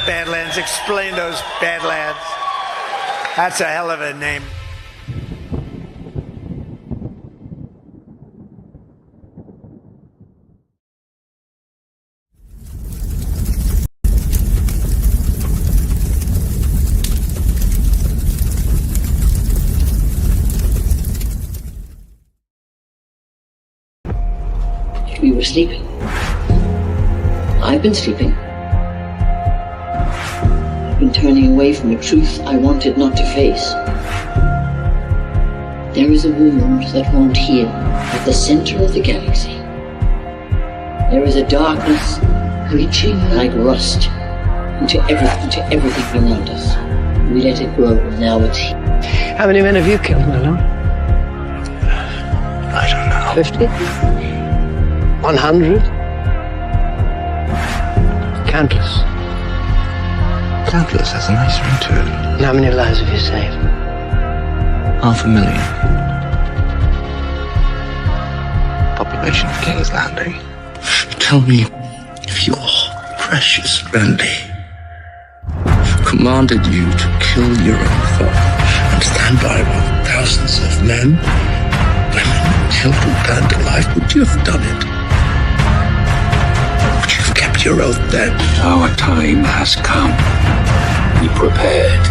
Badlands. Explain those Badlands. That's a hell of a name. We were sleeping. I've been sleeping. I've been turning away from a truth I wanted not to face. There is a wound that won't heal at the center of the galaxy. There is a darkness reaching like rust into everything around us. We let it grow, and now it's here. How many men have you killed, Milo? I don't know. 50? 100? Countless. Countless has a nice ring to it. And how many lives have you saved? 500,000. Population of King's Landing. Tell me if your precious Randy commanded you to kill your own father and stand by while thousands of men, women, children burned alive, would you have done it? Would you have kept your oath then? Our time has come. We prepared.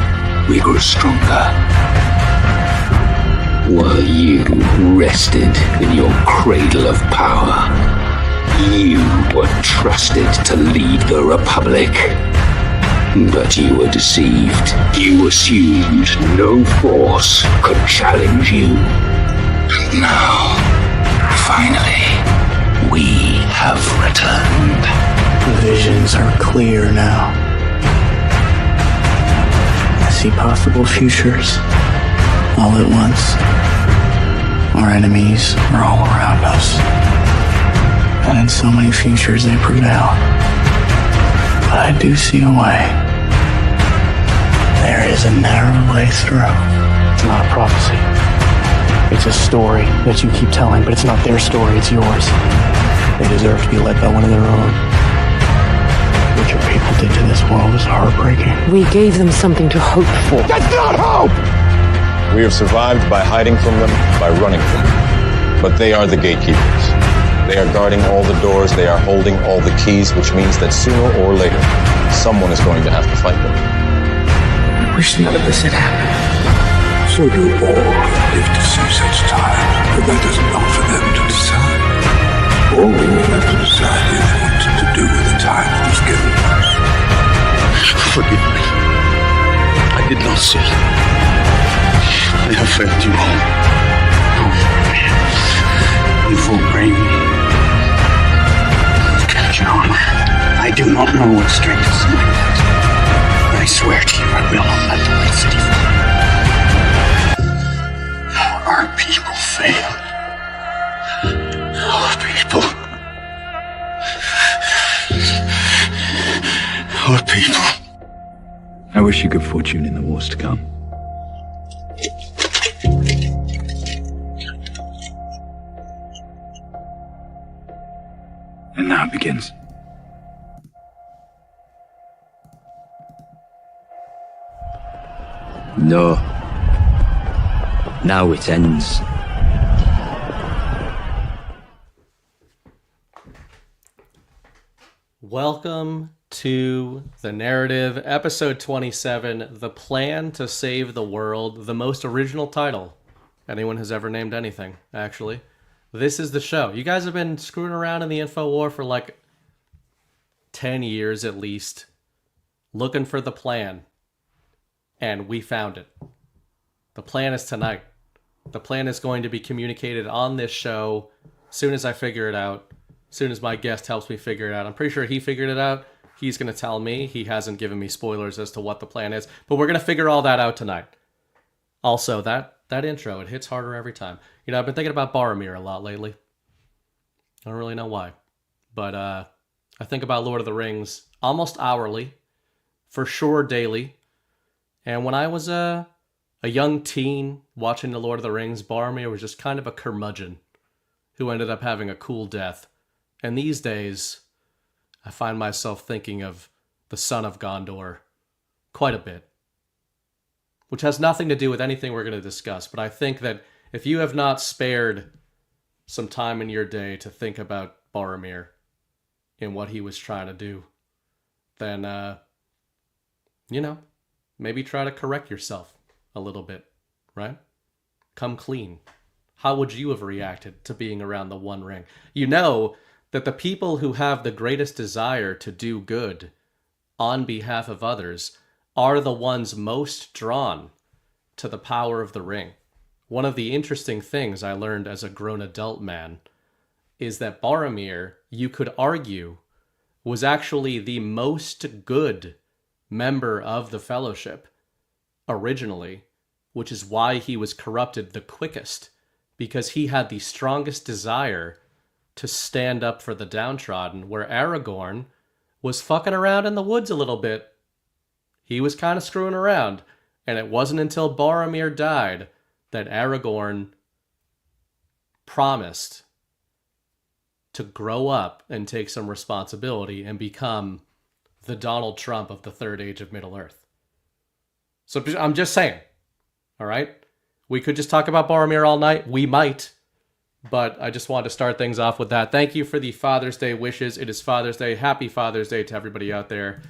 We grew stronger. While you rested in your cradle of power, you were trusted to lead the Republic. But you were deceived. You assumed no force could challenge you. And now, finally, we have returned. The visions are clear now. I see possible futures all at once. Our enemies are all around us. And in so many futures they prevail. But I do see a way. There is a narrow way through. It's not a prophecy. It's a story that you keep telling, but it's not their story, it's yours. They deserve to be led by one of their own. What your people did to this world is heartbreaking. We gave them something to hope for. That's not hope! We have survived by hiding from them, by running from them. But they are the gatekeepers. They are guarding all the doors, they are holding all the keys, which means that sooner or later, someone is going to have to fight them. I wish none of this had happened. So do all who live to see such time, but that is not for them to decide. All we will have to decide is what to do with the time that is given us. Forgive me. I did not see. I have failed you all. You fool brain me. John, I do not know what strength is like that. I swear to you, I will not let the White City fall. Our people fail. Our people. Our people. I wish you good fortune in the wars to come. And now it begins. No. Now it ends. Welcome to The Narrative, episode 27, The Plan to Save the World, the most original title anyone has ever named anything, actually. This is the show. You guys have been screwing around in the info war for like 10 years at least, looking for the plan. And we found it. The plan is tonight. The plan is going to be communicated on this show as soon as I figure it out, as soon as my guest helps me figure it out. I'm pretty sure he figured it out. He's going to tell me. He hasn't given me spoilers as to what the plan is, but we're going to figure all that out tonight. Also, that intro, it hits harder every time. You know, I've been thinking about Boromir a lot lately. I don't really know why. But I think about Lord of the Rings almost hourly, for sure daily. And when I was a young teen watching The Lord of the Rings, Boromir was just kind of a curmudgeon who ended up having a cool death. And these days, I find myself thinking of the son of Gondor, quite a bit. Which has nothing to do with anything we're going to discuss, but I think that if you have not spared some time in your day to think about Boromir and what he was trying to do, then, maybe try to correct yourself a little bit, right? Come clean. How would you have reacted to being around the One Ring? You know that the people who have the greatest desire to do good on behalf of others are the ones most drawn to the power of the ring. One of the interesting things I learned as a grown adult man is that Boromir, you could argue, was actually the most good member of the Fellowship originally, which is why he was corrupted the quickest, because he had the strongest desire to stand up for the downtrodden, where Aragorn was fucking around in the woods a little bit. He was kind of screwing around, and it wasn't until Boromir died that Aragorn promised to grow up and take some responsibility and become the Donald Trump of the Third Age of Middle-earth. So I'm just saying, all right? We could just talk about Boromir all night. We might. But I just wanted to start things off with that. Thank you for the Father's Day wishes. It is Father's Day. Happy Father's Day to everybody out there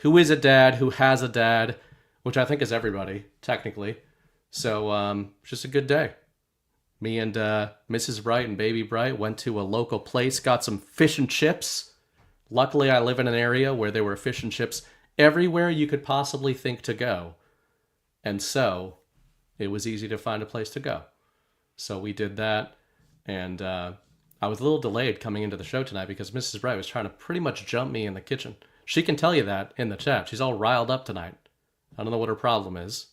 who is a dad, who has a dad, which I think is everybody, technically. So, it's just a good day. Me and Mrs. Bright and Baby Bright went to a local place, got some fish and chips. Luckily, I live in an area where there were fish and chips everywhere you could possibly think to go. And so, it was easy to find a place to go. So we did that. And I was a little delayed coming into the show tonight because Mrs. Bright was trying to pretty much jump me in the kitchen. She can tell you that in the chat. She's all riled up tonight. I don't know what her problem is.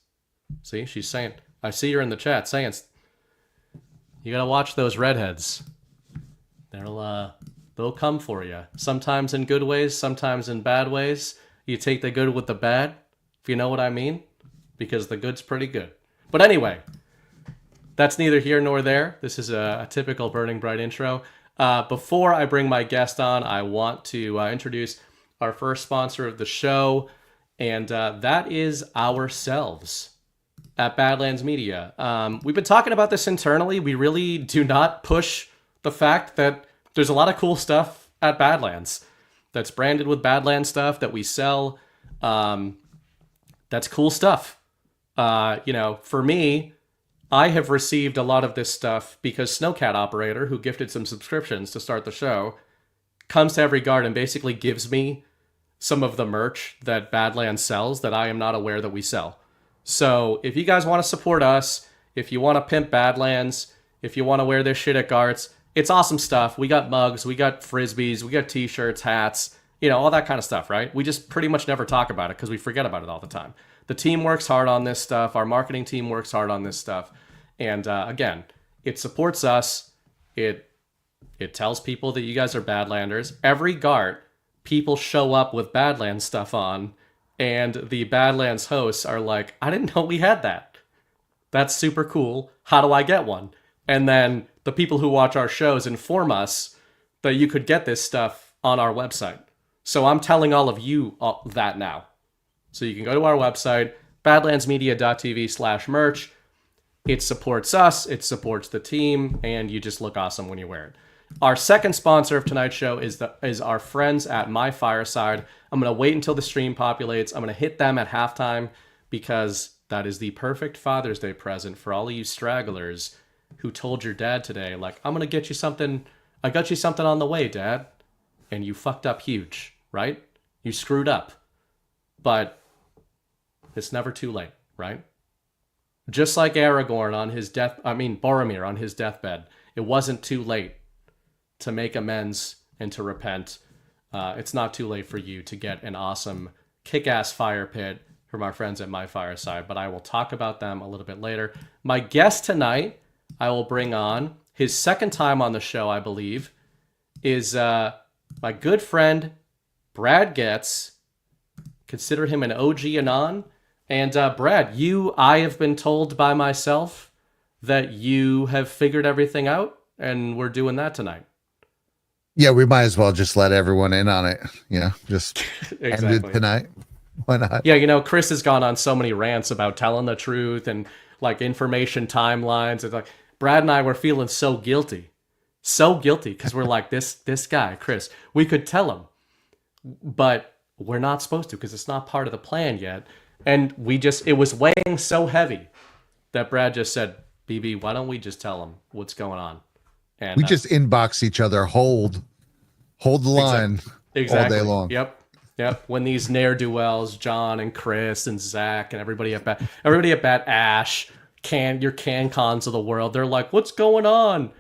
See, she's saying, I see her in the chat saying, you gotta watch those redheads. They'll come for you. Sometimes in good ways, sometimes in bad ways. You take the good with the bad, if you know what I mean, because the good's pretty good. But anyway, that's neither here nor there. This is a typical Burning Bright intro. Before I bring my guest on, I want to introduce our first sponsor of the show, and that is ourselves at Badlands Media. We've been talking about this internally. We really do not push the fact that there's a lot of cool stuff at Badlands that's branded with Badlands stuff that we sell. That's cool stuff. For me, I have received a lot of this stuff because Snowcat Operator, who gifted some subscriptions to start the show, comes to every guard and basically gives me some of the merch that Badlands sells that I am not aware that we sell. So if you guys want to support us, if you want to pimp Badlands, if you want to wear this shit at Garts, it's awesome stuff. We got mugs, we got frisbees, we got t-shirts, hats, all that kind of stuff, right? We just pretty much never talk about it because we forget about it all the time. The team works hard on this stuff. Our marketing team works hard on this stuff. And again, it supports us. It tells people that you guys are Badlanders. Every Gart, people show up with Badlands stuff on, and the Badlands hosts are like, I didn't know we had that. That's super cool. How do I get one? And then the people who watch our shows inform us that you could get this stuff on our website. So I'm telling all of you that now. So you can go to our website, badlandsmedia.tv/merch. It supports us, it supports the team, and you just look awesome when you wear it. Our second sponsor of tonight's show is our friends at My Fireside. I'm going to wait until the stream populates. I'm going to hit them at halftime because that is the perfect Father's Day present for all of you stragglers who told your dad today, like, I'm going to get you something. I got you something on the way, Dad. And you fucked up huge, right? You screwed up. But it's never too late, right? Just like Boromir on his deathbed, it wasn't too late to make amends and to repent. It's not too late for you to get an awesome kick-ass fire pit from our friends at My Fireside, but I will talk about them a little bit later. My guest tonight, I will bring on, his second time on the show, I believe, is my good friend, Brad Getz. Consider him an OG Anon. And Brad, I have been told by myself that you have figured everything out, and we're doing that tonight. Yeah, we might as well just let everyone in on it. Just Exactly. end it tonight. Why not? Yeah, Chris has gone on so many rants about telling the truth and like information timelines. It's like Brad and I were feeling so guilty because we're like this guy, Chris. We could tell him, but we're not supposed to because it's not part of the plan yet. And it was weighing so heavy that Brad just said, "BB, why don't we just tell him what's going on?" And We just inbox each other, hold the line all day long. Yep. When these ne'er-do-wells, John and Chris and Zach and everybody at Bat, Ash, your CanCons of the world, they're like, "What's going on?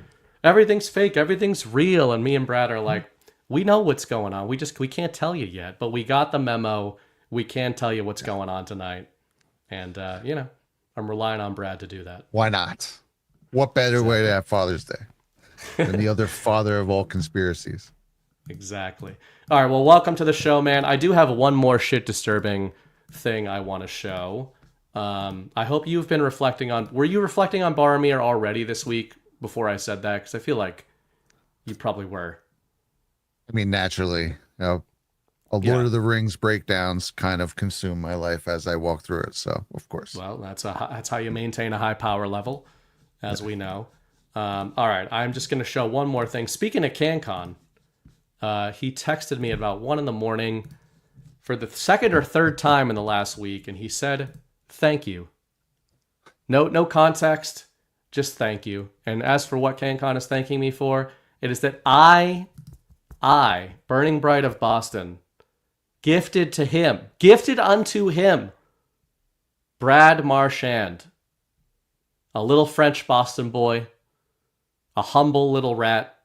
Everything's fake. Everything's real." And me and Brad are like, "We know what's going on. We can't tell you yet, but we got the memo. We can tell you what's going on tonight." And I'm relying on Brad to do that. Why not? What better way to have Father's Day than the other father of all conspiracies? Exactly. All right, well, welcome to the show, man. I do have one more shit disturbing thing I want to show. I hope you've been reflecting on... Were you reflecting on Boromir already this week before I said that? Because I feel like you probably were. I mean, naturally, Lord of the Rings breakdowns kind of consume my life as I walk through it. So, of course. Well, that's how you maintain a high power level, as we know. All right, I'm just going to show one more thing. Speaking of CanCon, he texted me at about 1 a.m. for the second or third time in the last week, and he said, "Thank you." No context, just thank you. And as for what CanCon is thanking me for, it is that I, Burning Bright of Boston, gifted unto him, Brad Marchand, a little French Boston boy, a humble little rat,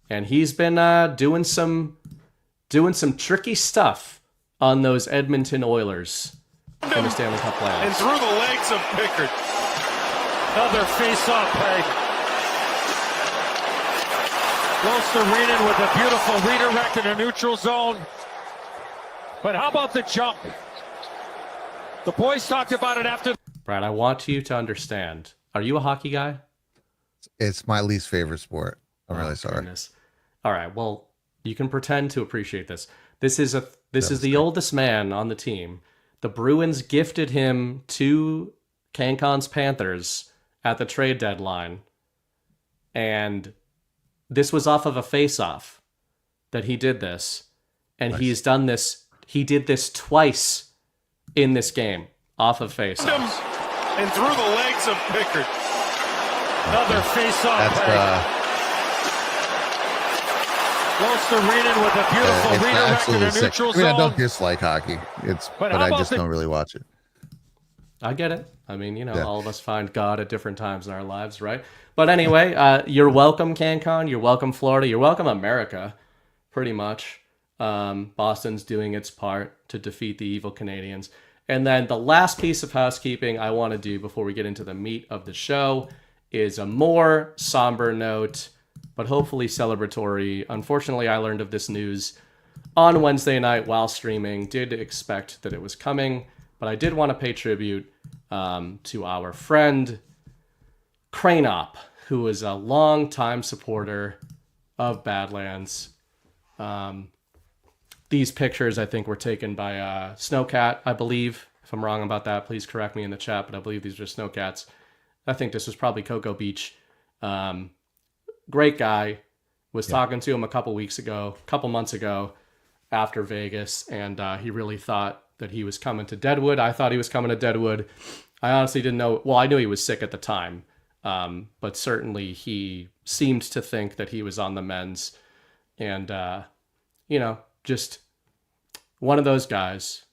and he's been doing some tricky stuff on those Edmonton Oilers in the Stanley Cup playoffs. And through the legs of Pickard. Another face-off play. Goes to Renan with a beautiful redirect in a neutral zone. But how about the jump? The boys talked about it after. Brad, I want you to understand. Are you a hockey guy? It's my least favorite sport. I'm really sorry. Goodness. All right, well, you can pretend to appreciate this. This is the oldest man on the team. The Bruins gifted him to CanCon's Panthers at the trade deadline. And this was off of a face-off that he did this. And nice. He's done this. He did this twice in this game off of face-offs. And through the legs of Pickard. Another face-off play. Goes to Renan with a beautiful redirect in a neutral zone. I don't dislike hockey. But I just don't really watch it. I get it. I mean, all of us find God at different times in our lives, right? But anyway, you're welcome, CanCon. You're welcome, Florida. You're welcome, America, pretty much. Boston's doing its part to defeat the evil Canadians. And then the last piece of housekeeping I want to do before we get into the meat of the show is a more somber note, but hopefully celebratory. Unfortunately, I learned of this news on Wednesday night while streaming. Did expect that it was coming, but I did want to pay tribute to our friend Cranop, who is a longtime supporter of Badlands. These pictures, I think, were taken by Snowcat, I believe. If I'm wrong about that, please correct me in the chat, but I believe these are Snowcats. I think this was probably Cocoa Beach. Great guy. Was talking to him a couple months ago after Vegas, and he really thought that he was coming to Deadwood. I thought he was coming to Deadwood. I honestly didn't know. Well, I knew he was sick at the time, but certainly he seemed to think that he was on the mends. And, just one of those guys.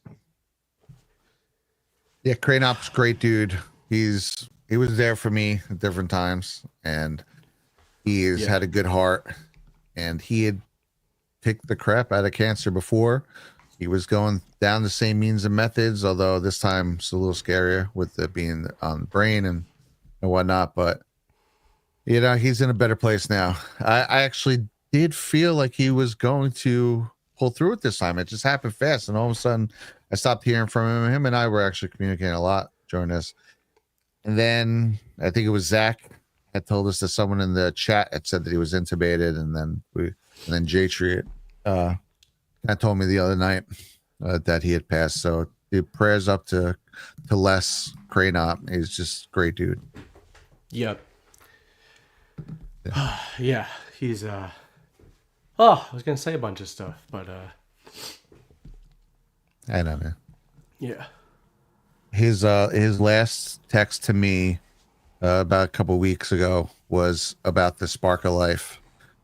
Yeah, Cranop's great dude. He was there for me at different times, and he has had a good heart, and he had picked the crap out of cancer before. He was going down the same means and methods, although this time it's a little scarier with it being on the brain and whatnot. But, he's in a better place now. I actually did feel like he was going to pull through it this time. It just happened fast, and all of a sudden I stopped hearing from him. Him and I were actually communicating a lot during this. And then I think it was Zach had told us that someone in the chat had said that he was intubated, and then And then J-Treat told me the other night that he had passed. So the prayers up to Les Cranop. He's just a great dude. Yep. Yeah, he's I was gonna say a bunch of stuff, but I know, man. yeah. His last text to me about a couple weeks ago was about the Spark of Life.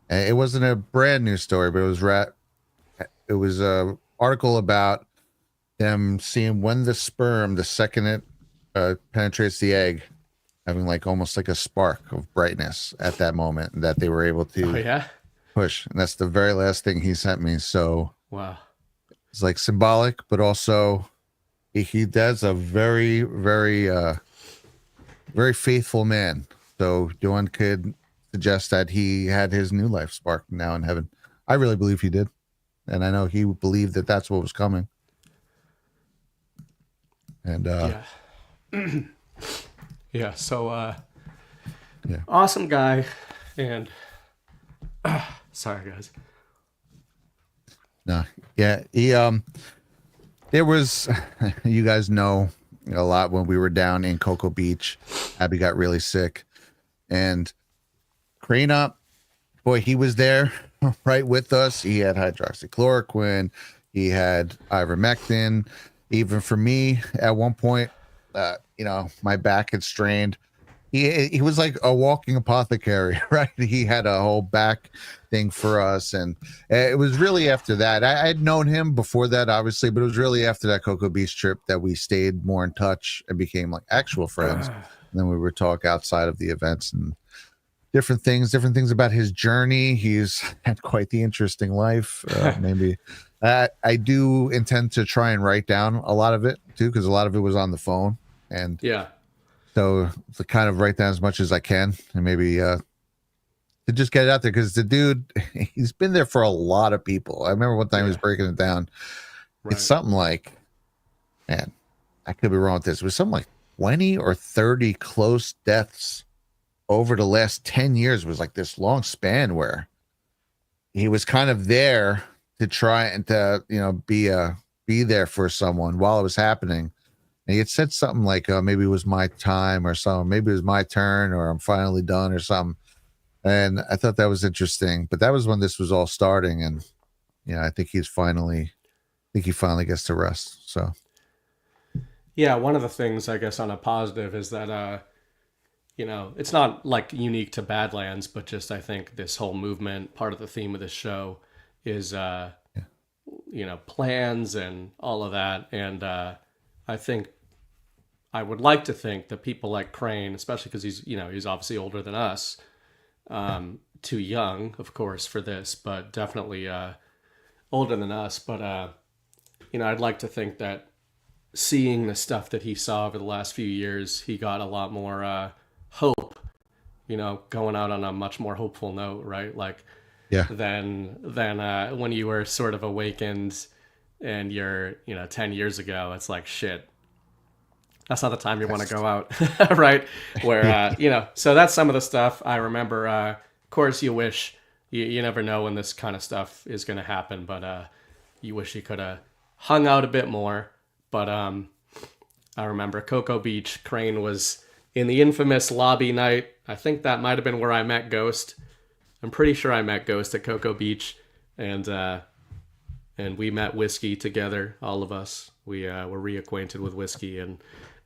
And it wasn't a brand new story, but it was a article about them seeing when the sperm, the second it penetrates the egg, having like almost like a spark of brightness at that moment, and that they were able to push. And that's the very last thing he sent me. So wow, it's like symbolic, but also he does a very, very, very faithful man. So one could suggest that he had his new life spark now in heaven. I really believe he did. And I know he believed that that's what was coming. And yeah, so awesome guy. And sorry guys. No, yeah, he there was you guys know a lot when we were down in Cocoa Beach. Abby got really sick, and Cranop, boy, he was there right with us. He had hydroxychloroquine, he had ivermectin. Even for me, at one point, my back had strained. He was like a walking apothecary, right? He had a whole back thing for us, and it was really after that. I'd known him before that, obviously, but it was really after that Cocoa Beach trip that we stayed more in touch and became like actual friends. And then we would talk outside of the events and different things about his journey. He's had quite the interesting life. Maybe I do intend to try and write down a lot of it too, because a lot of it was on the phone, and so to kind of write down as much as I can, and maybe to just get it out there, because the dude, he's been there for a lot of people. I remember one time he was breaking it down. Right. It's something like, man, I could be wrong with this. It was something like 20 or 30 close deaths over the last 10 years. It was like this long span where he was kind of there to try and to, be there for someone while it was happening. And he had said something like, maybe it was my time or something. Maybe it was my turn, or I'm finally done or something. And I thought that was interesting. But that was when this was all starting. And, I think he finally gets to rest. So, yeah, one of the things, I guess, on a positive is that, it's not like unique to Badlands, but just I think this whole movement, part of the theme of this show is, plans and all of that. And I think I would like to think that people like Crane, especially because he's obviously older than us, too young, of course, for this, but definitely older than us. But, I'd like to think that seeing the stuff that he saw over the last few years, he got a lot more hope, going out on a much more hopeful note, right? Like, than when you were sort of awakened and you're, 10 years ago, it's like, shit, that's not the time you want to go out, right? Where, so that's some of the stuff I remember. Of course, you wish, you never know when this kind of stuff is going to happen, but you wish you could have hung out a bit more. But I remember Cocoa Beach, Crane was in the infamous lobby night. I think that might have been where I met Ghost. I'm pretty sure I met Ghost at Cocoa Beach, and we met Whiskey together, all of us. We were reacquainted with Whiskey, and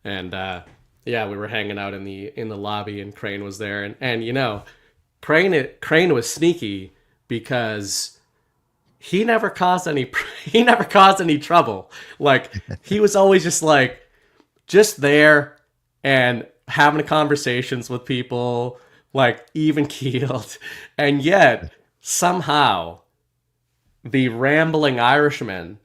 we were hanging out in the lobby, and Crane was there, and Crane was sneaky because he never caused any trouble. Like, he was always just there and having conversations with people, like even keeled. And yet somehow the rambling Irishman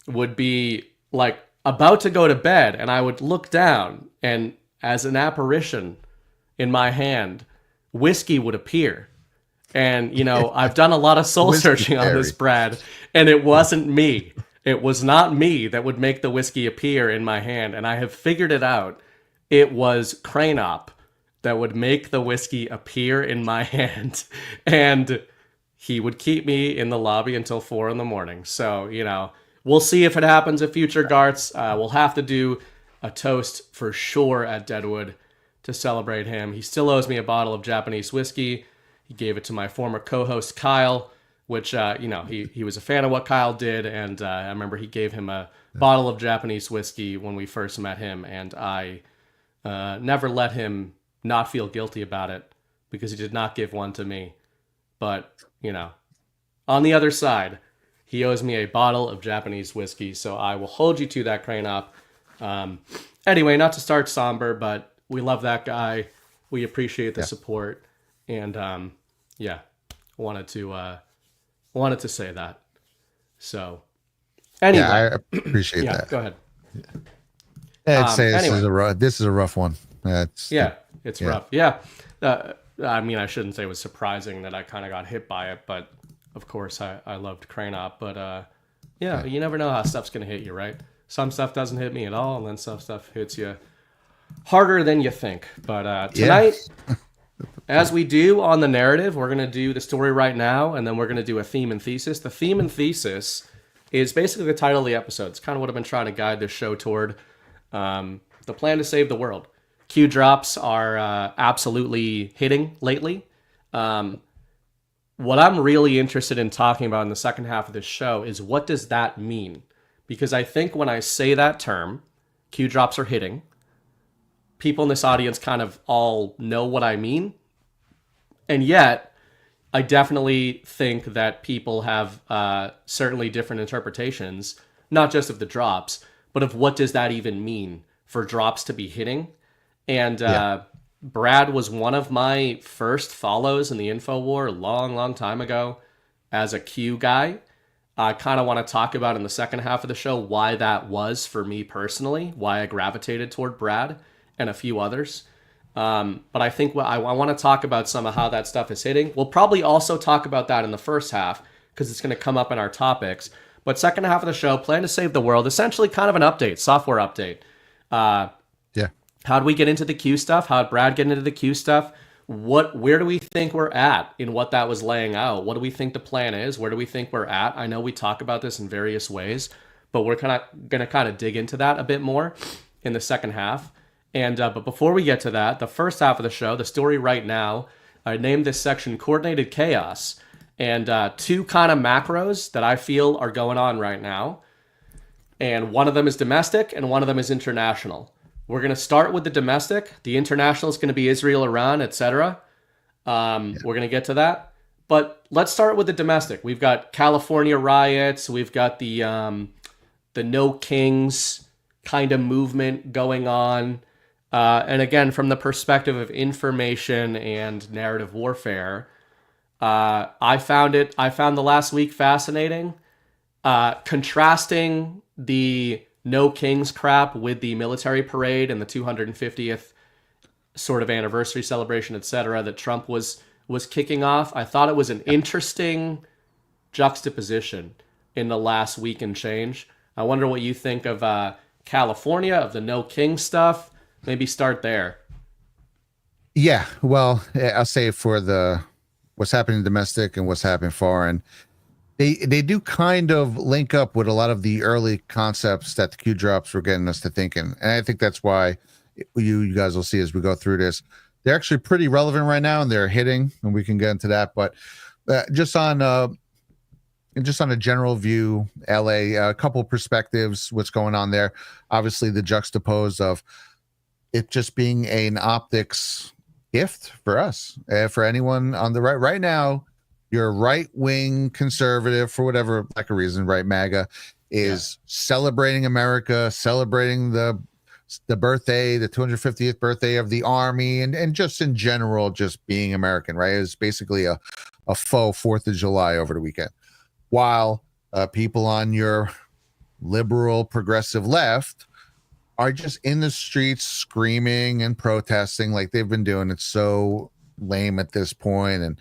would be like about to go to bed, and I would look down, and as an apparition in my hand, Whiskey would appear. And, I've done a lot of soul searching on this, Brad, and it wasn't me. It was not me that would make the whiskey appear in my hand. And I have figured it out. It was Cranop that would make the whiskey appear in my hand. And he would keep me in the lobby until 4 a.m. So, we'll see if it happens at future Garts. We'll have to do a toast for sure at Deadwood to celebrate him. He still owes me a bottle of Japanese whiskey. He gave it to my former co-host Kyle, which, he was a fan of what Kyle did. And I remember he gave him a bottle of Japanese whiskey when we first met him. And I never let him not feel guilty about it because he did not give one to me. But, on the other side, he owes me a bottle of Japanese whiskey. So I will hold you to that, Cranop. Anyway, not to start somber, but we love that guy. We appreciate the support. And, wanted to say that. So, anyway. Yeah, I appreciate that. Go ahead. I'd say this is a rough one. It's rough. Yeah. I shouldn't say it was surprising that I kind of got hit by it, but of course I loved Cranop. But you never know how stuff's going to hit you, right? Some stuff doesn't hit me at all, and then some stuff hits you harder than you think. But tonight, as we do on the narrative, we're going to do the story right now, and then we're going to do a theme and thesis. The theme and thesis is basically the title of the episode. It's kind of what I've been trying to guide this show toward. The plan to save the world. Q drops are absolutely hitting lately. What I'm really interested in talking about in the second half of this show is what does that mean? Because I think when I say that term, Q drops are hitting, people in this audience kind of all know what I mean. And yet, I definitely think that people have certainly different interpretations, not just of the drops, but of what does that even mean for drops to be hitting. And Brad was one of my first follows in the InfoWar a long, long time ago as a Q guy. I kind of want to talk about in the second half of the show why that was for me personally, why I gravitated toward Brad and a few others. But I think I want to talk about some of how that stuff is hitting. We'll probably also talk about that in the first half because it's going to come up in our topics. But second half of the show, plan to save the world, essentially kind of an update, software update. How did we get into the Q stuff? How did Brad get into the Q stuff? Where do we think we're at in what that was laying out? What do we think the plan is? Where do we think we're at? I know we talk about this in various ways, but we're going to dig into that a bit more in the second half. And but before we get to that, the first half of the show, the story right now, I named this section Coordinated Chaos. And two kind of macros that I feel are going on right now. And one of them is domestic and one of them is international. We're going to start with the domestic. The international is going to be Israel, Iran, etc. We're going to get to that. But let's start with the domestic. We've got California riots. We've got the No Kings kind of movement going on. And again, from the perspective of information and narrative warfare, I found the last week fascinating. Contrasting the No Kings crap with the military parade and the 250th sort of anniversary celebration, etc., that Trump was kicking off. I thought it was an interesting juxtaposition in the last week and change. I wonder what you think of California, of the No King stuff. Maybe start there. Yeah, well, I'll say for what's happening domestic and what's happening foreign, they do kind of link up with a lot of the early concepts that the Q drops were getting us to thinking. And I think that's why you guys will see as we go through this, they're actually pretty relevant right now and they're hitting, and we can get into that. But just on a general view, LA, a couple perspectives, what's going on there. Obviously the juxtapose of it just being an optics gift for us, for anyone on the right now. Your right-wing conservative, for whatever like a reason, right, MAGA, is celebrating America, celebrating the birthday, the 250th birthday of the Army, and just in general, just being American, right? It's basically a faux 4th of July over the weekend. While people on your liberal, progressive left are just in the streets screaming and protesting like they've been doing. It's so lame at this point, and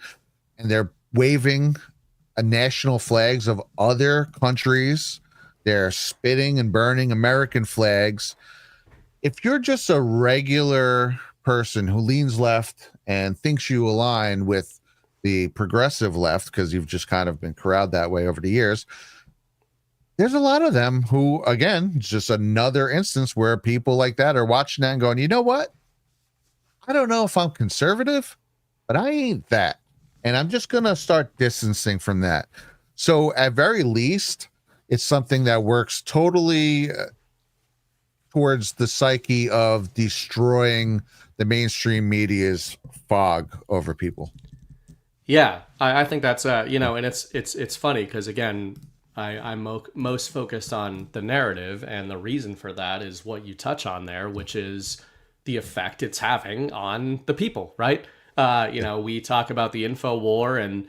they're waving national flags of other countries. They're spitting and burning American flags. If you're just a regular person who leans left and thinks you align with the progressive left, because you've just kind of been corralled that way over the years. There's a lot of them who, again, just another instance where people like that are watching that and going, you know what? I don't know if I'm conservative, but I ain't that. And I'm just going to start distancing from that. So at very least, it's something that works totally towards the psyche of destroying the mainstream media's fog over people. Yeah, I think that's and it's funny because again, I'm most focused on the narrative, and the reason for that is what you touch on there, which is the effect it's having on the people, right? We talk about the info war, and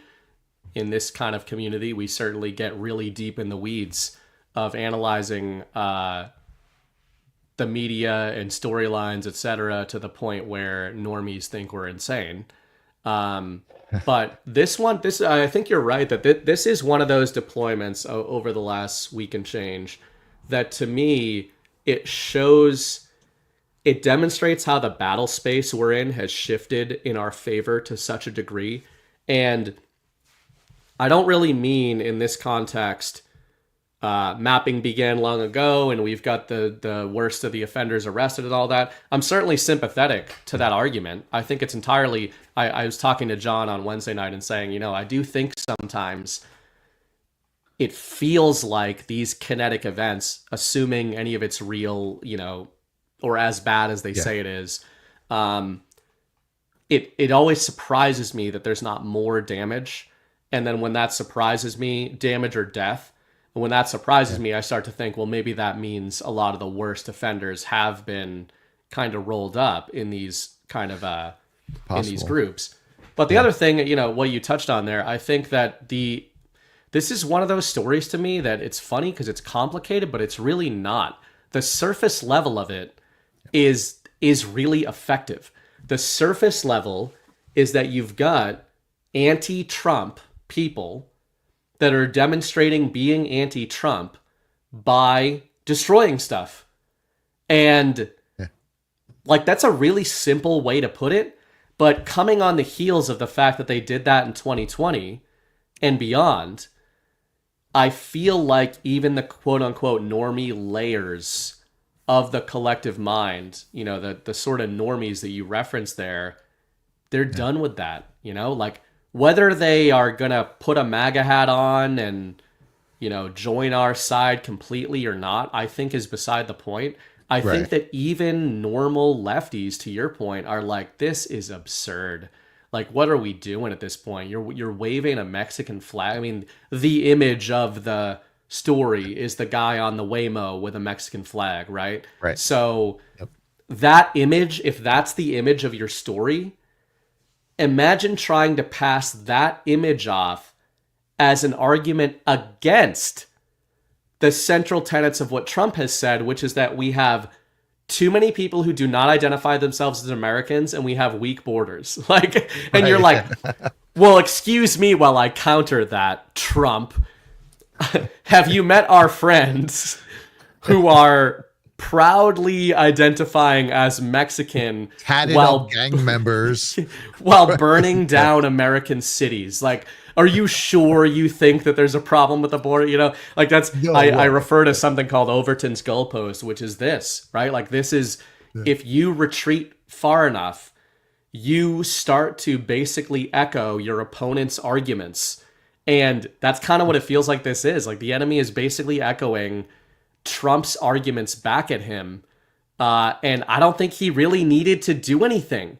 in this kind of community, we certainly get really deep in the weeds of analyzing the media and storylines, etc., to the point where normies think we're insane. But I think you're right that this is one of those deployments over the last week and change that, to me, it demonstrates how the battle space we're in has shifted in our favor to such a degree. And I don't really mean in this context, mapping began long ago and we've got the worst of the offenders arrested and all that. I'm certainly sympathetic to that argument. I think it's entirely, I was talking to John on Wednesday night and saying, I do think sometimes it feels like these kinetic events, assuming any of it's real, or as bad as they say it is, it always surprises me that there's not more damage. And then when that surprises me, damage or death, and when that surprises me, I start to think, well, maybe that means a lot of the worst offenders have been kind of rolled up in these kind of in these groups. But the other thing, what you touched on there, I think that this is one of those stories to me that it's funny because it's complicated, but it's really not. The surface level of it is really effective. The surface level is that you've got anti-Trump people that are demonstrating being anti-Trump by destroying stuff. And that's a really simple way to put it, but coming on the heels of the fact that they did that in 2020 and beyond, I feel like even the quote unquote normie layers of the collective mind, the sort of normies that you referenced there, they're done with that, whether they are going to put a MAGA hat on and, join our side completely or not, I think is beside the point. I think that even normal lefties, to your point, are like, this is absurd. Like, what are we doing at this point? You're waving a Mexican flag. I mean, the image of the story is the guy on the Waymo with a Mexican flag, right? Right. So that image, if that's the image of your story, imagine trying to pass that image off as an argument against the central tenets of what Trump has said, which is that we have too many people who do not identify themselves as Americans and we have weak borders. And you're like, well, excuse me while I counter that, Trump. Have you met our friends who are proudly identifying as Mexican while gang members while burning down American cities? Are you sure you think that there's a problem with the border? I refer to something called Overton's goalpost, which is this, right? This is, if you retreat far enough, you start to basically echo your opponent's arguments. And that's kind of what it feels like this is. The enemy is basically echoing Trump's arguments back at him. And I don't think he really needed to do anything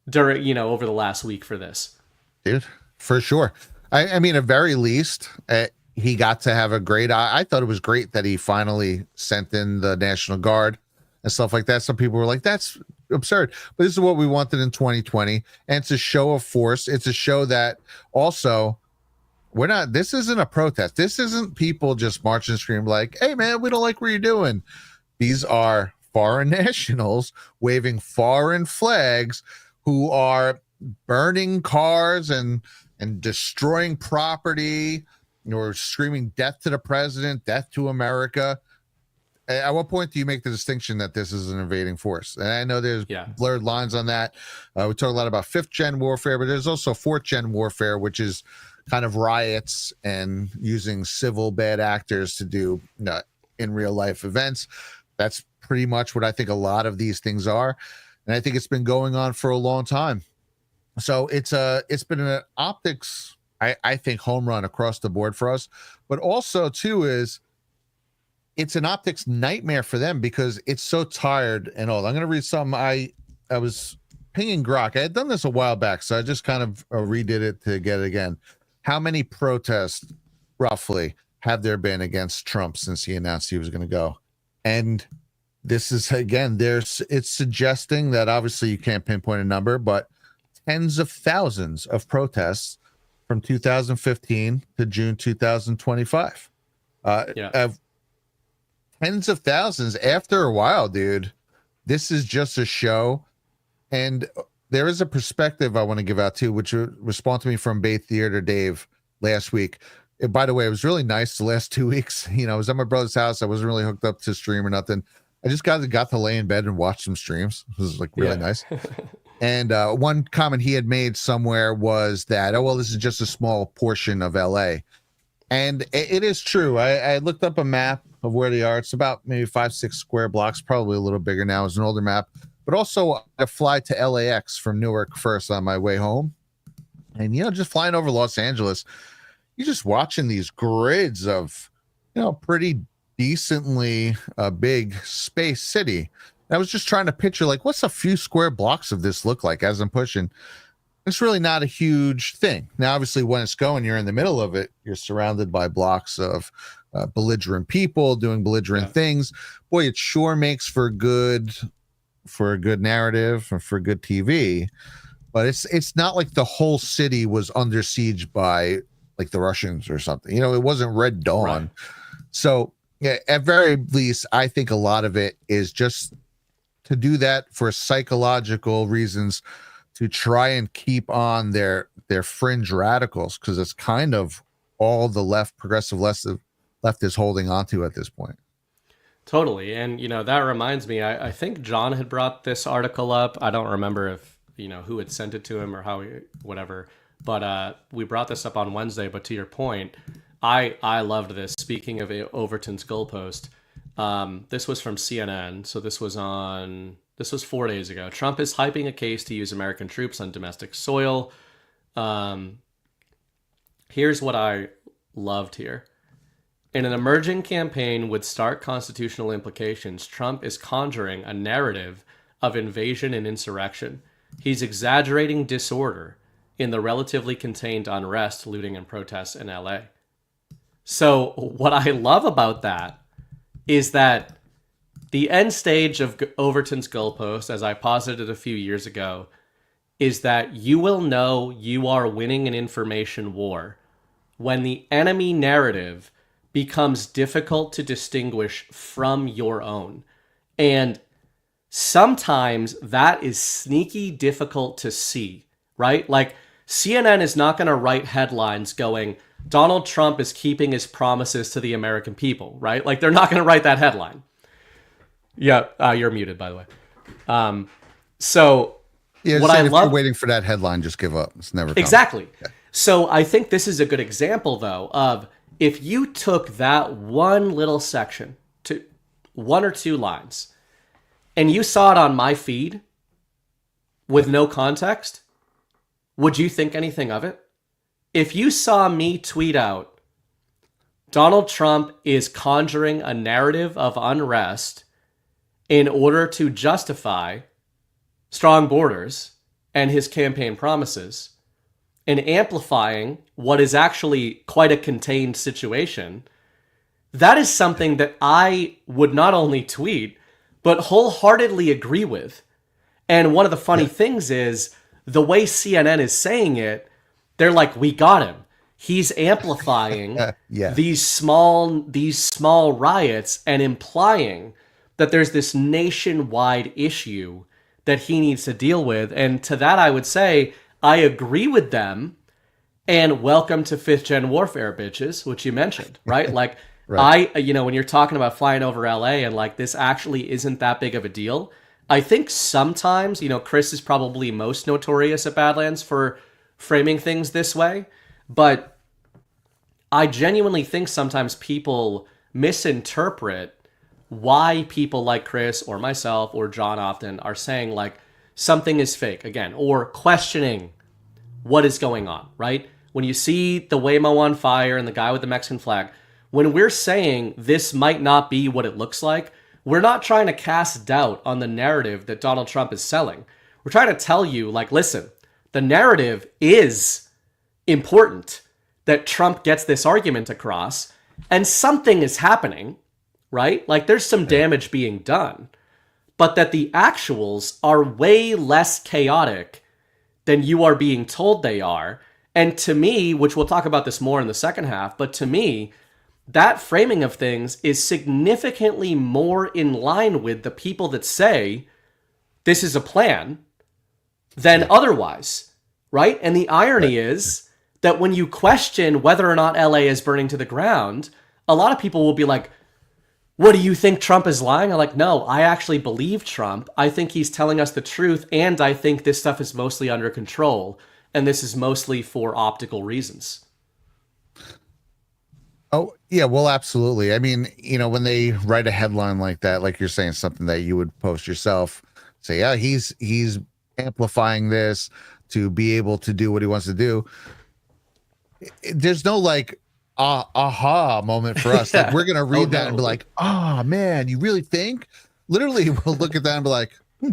during, over the last week for this. Dude, for sure. I mean, at very least, he got to have a great, I thought it was great that he finally sent in the National Guard and stuff like that. Some people were like, that's absurd. But this is what we wanted in 2020. And it's a show of force. It's a show that also, this isn't a protest. This isn't people just marching and screaming like, hey man, we don't like what you're doing. These are foreign nationals waving foreign flags who are burning cars and destroying property, or screaming death to the president, death to America. At what point do you make the distinction that this is an invading force? And I know there's blurred lines on that. We talk a lot about 5th gen warfare, but there's also 4th gen warfare, which is kind of riots and using civil bad actors to do in real life events. That's pretty much what I think a lot of these things are. And I think it's been going on for a long time. So it's been an optics, I think, home run across the board for us. But also, too, it's an optics nightmare for them because it's so tired and old. I'm going to read something. I was pinging Grok. I had done this a while back, so I just kind of redid it to get it again. How many protests, roughly, have there been against Trump since he announced he was going to go? And this is, again, it's suggesting that obviously you can't pinpoint a number, but tens of thousands of protests from 2015 to June 2025. Tens of thousands after a while, dude. This is just a show. And there is a perspective I want to give out too, which responded to me from Bay Theater Dave last week. And by the way, it was really nice the last 2 weeks. I was at my brother's house. I wasn't really hooked up to stream or nothing. I just got to lay in bed and watch some streams. It was really nice. And one comment he had made somewhere was that, this is just a small portion of LA. And it is true. I looked up a map of where they are. It's about maybe 5-6 square blocks, probably a little bigger now. It's an older map. But also, I fly to LAX from Newark first on my way home. And, just flying over Los Angeles, you're just watching these grids of, pretty decently big space city. I was just trying to picture, what's a few square blocks of this look like as I'm pushing? It's really not a huge thing. Now, obviously, when it's going, you're in the middle of it. You're surrounded by blocks of belligerent people doing belligerent things. Boy, it sure makes for a good narrative and for good TV. But it's not like the whole city was under siege by the Russians or something. It wasn't Red Dawn. Right. So at very least, I think a lot of it is just to do that for psychological reasons, to try and keep on their fringe radicals, because it's kind of all the progressive left is holding onto at this point. Totally. And, that reminds me, I think John had brought this article up. I don't remember if, who had sent it to him or whatever. But we brought this up on Wednesday. But to your point, I loved this. Speaking of Overton's goalpost, this was from CNN. So this was 4 days ago. Trump is hyping a case to use American troops on domestic soil. Here's what I loved here. In an emerging campaign with stark constitutional implications, Trump is conjuring a narrative of invasion and insurrection. He's exaggerating disorder in the relatively contained unrest, looting, and protests in LA. So what I love about that is that the end stage of Overton's goalpost, as I posited a few years ago, is that you will know you are winning an information war when the enemy narrative becomes difficult to distinguish from your own. And sometimes that is sneaky difficult to see, right? CNN is not going to write headlines going, Donald Trump is keeping his promises to the American people, right? They're not going to write that headline. Yeah, you're muted, by the way. What I love, if you're waiting for that headline, just give up. It's never coming. Exactly. Okay. So I think this is a good example, though, of if you took that one little section to 1 or 2 lines and you saw it on my feed with no context, would you think anything of it? If you saw me tweet out, Donald Trump is conjuring a narrative of unrest in order to justify strong borders and his campaign promises, and amplifying what is actually quite a contained situation, that is something that I would not only tweet, but wholeheartedly agree with. And one of the funny things is, the way CNN is saying it, they're like, we got him. He's amplifying these small riots and implying that there's this nationwide issue that he needs to deal with. And to that, I would say, I agree with them, and welcome to 5th gen warfare, bitches, which you mentioned, right? Right. When you're talking about flying over LA and like this actually isn't that big of a deal, I think sometimes, Chris is probably most notorious at Badlands for framing things this way, but I genuinely think sometimes people misinterpret why people like Chris or myself or John often are saying like something is fake again, or questioning what is going on, right? When you see the Waymo on fire and the guy with the Mexican flag, when we're saying this might not be what it looks like, we're not trying to cast doubt on the narrative that Donald Trump is selling. We're trying to tell you, like, listen, the narrative is important that Trump gets this argument across, and something is happening, right? Like, there's some damage being done, but that the actuals are way less chaotic than you are being told they are. And to me, which we'll talk about this more in the second half, but to me, that framing of things is significantly more in line with the people that say this is a plan than otherwise, right? And the irony is that when you question whether or not LA is burning to the ground, a lot of people will be like, what, do you think Trump is lying? I'm like, no, I actually believe Trump. I think he's telling us the truth, and I think this stuff is mostly under control, and this is mostly for optical reasons. Oh, yeah, well, absolutely. I mean, when they write a headline like that, like you're saying, something that you would post yourself, say, yeah, he's amplifying this to be able to do what he wants to do. There's no like aha moment for us. Like, we're going to read that and be like, oh, man, you really think? Literally, we'll look at that and be like,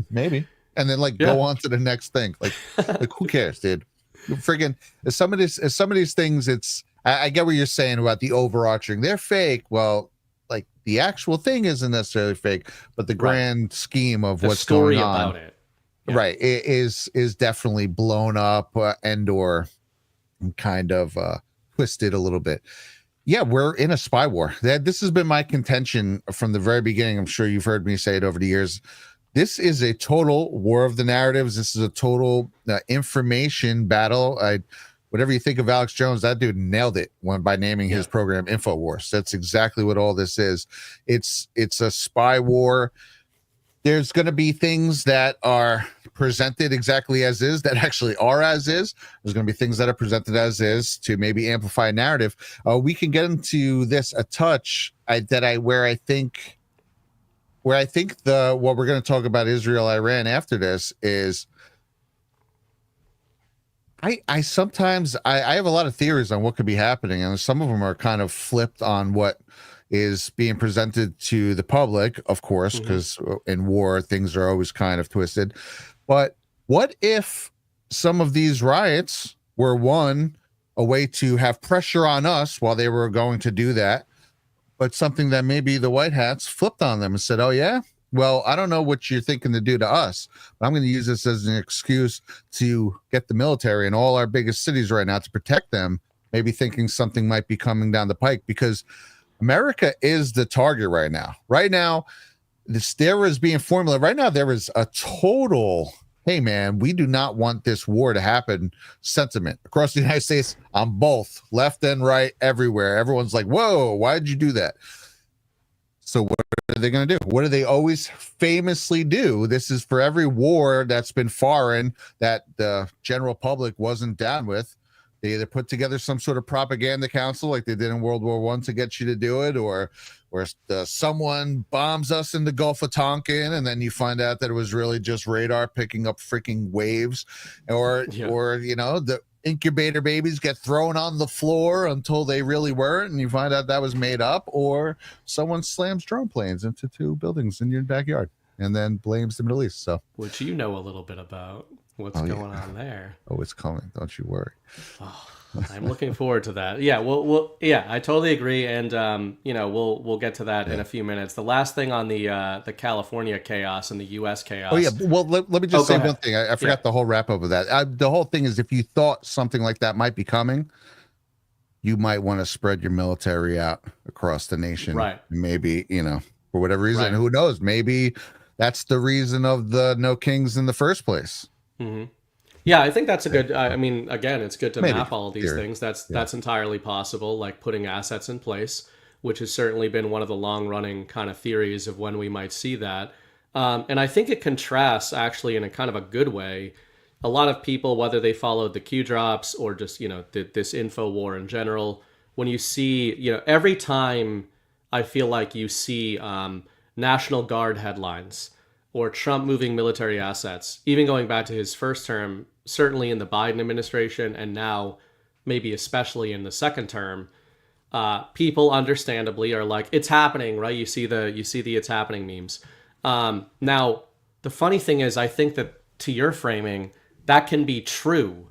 maybe. And then go on to the next thing. Like who cares, dude? Friggin' some of these things, it's, I get what you're saying about the overarching. They're fake. Well, like the actual thing isn't necessarily fake, but the grand scheme of what's going on about it, right, it is definitely blown up and or kind of twisted a little bit. Yeah, we're in a spy war. This has been my contention from the very beginning. I'm sure you've heard me say it over the years. This is a total war of the narratives. This is a total information battle. Whatever you think of Alex Jones, that dude nailed it by naming his program InfoWars. That's exactly what all this is. It's a spy war. There's going to be things that are presented exactly as is that actually are as is. There's going to be things that are presented as is to maybe amplify a narrative. We can get into this a touch where I think what we're going to talk about Israel, Iran after this is I sometimes have a lot of theories on what could be happening, and some of them are kind of flipped on what is being presented to the public, of course, because in war things are always kind of twisted. But what if some of these riots were a way to have pressure on us while they were going to do that, but something that maybe the white hats flipped on them and said, oh yeah, well, I don't know what you're thinking to do to us, but I'm going to use this as an excuse to get the military in all our biggest cities right now to protect them, maybe thinking something might be coming down the pike, because America is the target right now. Right now, there is being formulated. Right now, there is a total, hey, man, we do not want this war to happen sentiment across the United States on both left and right, everywhere. Everyone's like, whoa, why did you do that? So what are they going to do? What do they always famously do? This is for every war that's been foreign that the general public wasn't down with. They either put together some sort of propaganda council like they did in World War I to get you to do it, or someone bombs us in the Gulf of Tonkin and then you find out that it was really just radar picking up freaking waves, or the incubator babies get thrown on the floor until they really weren't and you find out that was made up, or someone slams drone planes into two buildings in your backyard and then blames the Middle East. So, which you know a little bit about what's going on there. Oh, it's coming. Don't you worry. Oh, I'm looking forward to that. Yeah, I totally agree, and we'll get to that in a few minutes. The last thing on the California chaos and the U.S. chaos. Oh yeah, well let me just say one thing. I forgot the whole wrap up of that. The whole thing is, if you thought something like that might be coming, you might want to spread your military out across the nation. Right. Maybe for whatever reason, who knows? Maybe that's the reason of the no kings in the first place. Mm-hmm. Yeah, I think that's a good. I mean, again, it's good to map all of these things. That's entirely possible. Like putting assets in place, which has certainly been one of the long-running kind of theories of when we might see that. And I think it contrasts, actually, in a kind of a good way, a lot of people, whether they followed the Q drops or just, this info war in general, when you see, every time I feel like you see National Guard headlines or Trump moving military assets, even going back to his first term, certainly in the Biden administration, and now maybe especially in the second term, people understandably are like, it's happening, right? You see the it's happening memes. Now, the funny thing is, I think that to your framing, that can be true.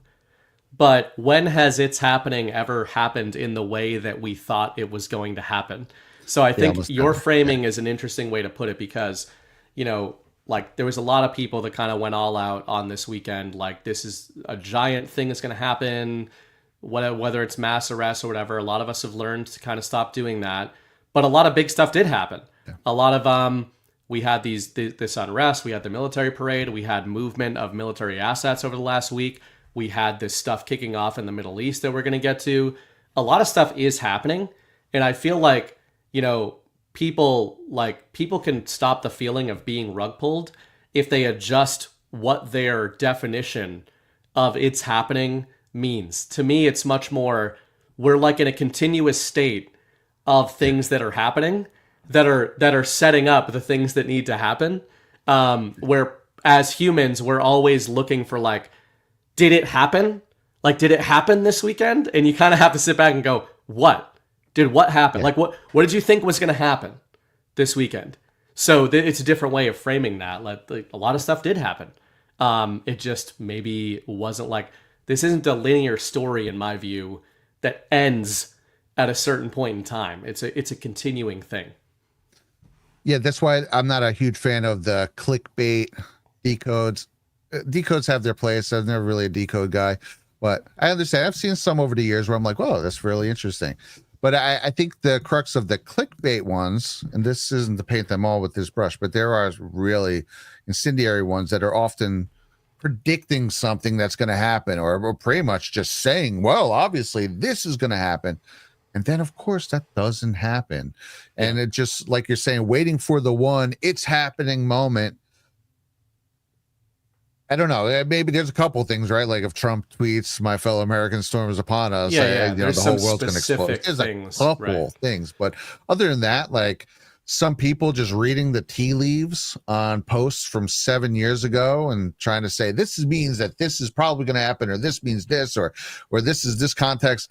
But when has it's happening ever happened in the way that we thought it was going to happen? So I think your framing is an interesting way to put it, because, like, there was a lot of people that kind of went all out on this weekend. Like, this is a giant thing that's going to happen, whether it's mass arrests or whatever. A lot of us have learned to kind of stop doing that. But a lot of big stuff did happen. Yeah. A lot of, we had this unrest. We had the military parade. We had movement of military assets over the last week. We had this stuff kicking off in the Middle East that we're going to get to. A lot of stuff is happening. And I feel like, people can stop the feeling of being rug pulled if they adjust what their definition of it's happening means. To me, it's much more, we're like in a continuous state of things that are happening that are setting up the things that need to happen. Where as humans, we're always looking for, like, did it happen? Like, did it happen this weekend? And you kind of have to sit back and go, what? Did what happen? Yeah. Like, what did you think was going to happen this weekend? So it's a different way of framing that. Like, a lot of stuff did happen. It just maybe wasn't like, this isn't a linear story, in my view, that ends at a certain point in time. It's a continuing thing. Yeah, that's why I'm not a huge fan of the clickbait decodes. Decodes have their place. I'm never really a decode guy, but I understand. I've seen some over the years where I'm like, whoa, that's really interesting. But I think the crux of the clickbait ones, and this isn't to paint them all with this brush, but there are really incendiary ones that are often predicting something that's going to happen, or pretty much just saying, well, obviously this is going to happen. And then, of course, that doesn't happen. And it just, like you're saying, waiting for the one, it's happening moment. I don't know. Maybe there's a couple things, right? Like if Trump tweets, "My fellow American storm is upon us," the whole world's going to explode. There's a couple things. But other than that, like some people just reading the tea leaves on posts from 7 years ago and trying to say, this means that this is probably going to happen, or this means this, or this is this context.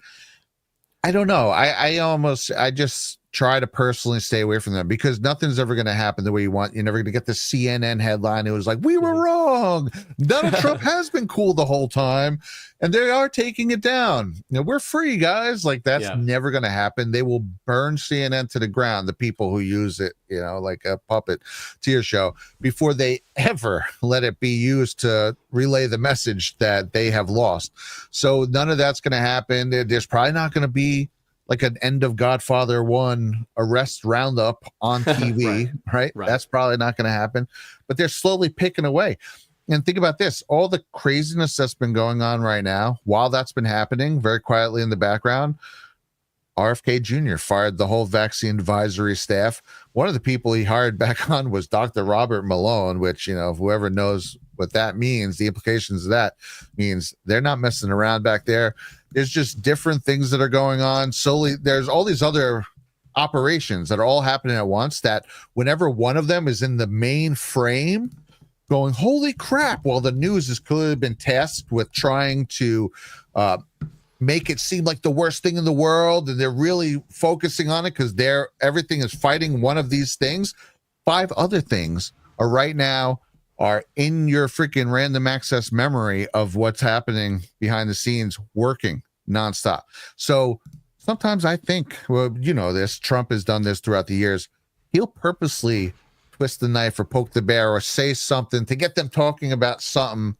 I don't know. I just try to personally stay away from them, because nothing's ever going to happen the way you want. You're never going to get the CNN headline. It was like, we were wrong. Donald Trump has been cool the whole time, and they are taking it down. We're free, guys. Like, that's never going to happen. They will burn CNN to the ground, the people who use it, like a puppet to your show, before they ever let it be used to relay the message that they have lost. So none of that's going to happen. There's probably not going to be like an end of Godfather 1 arrest roundup on TV, right? That's probably not going to happen, but they're slowly picking away. And think about this, all the craziness that's been going on right now, while that's been happening very quietly in the background, RFK Jr. fired the whole vaccine advisory staff. One of the people he hired back on was Dr. Robert Malone, which, whoever knows what that means, the implications of that means they're not messing around back there. There's just different things that are going on. Solely, there's all these other operations that are all happening at once, that whenever one of them is in the main frame going, holy crap, well, the news has clearly been tasked with trying to make it seem like the worst thing in the world, and they're really focusing on it because everything is fighting one of these things. 5 other things are right now are in your freaking random access memory of what's happening behind the scenes, working nonstop. So sometimes I think, well, this, Trump has done this throughout the years. He'll purposely twist the knife or poke the bear or say something to get them talking about something,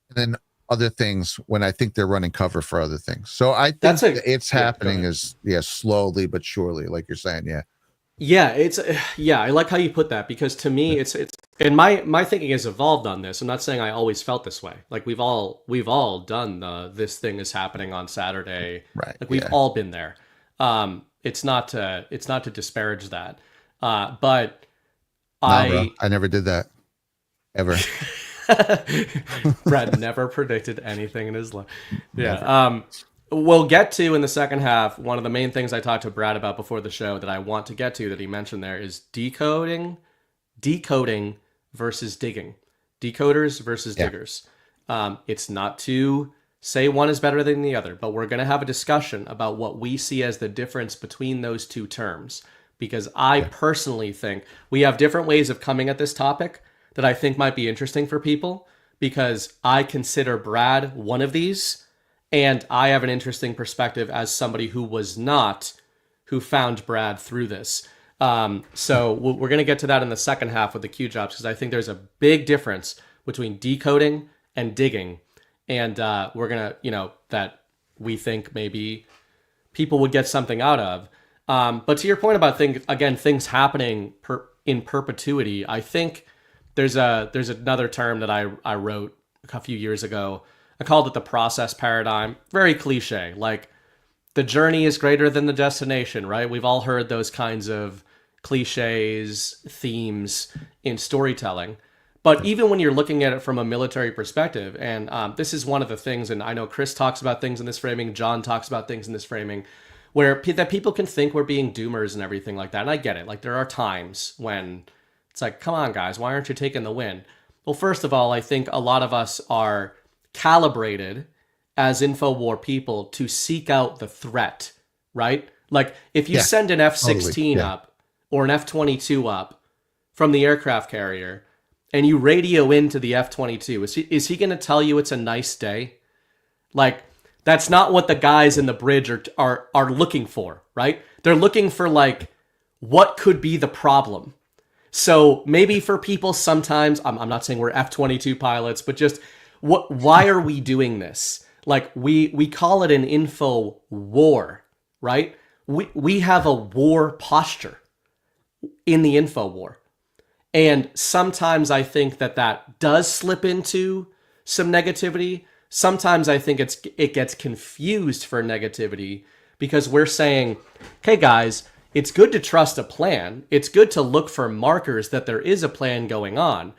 and then other things when I think they're running cover for other things. So I think it's happening slowly but surely, like you're saying. I like how you put that, because to me it's and my thinking has evolved on this. I'm not saying I always felt this way. Like we've all done this thing is happening on Saturday. Right. Like we've all been there. It's not to disparage that. But Bro, I never did that. Ever. Brad never predicted anything in his life. Yeah. We'll get to in the second half. One of the main things I talked to Brad about before the show that I want to get to that he mentioned there is decoding versus digging. Decoders versus diggers. It's not to say one is better than the other, but we're going to have a discussion about what we see as the difference between those two terms. Because I personally think we have different ways of coming at this topic that I think might be interesting for people, because I consider Brad one of these, and I have an interesting perspective as somebody who found Brad through this. So we're going to get to that in the second half with the Q jobs, because I think there's a big difference between decoding and digging. And we're going to, that we think maybe people would get something out of. But to your point about things happening in perpetuity, I think there's another term that I wrote a few years ago. I called it the process paradigm. Very cliche, like the journey is greater than the destination, right? We've all heard those kinds of cliches, themes in storytelling. But even when you're looking at it from a military perspective, and this is one of the things, and I know Chris talks about things in this framing, John talks about things in this framing, where that people can think we're being doomers and everything like that. And I get it. Like, there are times when it's like, come on, guys, why aren't you taking the win? Well, first of all, I think a lot of us are calibrated as InfoWar people to seek out the threat, right? Like, if you send an F-16 up or an F-22 up from the aircraft carrier and you radio into the F-22, is he going to tell you it's a nice day? Like, that's not what the guys in the bridge are looking for, right? They're looking for, like, what could be the problem? So maybe for people sometimes, I'm not saying we're F-22 pilots, but just why are we doing this? Like, we call it an info war, right? We have a war posture in the info war. And sometimes I think that does slip into some negativity. Sometimes I think it gets confused for negativity, because we're saying, okay, guys, it's good to trust a plan. It's good to look for markers that there is a plan going on.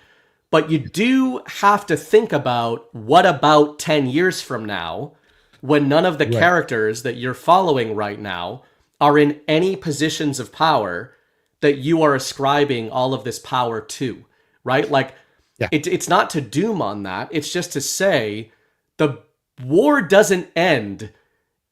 But you do have to think about, what about 10 years from now, when none of the characters that you're following right now are in any positions of power that you are ascribing all of this power to, right? Like, it's not to doom on that. It's just to say the war doesn't end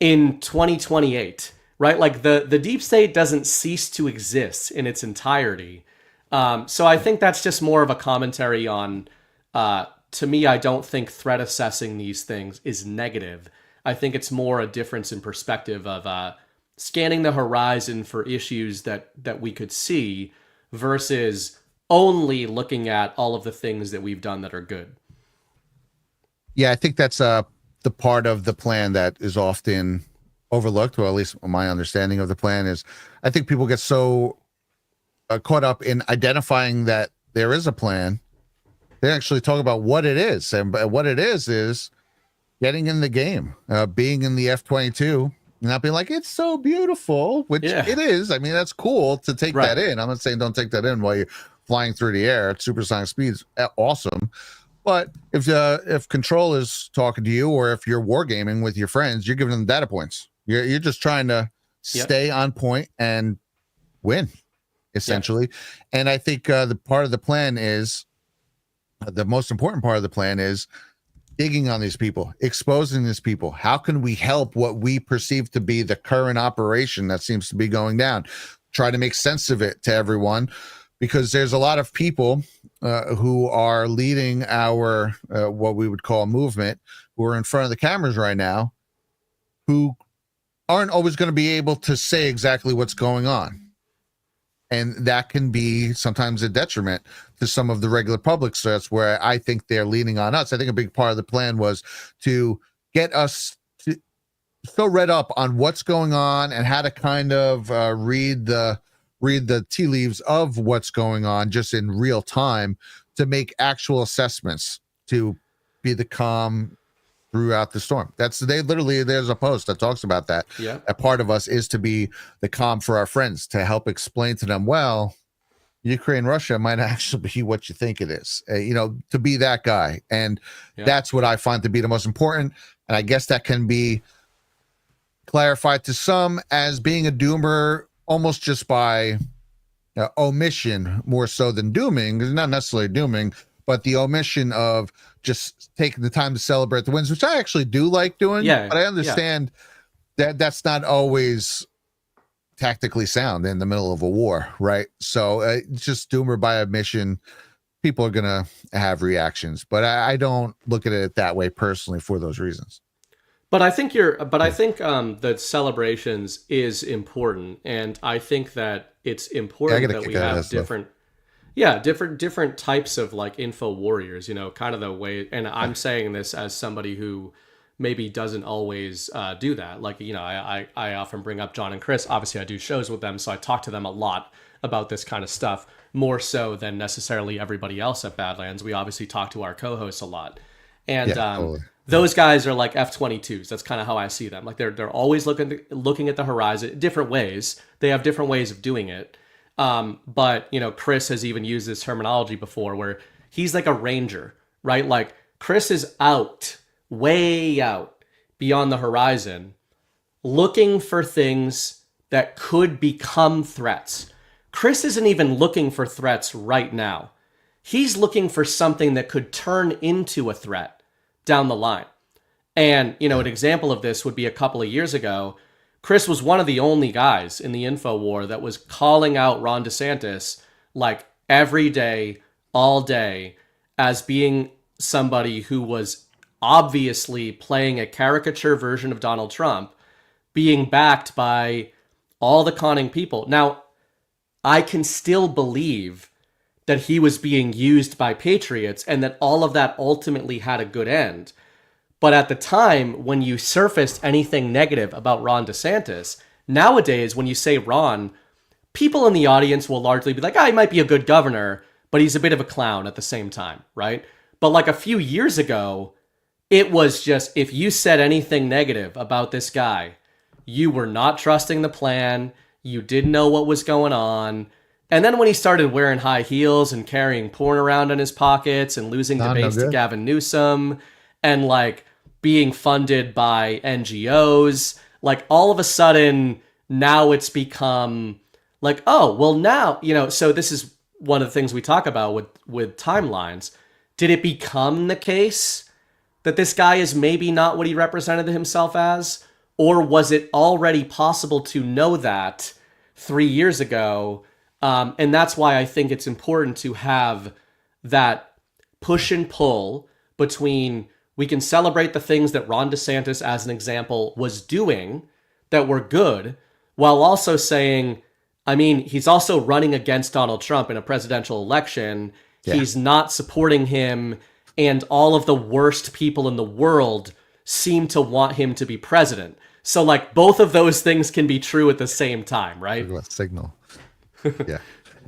in 2028, right? Like, the deep state doesn't cease to exist in its entirety. So I think that's just more of a commentary on, to me, I don't think threat assessing these things is negative. I think it's more a difference in perspective of scanning the horizon for issues that we could see versus only looking at all of the things that we've done that are good. Yeah, I think that's the part of the plan that is often overlooked, or at least my understanding of the plan is, I think people get so caught up in identifying that there is a plan, they actually talk about what it is. And what it is getting in the game, being in the F-22, not being like, it's so beautiful, which it is. I mean, that's cool to take that in. I'm not saying don't take that in while you're flying through the air at supersonic speeds. Awesome. But if control is talking to you, or if you're wargaming with your friends, you're giving them data points. You're just trying to stay on point and win, essentially. And I think the part of the plan is, the most important part of the plan is digging on these people, exposing these people. How can we help what we perceive to be the current operation that seems to be going down? Try to make sense of it to everyone, because there's a lot of people who are leading our what we would call a movement, who are in front of the cameras right now, who aren't always going to be able to say exactly what's going on. And that can be sometimes a detriment to some of the regular public. So that's where I think they're leaning on us. I think a big part of the plan was to get us so read up on what's going on and how to kind of read the tea leaves of what's going on just in real time, to make actual assessments, to be the calm throughout the storm. There's a post that talks about that. Yeah. A part of us is to be the calm for our friends, to help explain to them, well, Ukraine, Russia might actually be what you think it is, to be that guy. And that's what I find to be the most important. And I guess that can be clarified to some as being a doomer almost just by omission more so than dooming. It's not necessarily dooming, but the omission of just taking the time to celebrate the wins, which I actually do like doing. Yeah, but I understand that that's not always tactically sound in the middle of a war, right? So just doomer by omission, people are gonna have reactions, but I don't look at it that way personally for those reasons. But I think that celebrations is important, and I think that it's important that we have different types of like info warriors, kind of the way, and I'm saying this as somebody who maybe doesn't always do that. Like, I often bring up John and Chris. Obviously, I do shows with them, so I talk to them a lot about this kind of stuff, more so than necessarily everybody else at Badlands. We obviously talk to our co-hosts a lot. And totally. Those guys are like F-22s. That's kind of how I see them. Like they're always looking at the horizon, different ways. They have different ways of doing it. But Chris has even used this terminology before, where he's like a ranger, right? Like Chris is out, way out beyond the horizon, looking for things that could become threats. Chris isn't even looking for threats right now. He's looking for something that could turn into a threat down the line. And, an example of this would be a couple of years ago, Chris was one of the only guys in the info war that was calling out Ron DeSantis like every day, all day, as being somebody who was obviously playing a caricature version of Donald Trump, being backed by all the conning people. Now, I can still believe that he was being used by patriots and that all of that ultimately had a good end. But at the time, when you surfaced anything negative about Ron DeSantis, nowadays, when you say Ron, people in the audience will largely be like, he might be a good governor, but he's a bit of a clown at the same time, right? But like a few years ago, it was just, if you said anything negative about this guy, you were not trusting the plan, you didn't know what was going on. And then when he started wearing high heels and carrying porn around in his pockets and losing debates to Gavin Newsom and like being funded by NGOs, like all of a sudden now it's become like, oh, well now, so this is one of the things we talk about with timelines. Did it become the case that this guy is maybe not what he represented himself as? Or was it already possible to know that 3 years ago? And that's why I think it's important to have that push and pull between, we can celebrate the things that Ron DeSantis, as an example, was doing that were good, while also saying, he's also running against Donald Trump in a presidential election. Yeah. He's not supporting him, and all of the worst people in the world seem to want him to be president. So like both of those things can be true at the same time, right? Signal. Yeah,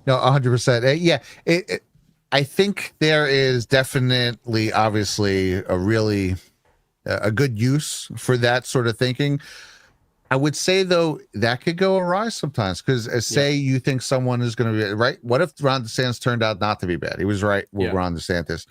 no, 100%. Yeah, I think there is definitely, obviously, a good use for that sort of thinking. I would say though that could go awry sometimes, because say you think someone is going to be right. What if Ron DeSantis turned out not to be bad? He was right with Ron DeSantis,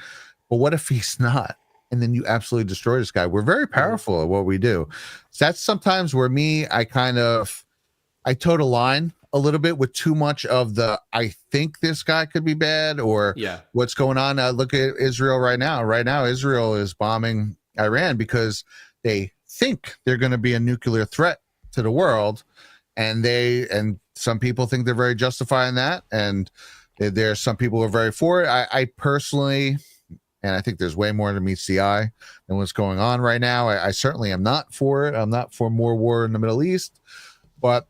but what if he's not? And then you absolutely destroy this guy. We're very powerful at what we do. So that's sometimes where I toe the line a little bit with too much of the, I think this guy could be bad, or what's going on. Look at Israel right now. Right now, Israel is bombing Iran because they think they're going to be a nuclear threat to the world. And some people think they're very justified in that. And there's some people who are very for it. I personally, and I think there's way more to meets the eye than what's going on right now. I certainly am not for it. I'm not for more war in the Middle East. But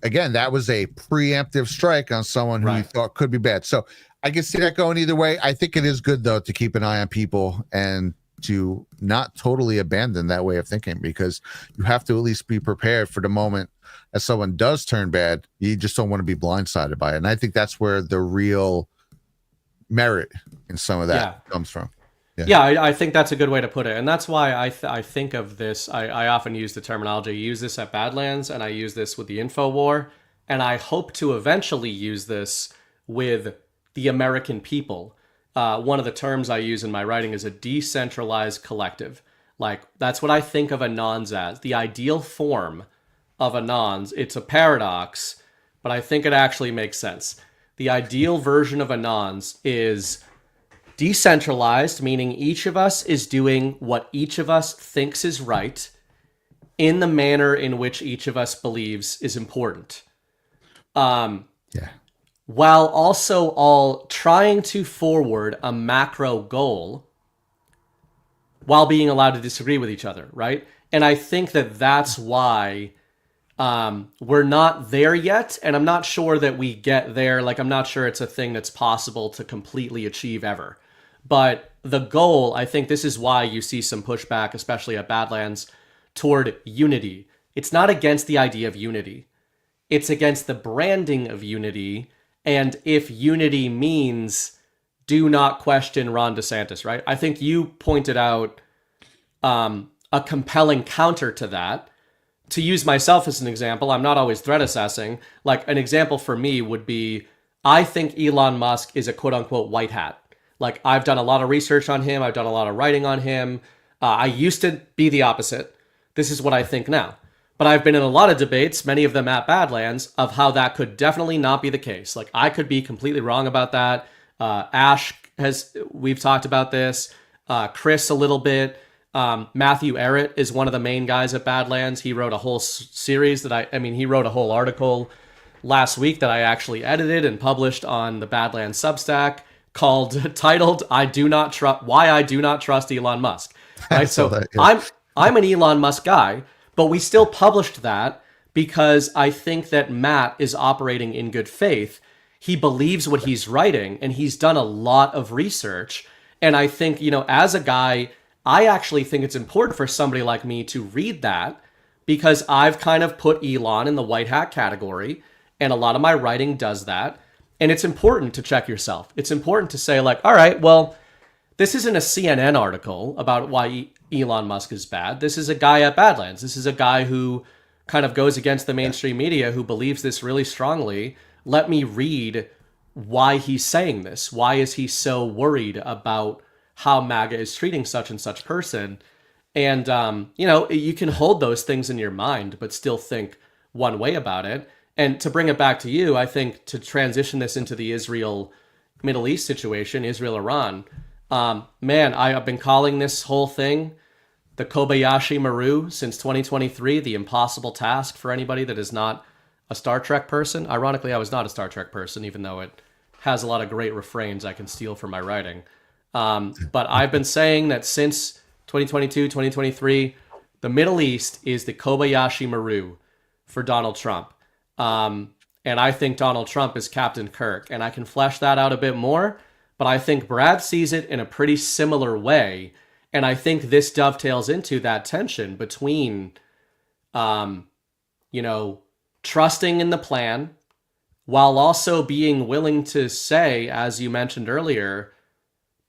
again, that was a preemptive strike on someone who you thought could be bad. So I can see that going either way. I think it is good, though, to keep an eye on people and to not totally abandon that way of thinking, because you have to at least be prepared for the moment that someone does turn bad. You just don't want to be blindsided by it. And I think that's where the real merit in some of that comes from. Yeah, I think that's a good way to put it. And that's why I think of this. I often use the terminology. I use this at Badlands, and I use this with the InfoWar. And I hope to eventually use this with the American people. One of the terms I use in my writing is a decentralized collective. Like, that's what I think of Anons as. The ideal form of Anons. It's a paradox, but I think it actually makes sense. The ideal version of Anons is decentralized, meaning each of us is doing what each of us thinks is right in the manner in which each of us believes is important. While also all trying to forward a macro goal while being allowed to disagree with each other, right? And I think that that's why we're not there yet, and I'm not sure that we get there. Like, I'm not sure it's a thing that's possible to completely achieve ever. But the goal, I think this is why you see some pushback, especially at Badlands, toward unity. It's not against the idea of unity. It's against the branding of unity. And if unity means do not question Ron DeSantis, right? I think you pointed out a compelling counter to that. To use myself as an example, I'm not always threat assessing. Like, an example for me would be, I think Elon Musk is a quote unquote white hat. Like, I've done a lot of research on him. I've done a lot of writing on him. I used to be the opposite. This is what I think now. But I've been in a lot of debates, many of them at Badlands, of how that could definitely not be the case. Like, I could be completely wrong about that. We've talked about this. Chris a little bit. Matthew Errett is one of the main guys at Badlands. He wrote a whole series he wrote a whole article last week that I actually edited and published on the Badlands Substack titled "Why I Do Not Trust Elon Musk." Right? So that, yeah. I'm an Elon Musk guy, but we still published that because I think that Matt is operating in good faith. He believes what he's writing, and he's done a lot of research. And I think, as a guy, I actually think it's important for somebody like me to read that, because I've kind of put Elon in the white hat category, and a lot of my writing does that. And it's important to check yourself. It's important to say, like, all right, well, this isn't a CNN article about why Elon Musk is bad. This is a guy at Badlands. This is a guy who kind of goes against the mainstream media, who believes this really strongly. Let me read why he's saying this. Why is he so worried about how MAGA is treating such and such person? And, you can hold those things in your mind, but still think one way about it. And to bring it back to you, I think to transition this into the Israel-Middle East situation, Israel-Iran, I've been calling this whole thing the Kobayashi Maru since 2023, the impossible task for anybody that is not a Star Trek person. Ironically, I was not a Star Trek person, even though it has a lot of great refrains I can steal from my writing. But I've been saying that since 2022, 2023, the Middle East is the Kobayashi Maru for Donald Trump. And I think Donald Trump is Captain Kirk, and I can flesh that out a bit more, but I think Brad sees it in a pretty similar way. And I think this dovetails into that tension between, trusting in the plan while also being willing to say, as you mentioned earlier,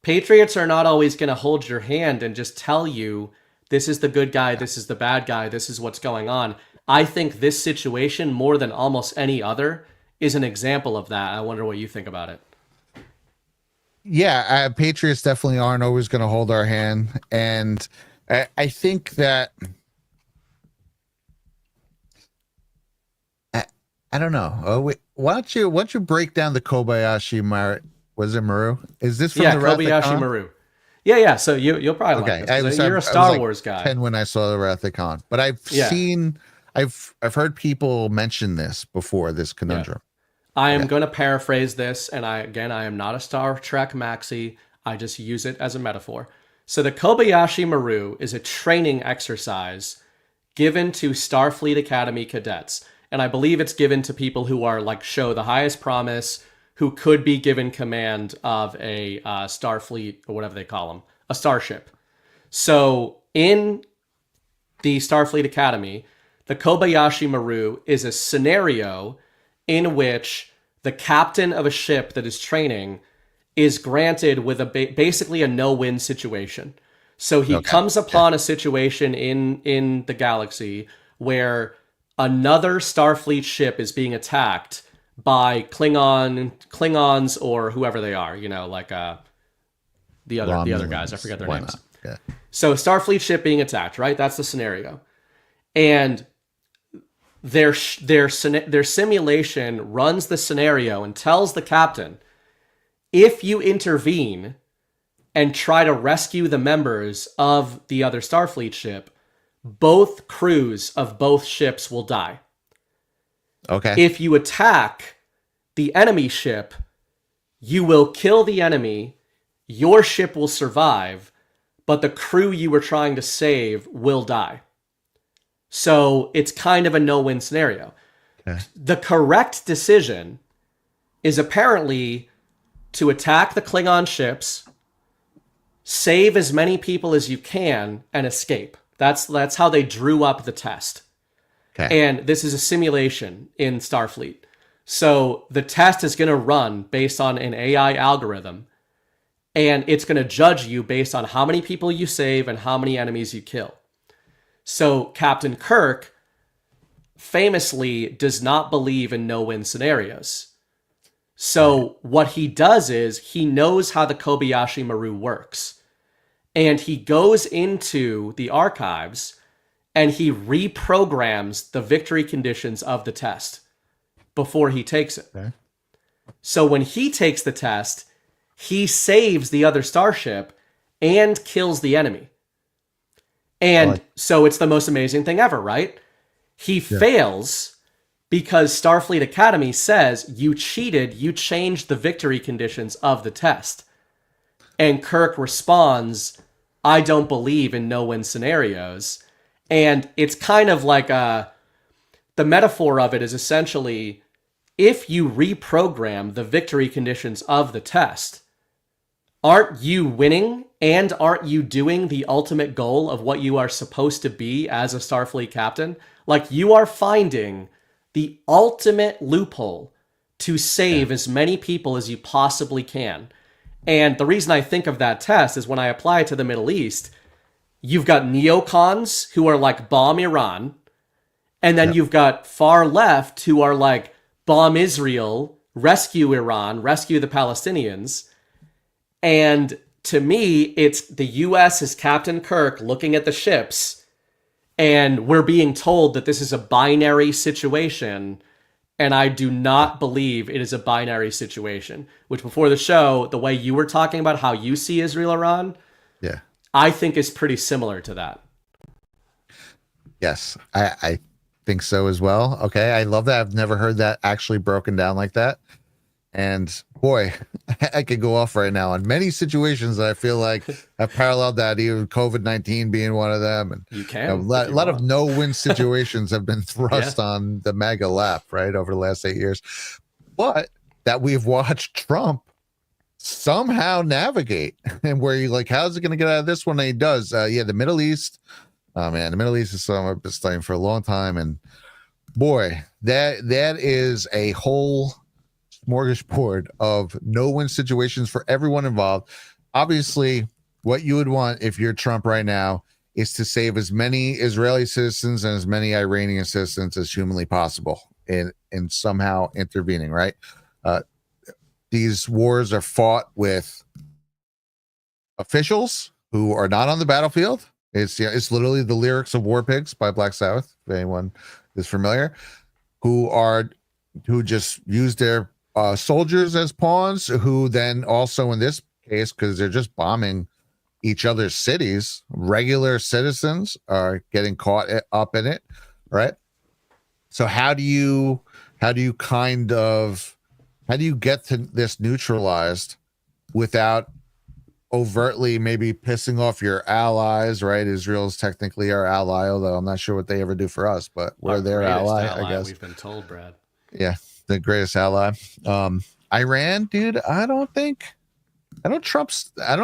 patriots are not always going to hold your hand and just tell you, this is the good guy, this is the bad guy, this is what's going on. I think this situation, more than almost any other, is an example of that. I wonder what you think about it. Yeah, patriots definitely aren't always going to hold our hand. And I think that, I don't know. Oh, wait, why don't you break down the Kobayashi Maru? Was it Maru? Is this from the Kobayashi Maru? Yeah. So you'll probably like this. You're a Star Wars guy. 10 when I saw the Wrath of Khan, but I've heard people mention this before, this conundrum. Yeah. I am going to paraphrase this, and I am not a Star Trek maxi. I just use it as a metaphor. So the Kobayashi Maru is a training exercise given to Starfleet Academy cadets. And I believe it's given to people who are show the highest promise, who could be given command of a Starfleet, or whatever they call them, a starship. So in the Starfleet Academy, the Kobayashi Maru is a scenario in which the captain of a ship that is training is granted with basically a no-win situation. So he comes upon a situation in the galaxy where another Starfleet ship is being attacked by Klingons or whoever they are, like the other guys. I forget their names. Yeah. So Starfleet ship being attacked, right? That's the scenario. And their simulation runs the scenario and tells the captain, if you intervene and try to rescue the members of the other Starfleet ship, both crews of both ships will die. Okay. If you attack the enemy ship, you will kill the enemy, your ship will survive, but the crew you were trying to save will die. So it's kind of a no-win scenario. Okay. The correct decision is apparently to attack the Klingon ships, save as many people as you can, and escape. That's how they drew up the test. Okay. And this is a simulation in Starfleet. So the test is going to run based on an AI algorithm, and it's going to judge you based on how many people you save and how many enemies you kill. So Captain Kirk famously does not believe in no-win scenarios. So what he does is he knows how the Kobayashi Maru works. And he goes into the archives and he reprograms the victory conditions of the test before he takes it. Okay. So when he takes the test, he saves the other starship and kills the enemy. And so it's the most amazing thing ever, right? He fails because Starfleet Academy says, you cheated, you changed the victory conditions of the test. And Kirk responds, I don't believe in no-win scenarios. And it's kind of like the metaphor of it is essentially, if you reprogram the victory conditions of the test, aren't you winning and aren't you doing the ultimate goal of what you are supposed to be as a Starfleet captain? Like, you are finding the ultimate loophole to save as many people as you possibly can. And the reason I think of that test is when I apply it to the Middle East, you've got neocons who are like bomb Iran, and then you've got far left who are like bomb Israel, rescue Iran, rescue the Palestinians. And to me, it's the US as Captain Kirk looking at the ships, and we're being told that this is a binary situation. And I do not believe it is a binary situation, which before the show, the way you were talking about how you see Israel-Iran, I think is pretty similar to that. Yes, I think so as well. Okay, I love that. I've never heard that actually broken down like that. And boy, I could go off right now on many situations that I feel like have paralleled that, even COVID-19 being one of them. And you can. A lot of no-win situations have been thrust on the MAGA lap, right, over the last 8 years. But that we've watched Trump somehow navigate, and where you're like, how's it going to get out of this one? And he does. The Middle East. Oh, man, the Middle East is something I've been studying for a long time. And boy, that is a whole smorgasbord of no-win situations for everyone involved. Obviously, what you would want if you're Trump right now is to save as many Israeli citizens and as many Iranian citizens as humanly possible in somehow intervening, right? These wars are fought with officials who are not on the battlefield. It's literally the lyrics of War Pigs by Black Sabbath, if anyone is familiar, who just use their soldiers as pawns, who then also in this case, because they're just bombing each other's cities, regular citizens are getting caught up in it, right? So how do you get to this neutralized without overtly maybe pissing off your allies, right? Israel is technically our ally, although I'm not sure what they ever do for us, but we're their ally, I guess. We've been told, Brad. Yeah, the greatest ally. Iran, dude, I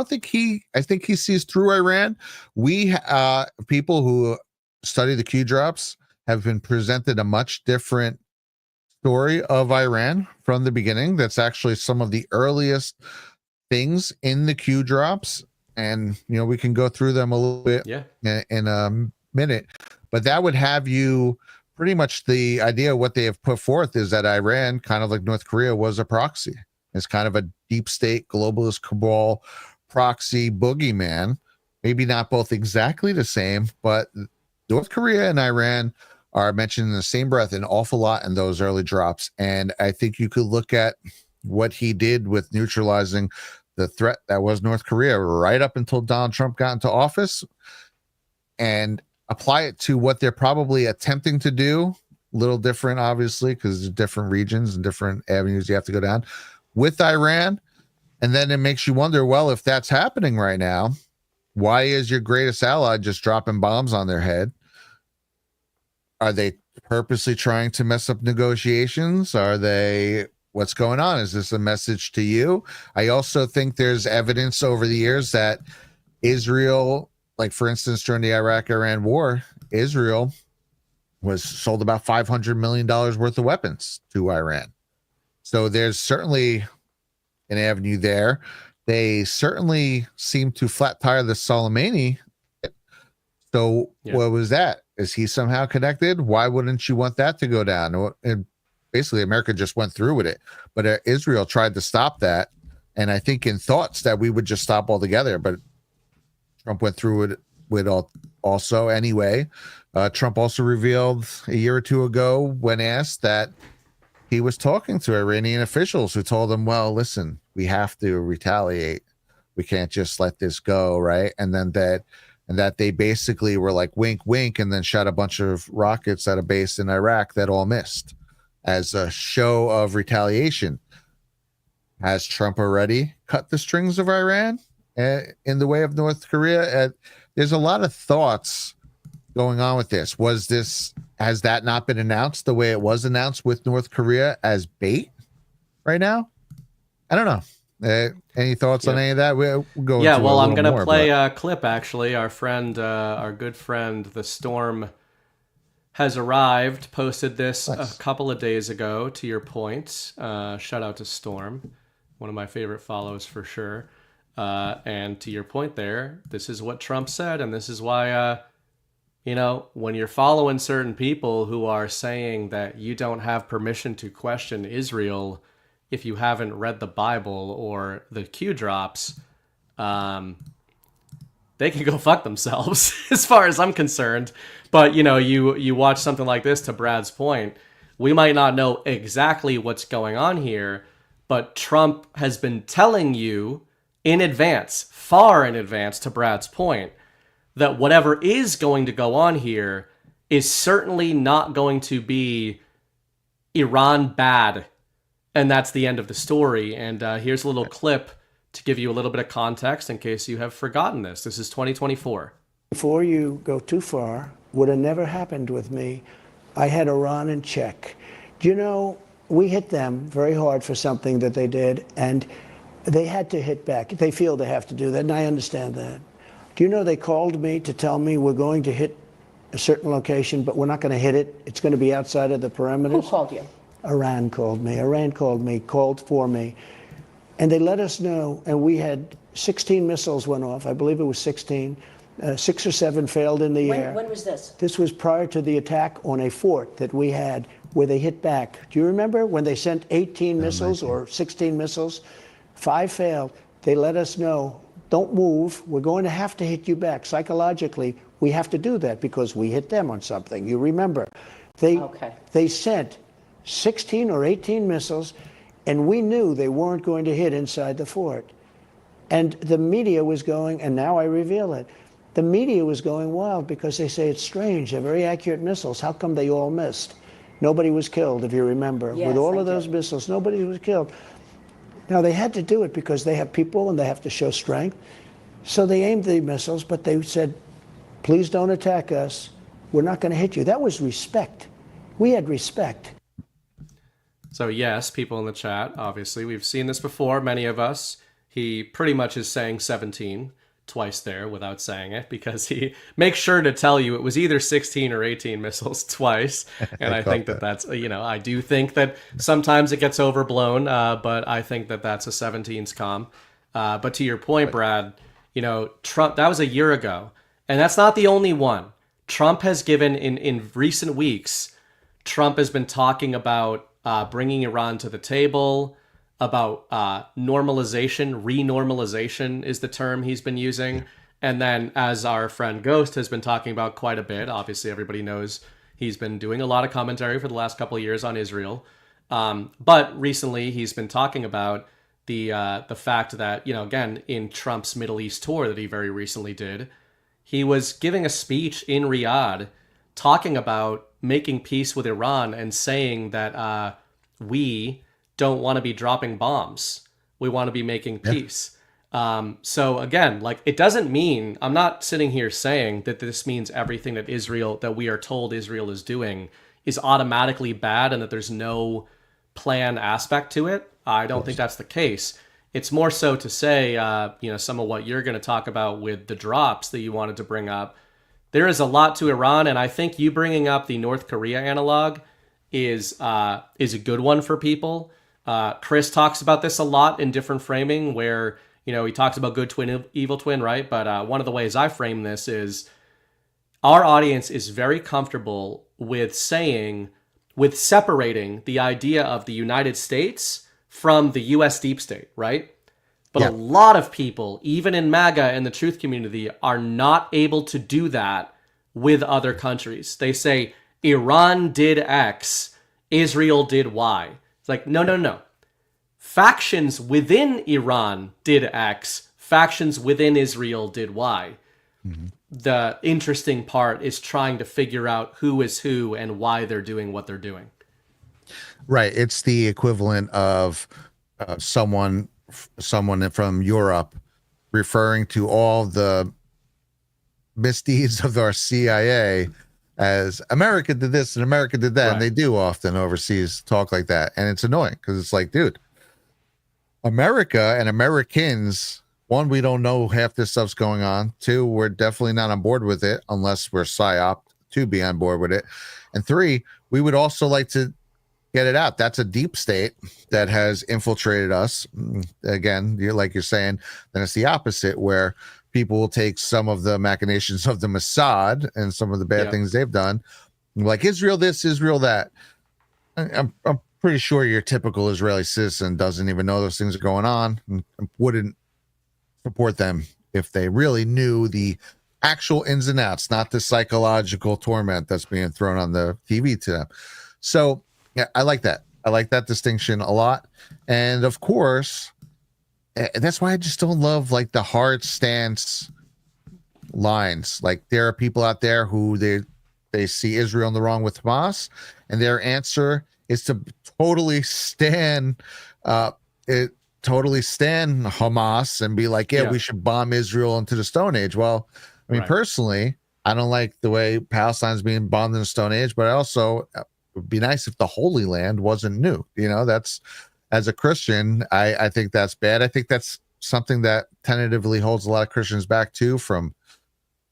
think he sees through Iran. We people who study the Q drops have been presented a much different story of Iran from the beginning. That's actually some of the earliest things in the Q drops, and we can go through them a little bit in a minute, but that would have you pretty much the idea of what they have put forth is that Iran, kind of like North Korea, was a proxy. It's kind of a deep state globalist cabal proxy boogeyman. Maybe not both exactly the same, but North Korea and Iran are mentioned in the same breath an awful lot in those early drops. And I think you could look at what he did with neutralizing the threat that was North Korea right up until Donald Trump got into office and apply it to what they're probably attempting to do. A little different, obviously, because there's different regions and different avenues you have to go down with Iran. And then it makes you wonder, well, if that's happening right now, why is your greatest ally just dropping bombs on their head? Are they purposely trying to mess up negotiations? What's going on? Is this a message to you? I also think there's evidence over the years that Israel, like for instance, during the Iraq-Iran war, Israel was sold about $500 million worth of weapons to Iran. So there's certainly an avenue there. They certainly seem to flat tire the Soleimani. So what was that? Is he somehow connected? Why wouldn't you want that to go down? And basically, America just went through with it. But Israel tried to stop that. And I think in thoughts that we would just stop altogether. But Trump went through it with also anyway. Trump also revealed a year or two ago when asked that he was talking to Iranian officials who told him, well, listen, we have to retaliate. We can't just let this go, right? And then that they basically were like, wink, wink, and then shot a bunch of rockets at a base in Iraq that all missed as a show of retaliation. Has Trump already cut the strings of Iran in the way of North Korea? There's a lot of thoughts going on with this. Has that not been announced the way it was announced with North Korea as bait right now? I don't know. Any thoughts on any of that? We'll go. Yeah, well, I'm going to play a clip, actually. Our good friend, The Storm, has arrived, posted this a couple of days ago, to your point. Shout out to Storm, one of my favorite follows for sure. And to your point there, this is what Trump said, and this is why, when you're following certain people who are saying that you don't have permission to question Israel if you haven't read the Bible or the Q drops, they can go fuck themselves as far as I'm concerned. But, you watch something like this, to Brad's point, we might not know exactly what's going on here, but Trump has been telling you in advance, far in advance, to Brad's point, that whatever is going to go on here is certainly not going to be Iran bad. And that's the end of the story. And here's a little clip to give you a little bit of context in case you have forgotten this. This is 2024. Before you go too far, would have never happened with me. I had Iran in check. We hit them very hard for something that they did, and they had to hit back. They feel they have to do that, and I understand that. Do you know they called me to tell me we're going to hit a certain location, but we're not going to hit it. It's going to be outside of the perimeters. Who called you? Iran called me. Iran called for me. And they let us know, and we had 16 missiles went off. I believe it was 16. 6 or 7 failed in the air. When was this? This was prior to the attack on a fort that we had where they hit back. Do you remember when they sent 18 missiles or 16 missiles? 5 failed. They let us know, don't move. We're going to have to hit you back. Psychologically, we have to do that because we hit them on something. You remember. They sent 16 or 18 missiles, and we knew they weren't going to hit inside the fort. And the media was going, and now I reveal it, the media was going wild because they say it's strange. They're very accurate missiles. How come they all missed? Nobody was killed, if you remember. Yes, with all of those missiles, nobody was killed. Now, they had to do it because they have people and they have to show strength. So they aimed the missiles, but they said, please don't attack us. We're not going to hit you. That was respect. We had respect. So yes, people in the chat, obviously, we've seen this before, many of us. He pretty much is saying 17 twice there without saying it because he makes sure to tell you it was either 16 or 18 missiles twice. And I think that's, I do think that sometimes it gets overblown, but I think that that's a 17's comm. But to your point, Brad, Trump, that was a year ago. And that's not the only one. Trump has given, in recent weeks, Trump has been talking about bringing Iran to the table, about normalization, renormalization is the term he's been using. And then, as our friend Ghost has been talking about quite a bit, obviously everybody knows he's been doing a lot of commentary for the last couple of years on Israel. But recently he's been talking about the fact that, again, in Trump's Middle East tour that he very recently did, he was giving a speech in Riyadh talking about making peace with Iran and saying that we don't want to be dropping bombs. We want to be making peace. So again, it doesn't mean, I'm not sitting here saying that this means everything that we are told Israel is doing is automatically bad and that there's no plan aspect to it. I don't think that's the case. It's more so to say, some of what you're going to talk about with the drops that you wanted to bring up. There is a lot to Iran, and I think you bringing up the North Korea analog is a good one for people. Chris talks about this a lot in different framing where, he talks about good twin, evil twin, right? But one of the ways I frame this is our audience is very comfortable with separating the idea of the United States from the US deep state, right? But a lot of people, even in MAGA and the truth community, are not able to do that with other countries. They say, Iran did X, Israel did Y. It's like, no. Factions within Iran did X, factions within Israel did Y. Mm-hmm. The interesting part is trying to figure out who is who and why they're doing what they're doing. Right. It's the equivalent of someone from Europe referring to all the misdeeds of our CIA as America did this and America did that. Right. And they do often overseas talk like that. And it's annoying because it's like, dude, America and Americans, one, we don't know half this stuff's going on. Two, we're definitely not on board with it unless we're psyop to be on board with it. And three, we would also like to get it out. That's a deep state that has infiltrated us. Again, you're saying, then it's the opposite where people will take some of the machinations of the Mossad and some of the bad things they've done, like Israel this, Israel that. I'm pretty sure your typical Israeli citizen doesn't even know those things are going on and wouldn't support them if they really knew the actual ins and outs, not the psychological torment that's being thrown on the TV to them. So yeah, I like that. I like that distinction a lot. And of course, that's why I just don't love the hard stance lines. There are people out there who they see Israel in the wrong with Hamas, and their answer is to totally stand Hamas and be like, we should bomb Israel into the Stone Age. Well, I mean, personally, I don't like the way Palestine's being bombed in the Stone Age, but I also it would be nice if the Holy Land wasn't new. That's, as a Christian, I think that's bad. I think that's something that tentatively holds a lot of Christians back too from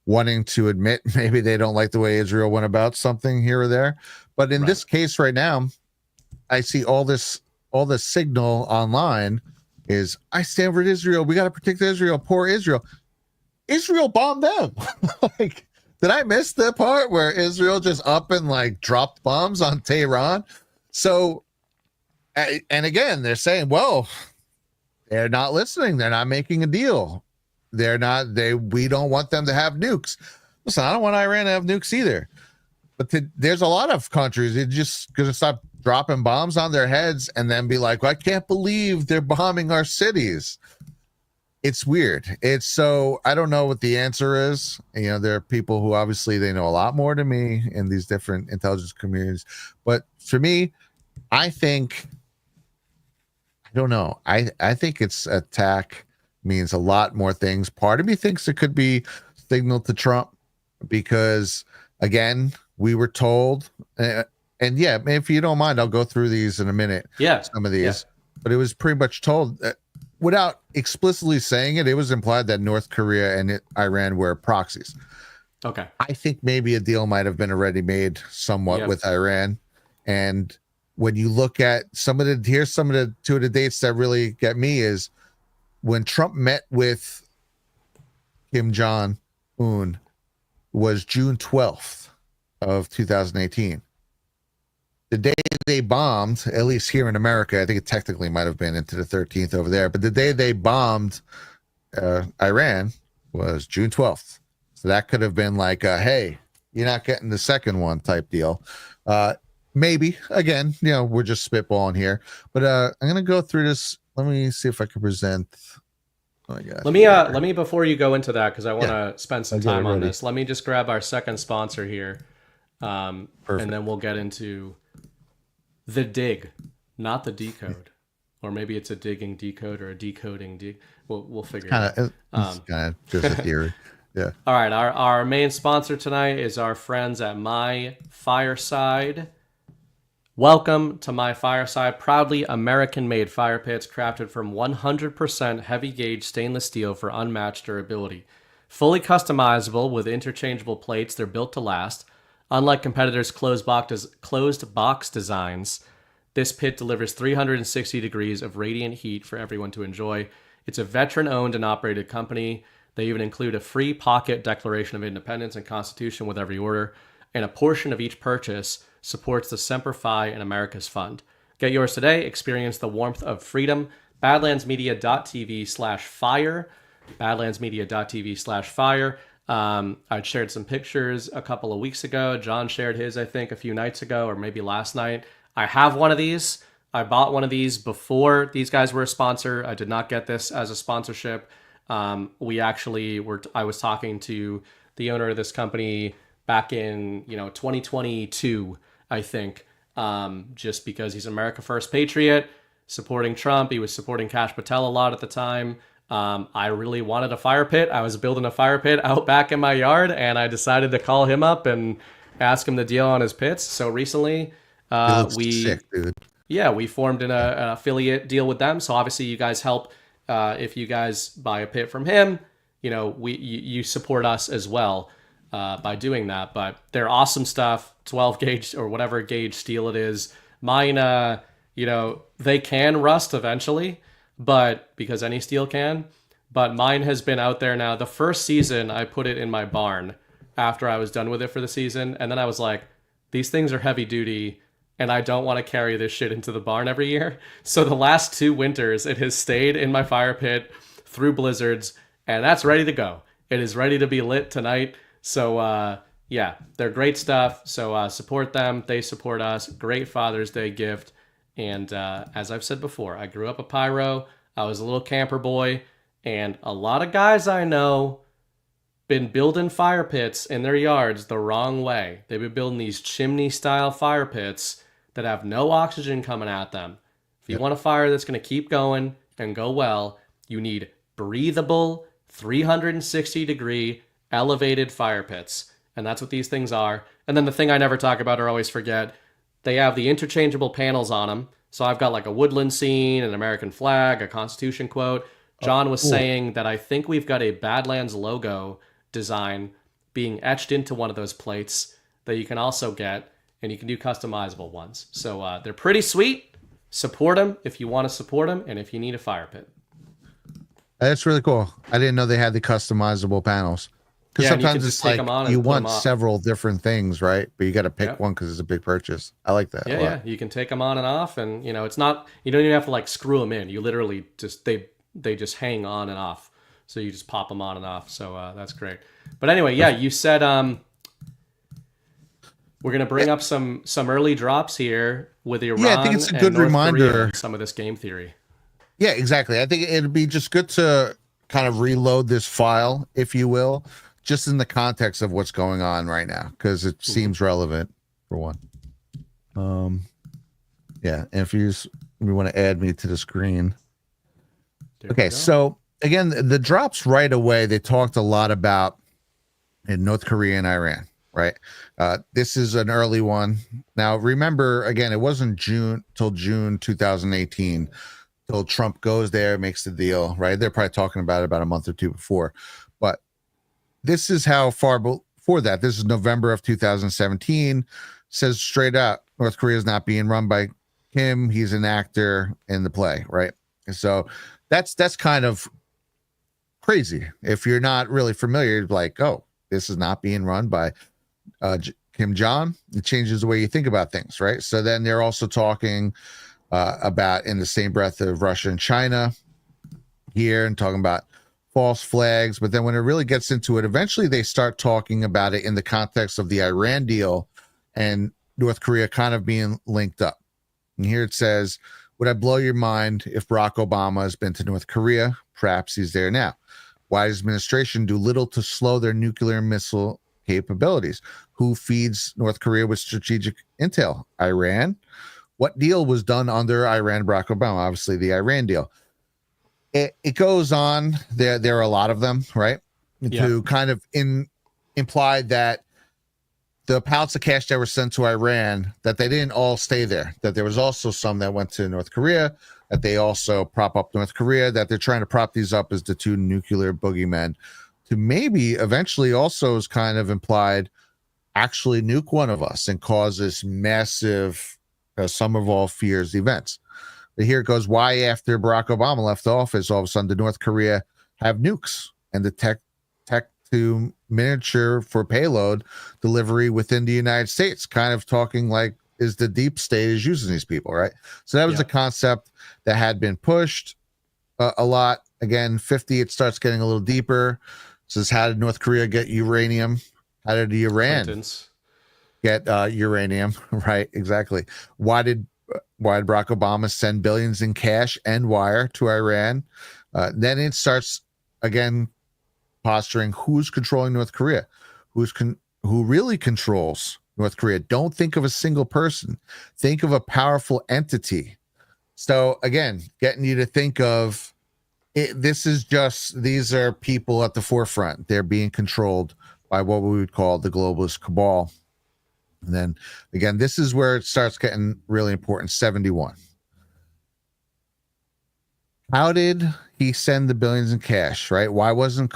wanting to admit maybe they don't like the way Israel went about something here or there. But in this case right now, I see all this signal online is I stand for Israel. We got to protect Israel. Poor Israel. Israel bombed them. Did I miss the part where Israel just up and dropped bombs on Tehran? So, and again, they're saying, well, they're not listening. They're not making a deal. We don't want them to have nukes. Listen, I don't want Iran to have nukes either. But there's a lot of countries that just going to stop dropping bombs on their heads and then be like, well, I can't believe they're bombing our cities. It's weird. I don't know what the answer is. There are people who obviously they know a lot more than me in these different intelligence communities. But for me, I don't know. I think it's attack means a lot more things. Part of me thinks it could be signal to Trump because, again, we were told, and if you don't mind, I'll go through these in a minute. Yeah. Some of these, but it was pretty much told without explicitly saying it. It was implied that North Korea and Iran were proxies. Okay. I think maybe a deal might have been already made somewhat with Iran. And when you look at two of the dates that really get me is when Trump met with Kim Jong-un was June 12th of 2018. The day they bombed, at least here in America, I think it technically might have been into the 13th over there, but the day they bombed Iran was June 12th. So that could have been like, hey, you're not getting the second one type deal. Maybe. Again, we're just spitballing here. But I'm going to go through this. Let me see if I can present. Oh my gosh. Let me before you go into that, because I want to spend some I'll get time it on ready. this. Let me just grab our second sponsor here, and Perfect. then we'll get into the dig, not the decode, or maybe it's a digging decode or a decoding We'll figure it out. It's kind of just a theory. Yeah. All right, our main sponsor tonight is our friends at My Fireside. Welcome to My Fireside, proudly American-made fire pits crafted from 100% heavy-gauge stainless steel for unmatched durability. Fully customizable with interchangeable plates, they're built to last. Unlike competitors' closed box designs, this pit delivers 360 degrees of radiant heat for everyone to enjoy. It's a veteran-owned and operated company. They even include a free pocket Declaration of Independence and Constitution with every order, and a portion of each purchase supports the Semper Fi and America's Fund. Get yours today. Experience the warmth of freedom. Badlandsmedia.tv/fire. Badlandsmedia.tv/fire. I shared some pictures a couple of weeks ago. John shared his, I think, a few nights ago, or maybe last night. I have one of these. I bought one of these before these guys were a sponsor. I did not get this as a sponsorship. I was talking to the owner of this company back in 2022, I think, just because he's an America First patriot, supporting Trump. He was supporting Kash Patel a lot at the time. I really wanted a fire pit. I was building a fire pit out back in my yard, and I decided to call him up and ask him the deal on his pits. So recently, sick, dude. Yeah, we formed an affiliate deal with them. So obviously, you guys help. If you guys buy a pit from him, you support us as well by doing that. But they're awesome stuff. 12 gauge or whatever gauge steel it is. Mine, they can rust eventually, but because any steel can. But mine has been out there now. The first season, I put it in my barn after I was done with it for the season, and then I was like, these things are heavy duty, and I don't want to carry this shit into the barn every year. So the last 2 winters, it has stayed in my fire pit through blizzards, and that's ready to go. It is ready to be lit tonight. So, yeah, they're great stuff. So support them. They support us. Great Father's Day gift. And as I've said before, I grew up a pyro. I was a little camper boy. And a lot of guys I know been building fire pits in their yards the wrong way. They've been building these chimney-style fire pits that have no oxygen coming at them. If you want a fire that's going to keep going and go well, you need breathable, 360-degree elevated fire pits. And that's what these things are. And then the thing I never talk about or always forget, they have the interchangeable panels on them. So I've got like a woodland scene, an American flag, a Constitution quote. John was saying that I think we've got a Badlands logo design being etched into one of those plates that you can also get, and you can do customizable ones. So they're pretty sweet. Support them if you want to support them, and if you need a fire pit. That's really cool. I didn't know they had the customizable panels. Because sometimes it's like you want several different things, right? But you got to pick one because it's a big purchase. I like that. Yeah. You can take them on and off, and it's not. You don't even have to like screw them in. You literally just they just hang on and off. So you just pop them on and off. So that's great. But anyway, yeah, you said we're gonna bring up some early drops here with Iran. Yeah, I think it's a good North reminder. Korea, some of this game theory. Yeah, exactly. I think it'd be just good to kind of reload this file, if you will, just in the context of what's going on right now, because it seems relevant for one. Yeah, and if you want to add me to the screen. Okay, so again, the drops right away, they talked a lot about in North Korea and Iran, right? This is an early one. Now, remember, again, it wasn't June 2018 till Trump goes there, makes the deal, right? They're probably talking about it about a month or two before. But this is how far before that. This is November of 2017. Says straight out, North Korea is not being run by Kim. He's an actor in the play, right? And so that's kind of crazy. If you're not really familiar, like, oh, this is not being run by Kim Jong. It changes the way you think about things, right? So then they're also talking about, in the same breath, of Russia and China here, and talking about false flags. But then when it really gets into it, eventually they start talking about it in the context of the Iran deal and North Korea kind of being linked up. And here it says, would I blow your mind if Barack Obama has been to North Korea? Perhaps he's there now. Why does administration do little to slow their nuclear missile capabilities? Who feeds North Korea with strategic intel? Iran. What deal was done under Iran, Barack Obama? Obviously the Iran deal. It goes on. There are a lot of them, right? Yeah. To kind of imply that the pallets of cash that were sent to Iran, that they didn't all stay there, that there was also some that went to North Korea, that they also prop up North Korea, that they're trying to prop these up as the two nuclear boogeymen, to maybe eventually also is kind of implied actually nuke one of us and cause this massive, sum of all fears events. But here it goes. Why, after Barack Obama left office, all of a sudden did North Korea have nukes and the tech to miniature for payload delivery within the United States? Kind of talking like, is the deep state is using these people, right? So that was a concept that had been pushed a lot. Again, 50, it starts getting a little deeper. It says, how did North Korea get uranium? How did Iran get uranium? Right, exactly. Why did Barack Obama send billions in cash and wire to Iran? Then it starts again posturing who's controlling North Korea, who really controls North Korea. Don't think of a single person. Think of a powerful entity. So again, getting you to think of it, these are people at the forefront. They're being controlled by what we would call the globalist cabal. And then again, this is where it starts getting really important. 71. How did he send the billions in cash, right? Why wasn't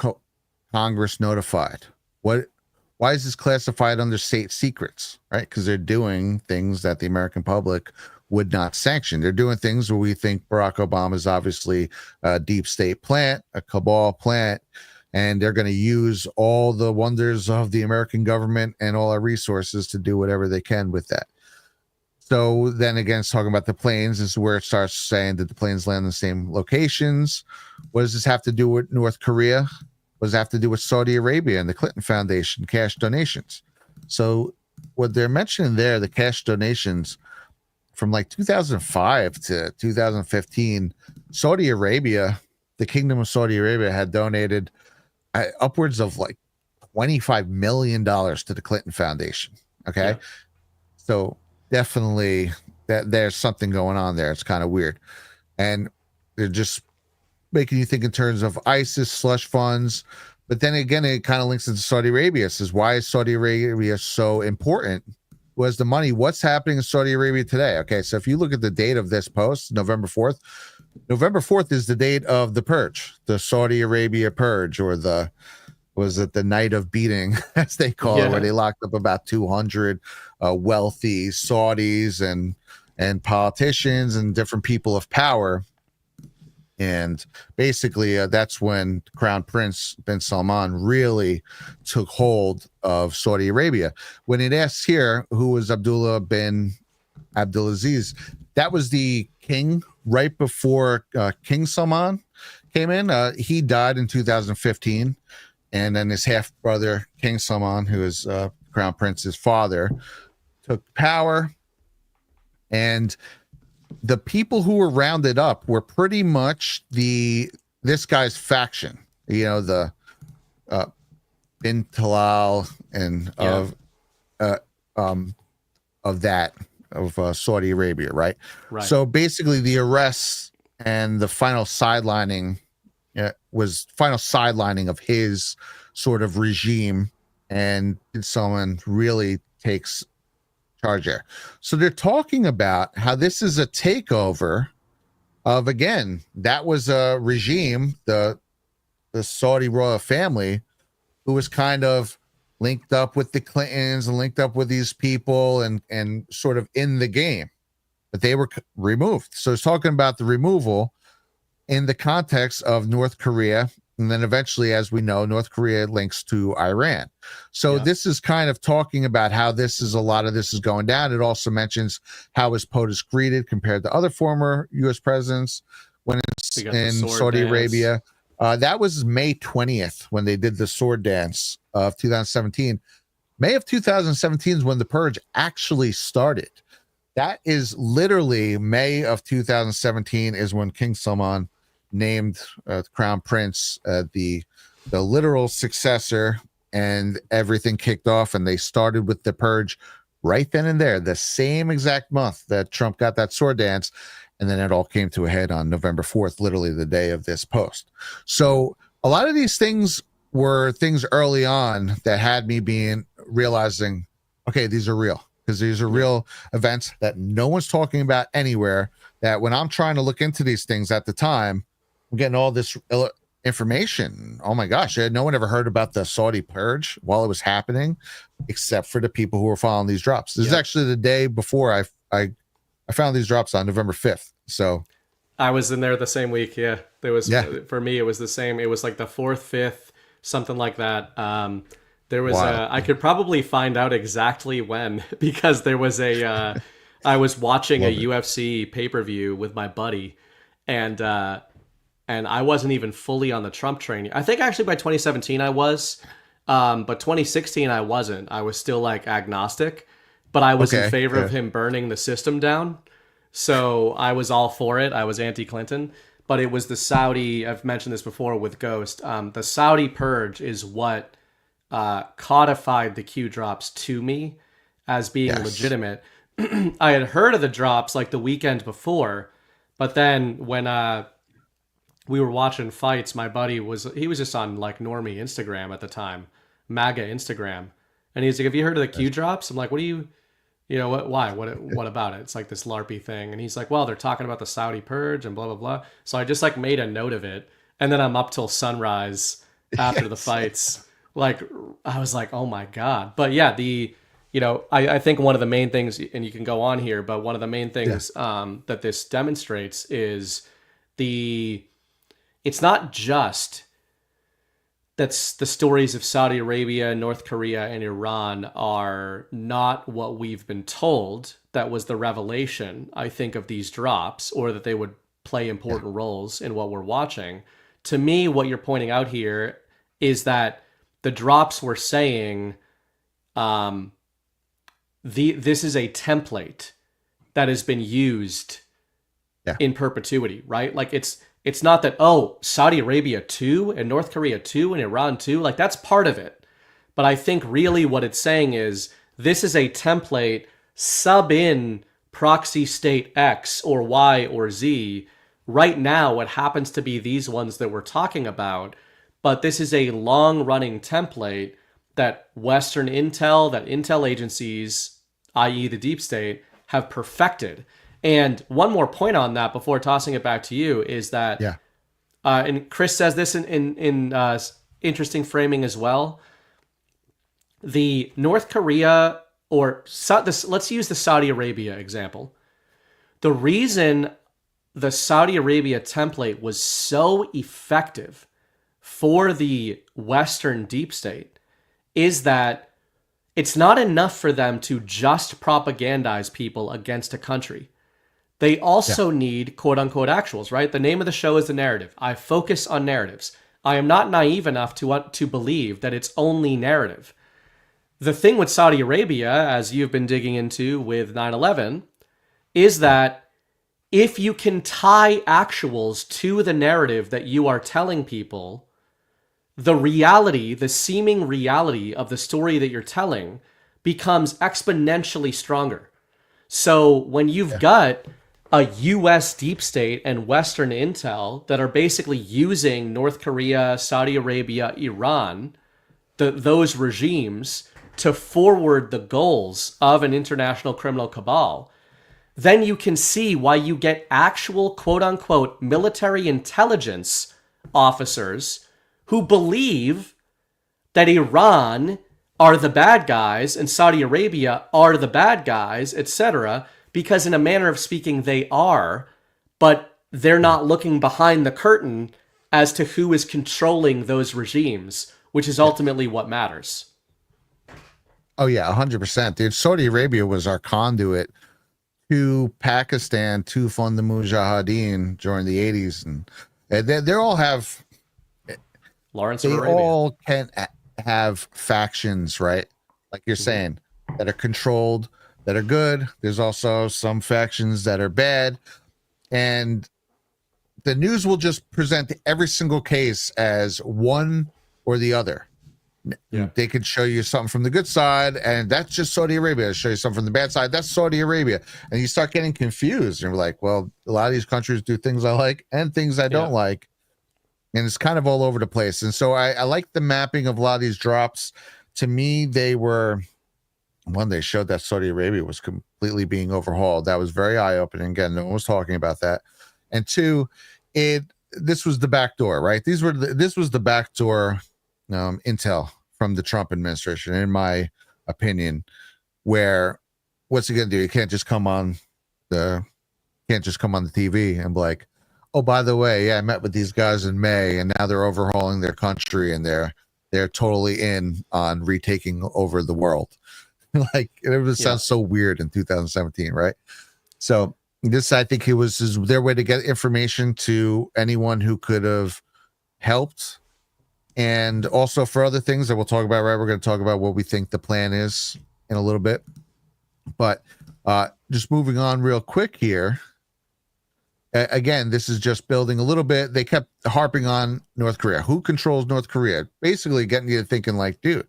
Congress notified? Why is this classified under state secrets, right? Because they're doing things that the American public would not sanction. They're doing things where we think Barack Obama is obviously a deep state plant, a cabal plant, and they're going to use all the wonders of the American government and all our resources to do whatever they can with that. So then again, it's talking about the planes. This is where it starts saying that the planes land in the same locations. What does this have to do with North Korea? What does it have to do with Saudi Arabia and the Clinton Foundation cash donations? So what they're mentioning there, the cash donations from like 2005 to 2015, Saudi Arabia, the Kingdom of Saudi Arabia had donated upwards of like $25 million to the Clinton Foundation. Okay. Yeah. So definitely there's something going on there. It's kind of weird. And they're just making you think in terms of ISIS slush funds. But then again, it kind of links into Saudi Arabia. It says, why is Saudi Arabia so important? Was the money? What's happening in Saudi Arabia today? Okay. So if you look at the date of this post, November 4th, November 4th is the date of the purge, the Saudi Arabia purge, or the night of beating, as they call it, where they locked up about 200 wealthy Saudis and politicians and different people of power. And basically, that's when Crown Prince bin Salman really took hold of Saudi Arabia. When it asks here who was Abdullah bin Abdulaziz, that was the king right before King Salman came in. He died in 2015. And then his half brother, King Salman, who is Crown Prince's father, took power. And the people who were rounded up were pretty much this guy's faction, the bin Talal and of Saudi Arabia, right? So basically the arrests and the final sidelining was final sidelining of his sort of regime, and someone really takes charge there. So they're talking about how this is a takeover of, again, that was a regime, the Saudi royal family, who was kind of linked up with the Clintons and linked up with these people and sort of in the game, but they were removed. So it's talking about the removal. in the context of North Korea. And then eventually, as we know, North Korea links to Iran. So this is kind of talking about how a lot of this is going down. It also mentions how is POTUS greeted compared to other former U.S. presidents when it's in Saudi Arabia. That was May 20th when they did the sword dance of 2017. May of 2017 is when the purge actually started. That is literally May of 2017 is when King Salman named Crown Prince the literal successor, and everything kicked off, and they started with the purge right then and there, the same exact month that Trump got that sword dance, and then it all came to a head on November 4th, literally the day of this post. So a lot of these things were things early on that had me realizing, okay, these are real, because these are real events that no one's talking about anywhere, that when I'm trying to look into these things at the time, I'm getting all this information. Oh my gosh, no one ever heard about the Saudi purge while it was happening, except for the people who were following these drops. This is actually the day before I found these drops on November 5th. So I was in there the same week. Yeah, there was for me. It was the same. It was like the 4th, 5th, something like that. There was I could probably find out exactly when, because there was I was watching a UFC pay-per-view with my buddy, and I wasn't even fully on the Trump train. I think actually by 2017 I was, but 2016 I wasn't. I was still like agnostic, but I was in favor of him burning the system down. So I was all for it. I was anti-Clinton, but it was the Saudi, I've mentioned this before with Ghost, the Saudi purge is what codified the Q drops to me as being legitimate. I had heard of the drops like the weekend before, but then when we were watching fights, my buddy was just on like normie Instagram at the time, MAGA Instagram, and he's like, "Have you heard of the Q drops?" I'm like, "What do you know, why? What about it?" It's like this LARPy thing. And he's like, "Well, they're talking about the Saudi purge and blah, blah, blah." So I just like made a note of it. And then I'm up till sunrise after the fights. Like, I was like, oh my God. But yeah, I think one of the main things, and you can go on here, but one of the main things that this demonstrates is it's not just that's the stories of Saudi Arabia, North Korea, and Iran are not what we've been told. That was the revelation, I think, of these drops, or that they would play important roles in what we're watching. To me, what you're pointing out here is that the drops were saying this is a template that has been used in perpetuity, right? Like it's not that, oh, Saudi Arabia too, and North Korea too, and Iran too. Like, that's part of it. But I think really what it's saying is this is a template, sub in proxy state X or Y or Z. Right now, it happens to be these ones that we're talking about. But this is a long-running template that Western intel, that intel agencies, i.e. the deep state, have perfected. And one more point on that before tossing it back to you is that, and Chris says this in interesting framing as well, the North Korea, let's use the Saudi Arabia example. The reason the Saudi Arabia template was so effective for the Western deep state is that it's not enough for them to just propagandize people against a country. They also need quote unquote actuals, right? The name of the show is The Narrative. I focus on narratives. I am not naive enough to believe that it's only narrative. The thing with Saudi Arabia, as you've been digging into with 9/11, is that if you can tie actuals to the narrative that you are telling people, the reality, the seeming reality of the story that you're telling becomes exponentially stronger. So when you've got a US deep state and Western intel that are basically using North Korea, Saudi Arabia, Iran, those regimes to forward the goals of an international criminal cabal, then you can see why you get actual quote unquote military intelligence officers who believe that Iran are the bad guys and Saudi Arabia are the bad guys, etc., because in a manner of speaking, they are, but they're not looking behind the curtain as to who is controlling those regimes, which is ultimately what matters. Oh yeah, 100%. Dude, Saudi Arabia was our conduit to Pakistan to fund the Mujahideen during the 80s, and they all have Lawrence of they Arabia. all can have factions, right? Like you're saying, that are controlled, that are good. There's also some factions that are bad, and the news will just present every single case as one or the other. Yeah. They could show you something from the good side, and that's just Saudi Arabia. They'll show you something from the bad side, that's Saudi Arabia. And you start getting confused. And you're like, well, a lot of these countries do things I like and things I don't like. And it's kind of all over the place. And so I like the mapping of a lot of these drops. To me, they showed that Saudi Arabia was completely being overhauled. That was very eye-opening. Again, no one was talking about that. And two, this was the back door, right? This was the backdoor intel from the Trump administration, in my opinion, where what's he gonna do? He can't just come on the TV and be like, oh, by the way, yeah, I met with these guys in May, and now they're overhauling their country, and they're totally in on retaking over the world. Like, it sounds so weird in 2017, right? So this, I think, is their way to get information to anyone who could have helped. And also for other things that we'll talk about, right? We're going to talk about what we think the plan is in a little bit. But just moving on real quick here. Again, this is just building a little bit. They kept harping on North Korea. Who controls North Korea? Basically getting you thinking like, dude,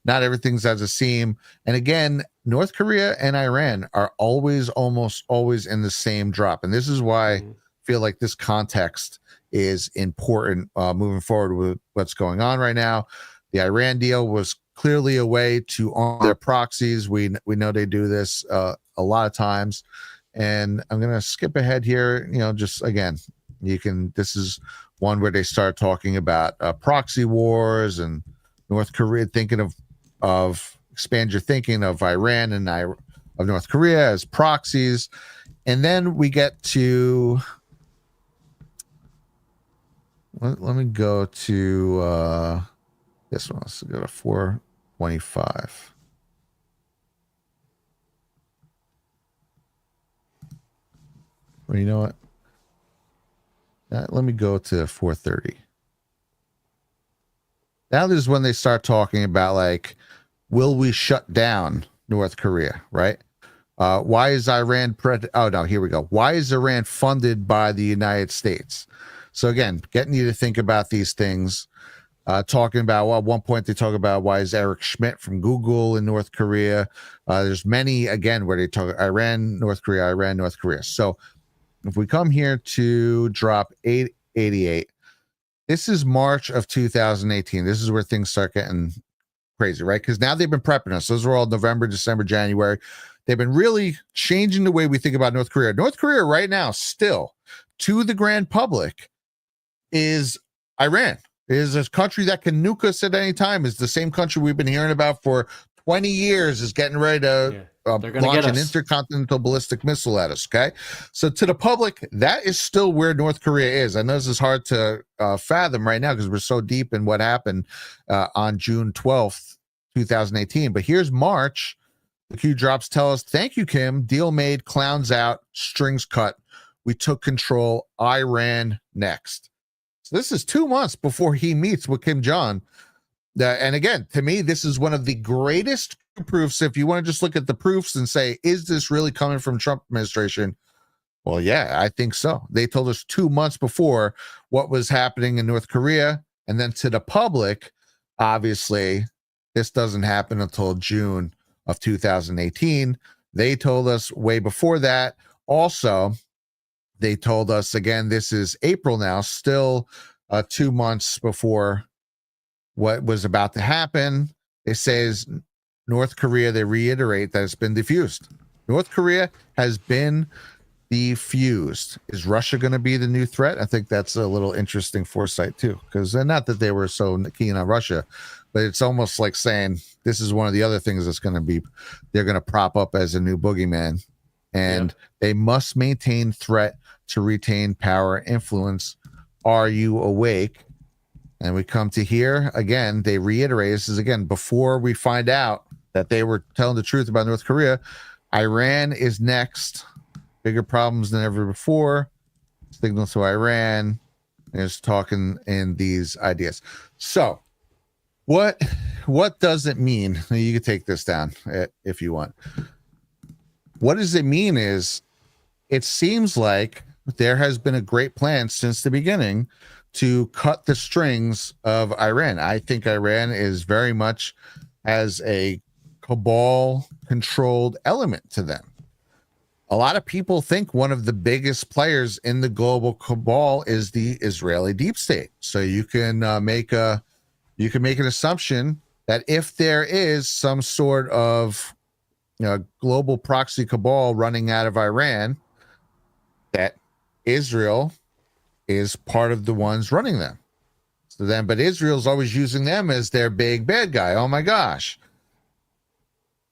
not everything's as a seam. And again, North Korea and Iran are almost always in the same drop. And this is why I feel like this context is important moving forward with what's going on right now. The Iran deal was clearly a way to arm their proxies. We know they do this a lot of times. And I'm going to skip ahead here. Just again, this is one where they start talking about proxy wars and North Korea, thinking of expand your thinking of Iran and of North Korea as proxies. And then we get to, let me go to this one. Let's go to 425. Well, you know what? Let me go to 430. Now this is when they start talking about, like, will we shut down North Korea, right? Why is Iran here we go. Why is Iran funded by the United States? So again, getting you to think about these things, talking about, at one point they talk about why is Eric Schmidt from Google in North Korea. There's many, again, where they talk Iran, North Korea. So if we come here to drop 888, this is March of 2018. This is where things start getting crazy, right? Because now they've been prepping us. Those were all November, December, January. They've been really changing the way we think about North Korea. North Korea right now, still, to the grand public, is Iran. It is a country that can nuke us at any time. It's the same country we've been hearing about for 20 years is getting ready to launch an intercontinental ballistic missile at us, okay? So to the public, that is still where North Korea is. I know this is hard to fathom right now because we're so deep in what happened on June 12th, 2018. But here's March. The Q drops tell us, thank you, Kim. Deal made, clowns out, strings cut. We took control. Iran next. So this is 2 months before he meets with Kim Jong. And again, to me, this is one of the greatest proofs. If you want to just look at the proofs and say, is this really coming from Trump administration? Well, yeah, I think so. They told us 2 months before what was happening in North Korea. And then to the public, obviously, this doesn't happen until June of 2018. They told us way before that. Also, they told us, again, this is April now, still 2 months before what was about to happen. It says North Korea, they reiterate that it's been defused. North Korea has been defused. Is Russia going to be the new threat? I think that's a little interesting foresight too, because not that they were so keen on Russia, but it's almost like saying this is one of the other things that's going to be, they're going to prop up as a new boogeyman. And they must maintain threat to retain power and influence. Are you awake? And we come to here again. They reiterate this is again before we find out that they were telling the truth about North Korea. Iran is next. Bigger problems than ever before. Signal to Iran. There's talking in these ideas. So, what does it mean? You can take this down if you want. What does it mean is it seems like there has been a great plan since the beginning to cut the strings of Iran. I think Iran is very much as a cabal controlled element to them. A lot of people think one of the biggest players in the global cabal is the Israeli deep state. So you can make an assumption that if there is some sort of global proxy cabal running out of Iran, that Israel is part of the ones running them. So then, but Israel's always using them as their big bad guy. Oh my gosh.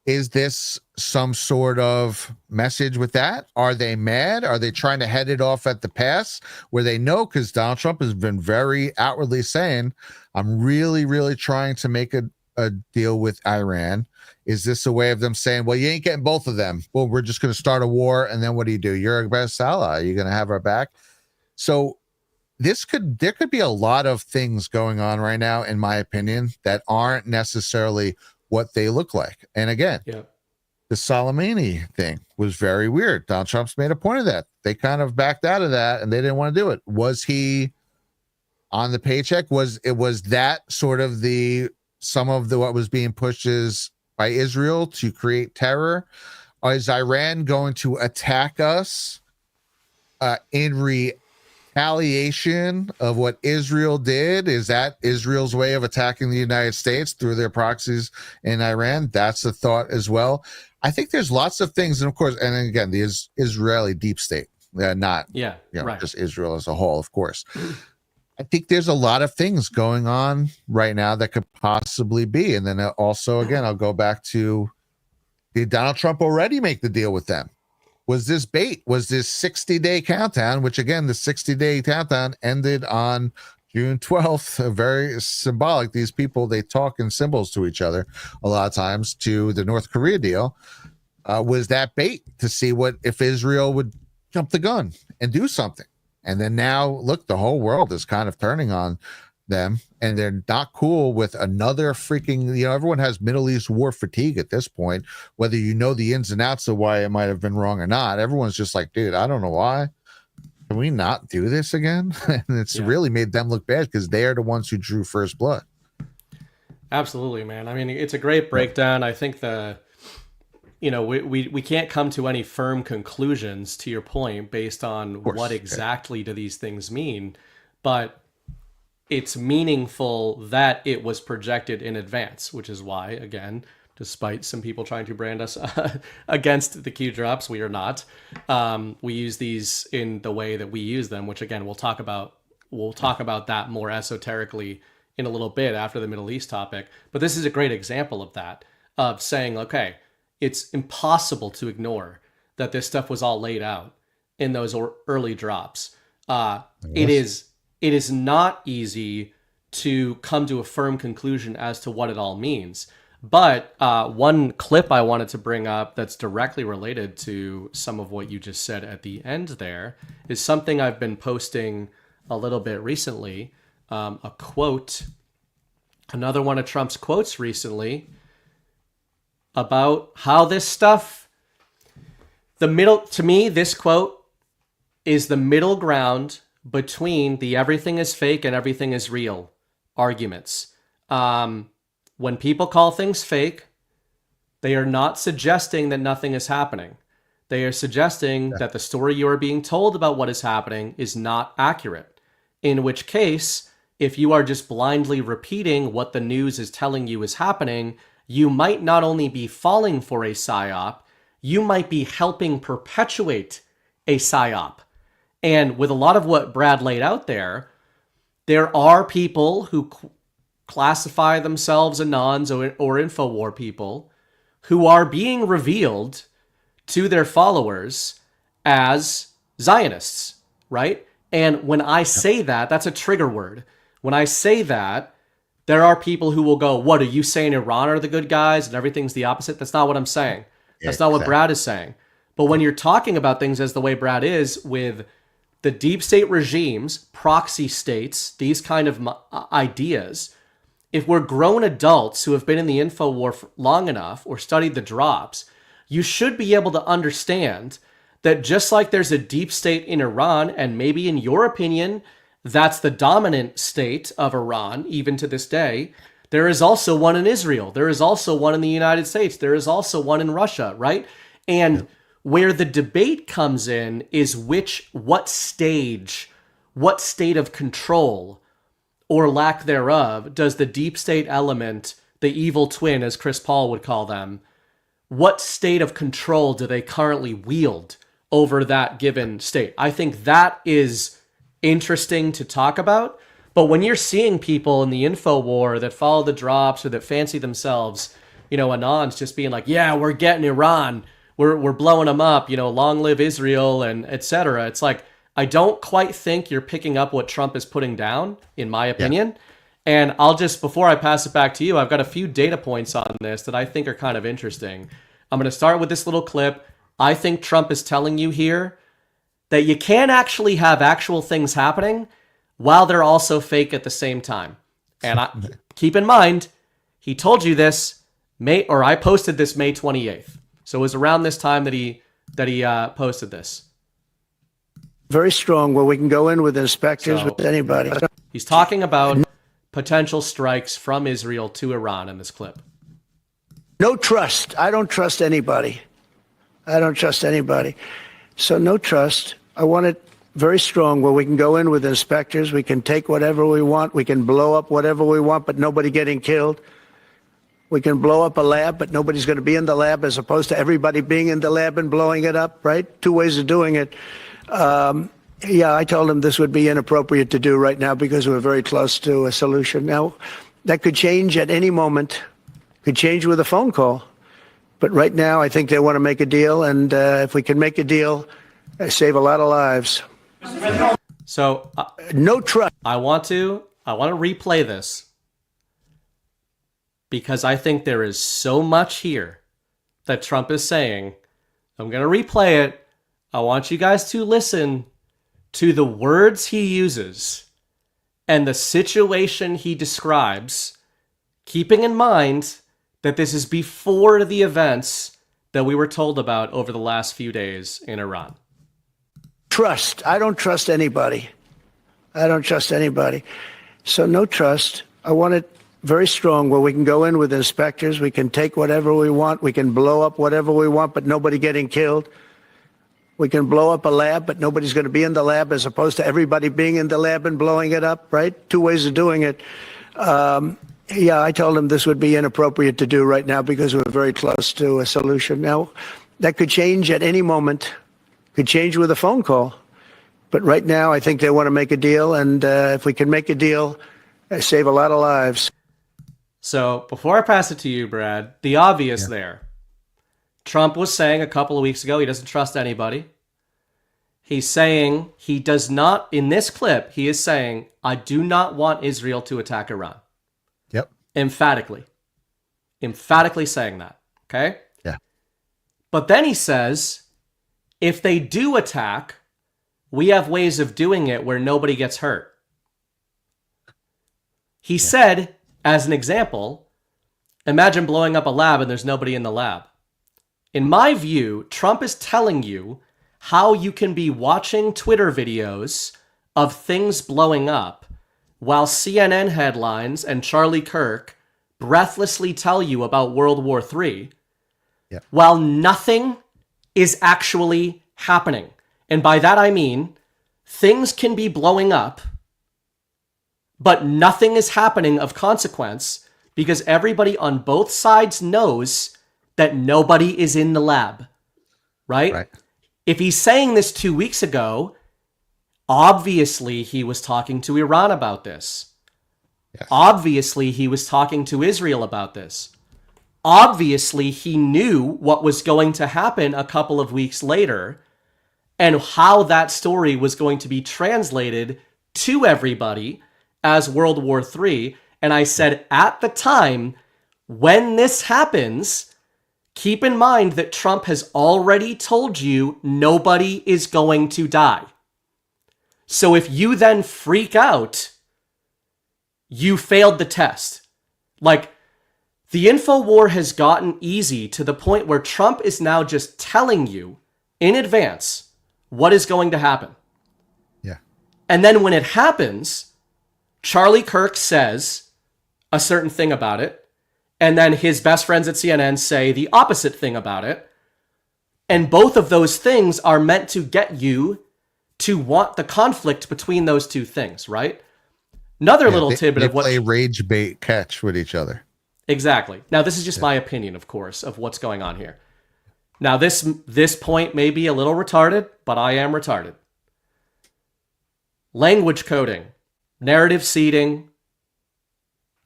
Is this some sort of message with that? Are they mad? Are they trying to head it off at the pass where they know? Because Donald Trump has been very outwardly saying, I'm really, really trying to make a deal with Iran. Is this a way of them saying, well, you ain't getting both of them. Well, we're just going to start a war. And then what do? You're our best ally. You're going to have our back. So there could be a lot of things going on right now, in my opinion, that aren't necessarily what they look like. And again, the Soleimani thing was very weird. Donald Trump's made a point of that. They kind of backed out of that and they didn't want to do it. Was he on the paycheck? Was that sort of some of what was being pushed is by Israel to create terror? Or is Iran going to attack us in retaliation of what Israel did? Is that Israel's way of attacking the United States through their proxies in Iran? That's a thought as well. I think there's lots of things, and of course, and again, the Israeli deep state, not just Israel as a whole, of course. I think there's a lot of things going on right now that could possibly be. And then also, again, I'll go back to, did Donald Trump already make the deal with them? Was this bait? Was this 60-day countdown, which again, the 60-day countdown ended on June 12th, very symbolic. These people, they talk in symbols to each other a lot of times to the North Korea deal. Was that bait to see what if Israel would jump the gun and do something? And then now, look, the whole world is kind of turning on them, and they're not cool with another freaking, everyone has Middle East war fatigue at this point, whether you know the ins and outs of why it might have been wrong or not. Everyone's just like, dude, I don't know why. Can we not do this again? And it's really made them look bad because they are the ones who drew first blood. Absolutely, man. I mean, it's a great breakdown. I think we can't come to any firm conclusions, to your point, based on what exactly do these things mean, but it's meaningful that it was projected in advance, which is why, again, despite some people trying to brand us against the Q drops, we are not. We use these in the way that we use them, which again, we'll talk about that more esoterically in a little bit after the Middle East topic. But this is a great example of that, of saying, okay, it's impossible to ignore that this stuff was all laid out in those early drops. It is not easy to come to a firm conclusion as to what it all means. But one clip I wanted to bring up that's directly related to some of what you just said at the end there is something I've been posting a little bit recently. A quote, another one of Trump's quotes recently about how this stuff, to me, this quote is the middle ground between the everything is fake and everything is real arguments. When people call things fake, they are not suggesting that nothing is happening. They are suggesting that the story you are being told about what is happening is not accurate. In which case, if you are just blindly repeating what the news is telling you is happening, you might not only be falling for a psyop, you might be helping perpetuate a psyop. And with a lot of what Brad laid out there are people who classify themselves anons or InfoWar people who are being revealed to their followers as Zionists, right? And when I say that, that's a trigger word. When I say that, there are people who will go, what, are you saying Iran are the good guys and everything's the opposite? That's not what I'm saying. That's not what Brad is saying. But when you're talking about things as the way Brad is with the deep state regimes, proxy states, these kind of ideas, if we're grown adults who have been in the info war long enough or studied the drops, you should be able to understand that just like there's a deep state in Iran, and maybe in your opinion, that's the dominant state of Iran, even to this day, there is also one in Israel. There is also one in the United States. There is also one in Russia, right? And where the debate comes in is what stage, what state of control or lack thereof does the deep state element, the evil twin, as Chris Paul would call them, what state of control do they currently wield over that given state? I think that is interesting to talk about. But when you're seeing people in the info war that follow the drops or that fancy themselves, Anons just being like, yeah, we're getting Iran, we're blowing them up, long live Israel and etc. It's like, I don't quite think you're picking up what Trump is putting down, in my opinion. Yeah. And I'll just, before I pass it back to you, I've got a few data points on this that I think are kind of interesting. I'm going to start with this little clip. I think Trump is telling you here that you can't actually have actual things happening while they're also fake at the same time. And keep in mind, he told you this I posted this May 28th. So it was around this time that he posted this. Very strong, where we can go in with inspectors, with anybody. He's talking about potential strikes from Israel to Iran in this clip. No trust. I don't trust anybody. So no trust. I want it very strong, where we can go in with inspectors. We can take whatever we want. We can blow up whatever we want, but nobody getting killed. We can blow up a lab, but nobody's going to be in the lab, as opposed to everybody being in the lab and blowing it up, right? Two ways of doing it. I told him this would be inappropriate to do right now because we're very close to a solution. Now, that could change at any moment, could change with a phone call. But right now, I think they want to make a deal. And if we can make a deal, save a lot of lives. So no trust. I want to replay this because I think there is so much here that Trump is saying. I'm going to replay it. I want you guys to listen to the words he uses and the situation he describes, keeping in mind that this is before the events that we were told about over the last few days in Iran. Trust. I don't trust anybody. So no trust. I want it very strong, where we can go in with inspectors. We can take whatever we want. We can blow up whatever we want, but nobody getting killed. We can blow up a lab, but nobody's going to be in the lab, as opposed to everybody being in the lab and blowing it up, right? Two ways of doing it. I told him this would be inappropriate to do right now because we're very close to a solution. Now, that could change at any moment, could change with a phone call. But right now, I think they want to make a deal. And if we can make a deal, save a lot of lives. So before I pass it to you, Brad, the obvious there. Trump was saying a couple of weeks ago he doesn't trust anybody. He's saying he does not, in this clip, he is saying, I do not want Israel to attack Iran. Yep. Emphatically saying that. Okay? Yeah. But then he says, if they do attack, we have ways of doing it where nobody gets hurt. He said, as an example, imagine blowing up a lab and there's nobody in the lab. In my view, Trump is telling you how you can be watching Twitter videos of things blowing up while CNN headlines and Charlie Kirk breathlessly tell you about World War III, while nothing is actually happening. And by that I mean, things can be blowing up, but nothing is happening of consequence because everybody on both sides knows that nobody is in the lab, right? If he's saying this 2 weeks ago, obviously he was talking to Iran about this. Yes. Obviously he was talking to Israel about this. Obviously he knew what was going to happen a couple of weeks later. and how that story was going to be translated to everybody as World War III. And I said at the time, when this happens, keep in mind that Trump has already told you nobody is going to die. So if you then freak out, you failed the test. Like, the info war has gotten easy to the point where Trump is now just telling you in advance what is going to happen. Yeah. And then when it happens, Charlie Kirk says a certain thing about it, and then his best friends at CNN say the opposite thing about it. And both of those things are meant to get you to want the conflict between those two things, right? Another little tidbit they of what... play rage bait catch with each other. Exactly. Now, this is just my opinion, of course, of what's going on here. Now, this point may be a little retarded, but I am retarded. Language coding, narrative seeding.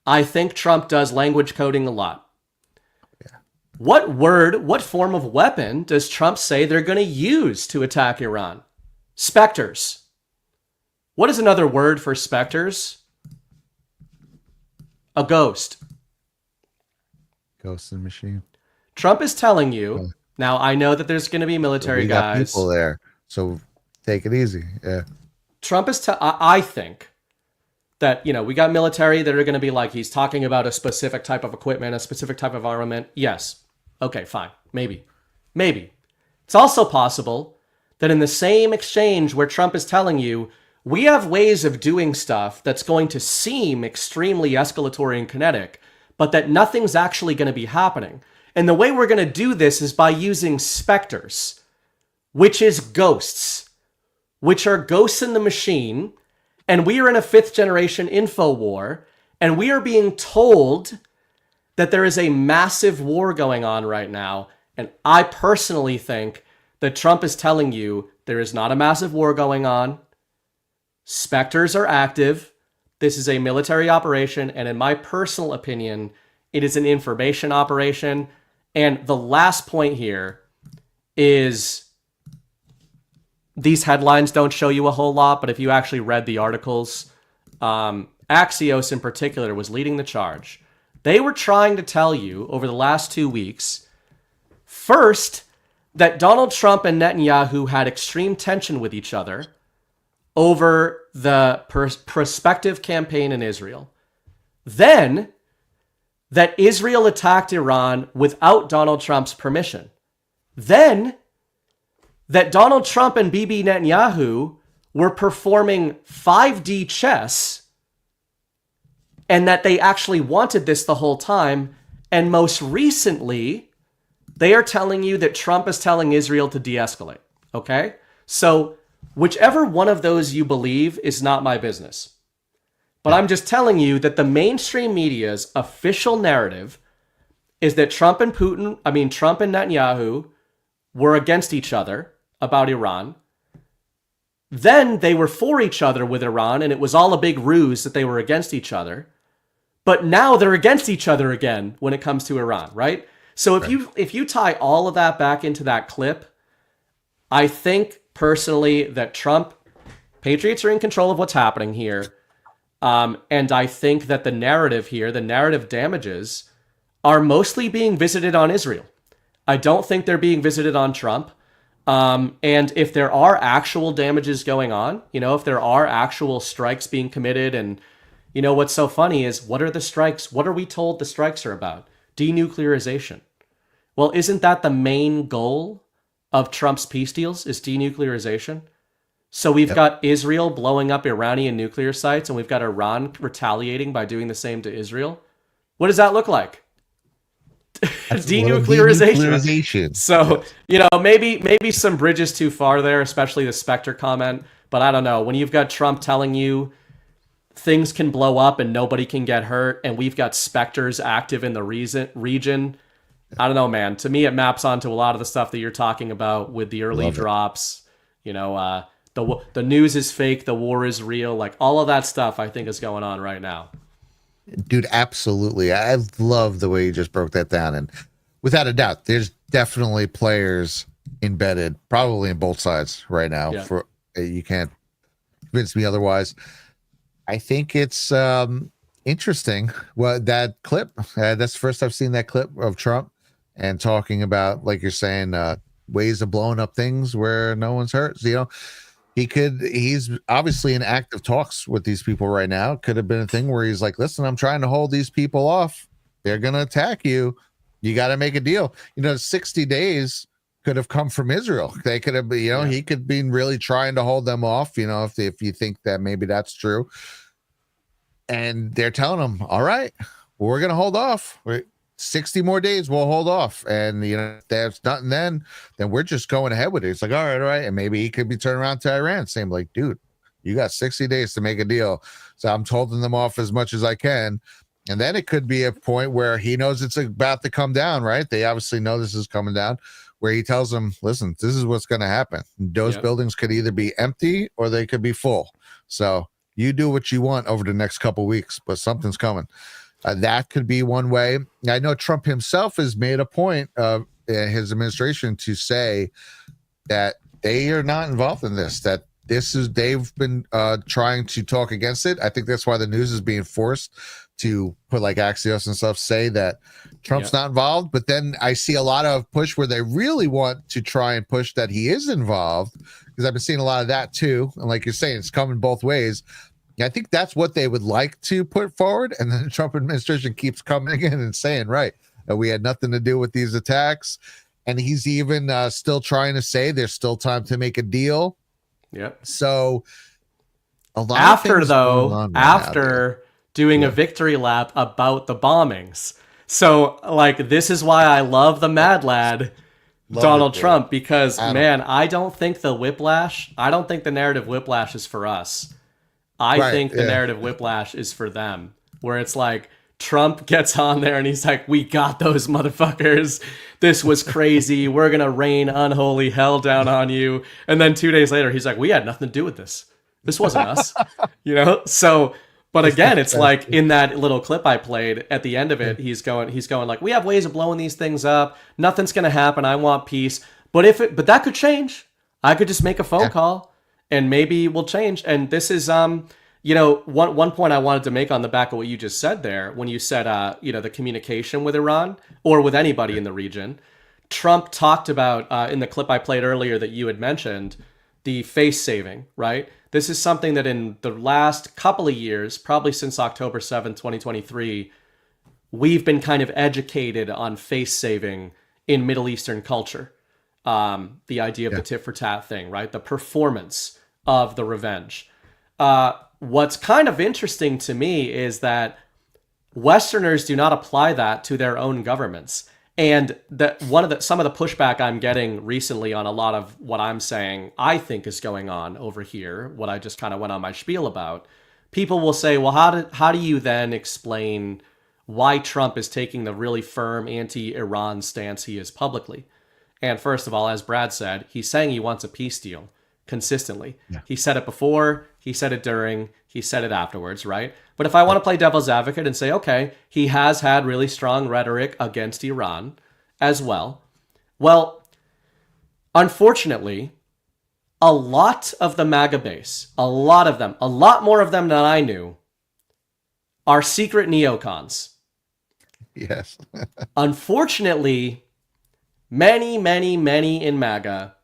I think Trump does language coding a lot. Yeah. What form of weapon does Trump say they're going to use to attack Iran? Specters. What is another word for specters? A ghost. Ghost in the machine. Trump is telling you, now I know that there's going to be military we got guys. people there, so take it easy. Yeah. Trump is, I think that, we got military that are going to be like, he's talking about a specific type of equipment, a specific type of armament. Yes. Okay, fine. Maybe. It's also possible that in the same exchange where Trump is telling you, we have ways of doing stuff that's going to seem extremely escalatory and kinetic, but that nothing's actually going to be happening. And the way we're going to do this is by using specters, which is ghosts, which are ghosts in the machine. And we are in a 5th generation info war, and we are being told that there is a massive war going on right now. And I personally think that Trump is telling you there is not a massive war going on. Specters are active. This is a military operation. And in my personal opinion, it is an information operation. And the last point here is these headlines don't show you a whole lot, but if you actually read the articles, Axios in particular was leading the charge. They were trying to tell you over the last 2 weeks, first, that Donald Trump and Netanyahu had extreme tension with each other over the prospective campaign in Israel. Then, that Israel attacked Iran without Donald Trump's permission. Then, that Donald Trump and Bibi Netanyahu were performing 5D chess, and that they actually wanted this the whole time. And most recently, they are telling you that Trump is telling Israel to de-escalate. Okay? So, whichever one of those you believe is not my business. But I'm just telling you that the mainstream media's official narrative is that Trump and Netanyahu were against each other about Iran. Then they were for each other with Iran, and it was all a big ruse that they were against each other. But now they're against each other again when it comes to Iran, right? So if you tie all of that back into that clip, I think personally that Patriots are in control of what's happening here. And I think that the narrative here, the narrative damages, are mostly being visited on Israel. I don't think they're being visited on Trump. And if there are actual damages going on, if there are actual strikes being committed, and what's so funny is, what are the strikes? What are we told the strikes are about? Denuclearization. Well, isn't that the main goal of Trump's peace deals, is denuclearization? So we've got Israel blowing up Iranian nuclear sites, and we've got Iran retaliating by doing the same to Israel. What does that look like? Denuclearization. So, maybe some bridges too far there, especially the Spectre comment. But I don't know. When you've got Trump telling you things can blow up and nobody can get hurt, and we've got Spectres active in the region, I don't know, man. To me, it maps onto a lot of the stuff that you're talking about with the early drops. The news is fake, the war is real. Like, all of that stuff, I think, is going on right now. Dude, absolutely. I love the way you just broke that down. And without a doubt, there's definitely players embedded, probably in both sides right now. Yeah. For you can't convince me otherwise. I think it's interesting. Well, that clip, that's the first I've seen that clip of Trump and talking about, like you're saying, ways of blowing up things where no one's hurt. So, you know, he's obviously in active talks with these people right now. Could have been a thing where he's like, listen, I'm trying to hold these people off. They're going to attack you. You got to make a deal. You know, 60 days could have come from Israel. They could have, you know, he could be really trying to hold them off, you know, if you think that maybe that's true. And they're telling him, all right, we're going to hold off. 60 more days, we'll hold off. And, you know, if there's nothing then we're just going ahead with it. It's like, all right. And maybe he could be turning around to Iran saying, like, dude, you got 60 days to make a deal. So I'm holding them off as much as I can. And then it could be a point where he knows it's about to come down, right? They obviously know this is coming down, where he tells them, listen, this is what's going to happen. Those buildings could either be empty or they could be full. So you do what you want over the next couple of weeks, but something's coming. That could be one way. I know Trump himself has made a point of his administration to say that they are not involved in this, that they've been trying to talk against it. I think that's why the news is being forced to put like Axios and stuff, say that Trump's not involved. But then I see a lot of push where they really want to try and push that he is involved, because I've been seeing a lot of that too. And like you're saying, it's coming both ways. I think that's what they would like to put forward. And then the Trump administration keeps coming in and saying, right, we had nothing to do with these attacks. And he's even still trying to say there's still time to make a deal. Yep. So a lot after of though, after doing a victory lap about the bombings. So like, this is why I love the Mad Lad, Donald Trump, because man, I don't think the narrative whiplash is for us. I think the narrative whiplash is for them, where it's like Trump gets on there and he's like, we got those motherfuckers. This was crazy. We're going to rain unholy hell down on you. And then 2 days later, he's like, we had nothing to do with this. This wasn't us, you know? So, but again, it's like in that little clip I played at the end of it, he's going like, we have ways of blowing these things up. Nothing's going to happen. I want peace. But that could change. I could just make a phone call and maybe we'll change. And this is, you know, one point I wanted to make on the back of what you just said there, when you said, you know, the communication with Iran or with anybody in the region. Trump talked about, in the clip I played earlier that you had mentioned, the face saving, right? This is something that in the last couple of years, probably since October 7th, 2023, we've been kind of educated on face saving in Middle Eastern culture. The idea of the tit for tat thing, right? The performance of the revenge. What's kind of interesting to me is that Westerners do not apply that to their own governments. And that some of the pushback I'm getting recently on a lot of what I'm saying, I think is going on over here, what I just kind of went on my spiel about, people will say, well, how do you then explain why Trump is taking the really firm anti-Iran stance he is publicly? And first of all, as Brad said, he's saying he wants a peace deal consistently. Yeah. He said it before, he said it during, he said it afterwards, right? But if I want to play devil's advocate and say, okay, he has had really strong rhetoric against Iran as well. Well, unfortunately, a lot of the MAGA base, a lot of them, a lot more of them than I knew, are secret neocons. Yes. Unfortunately, many in MAGA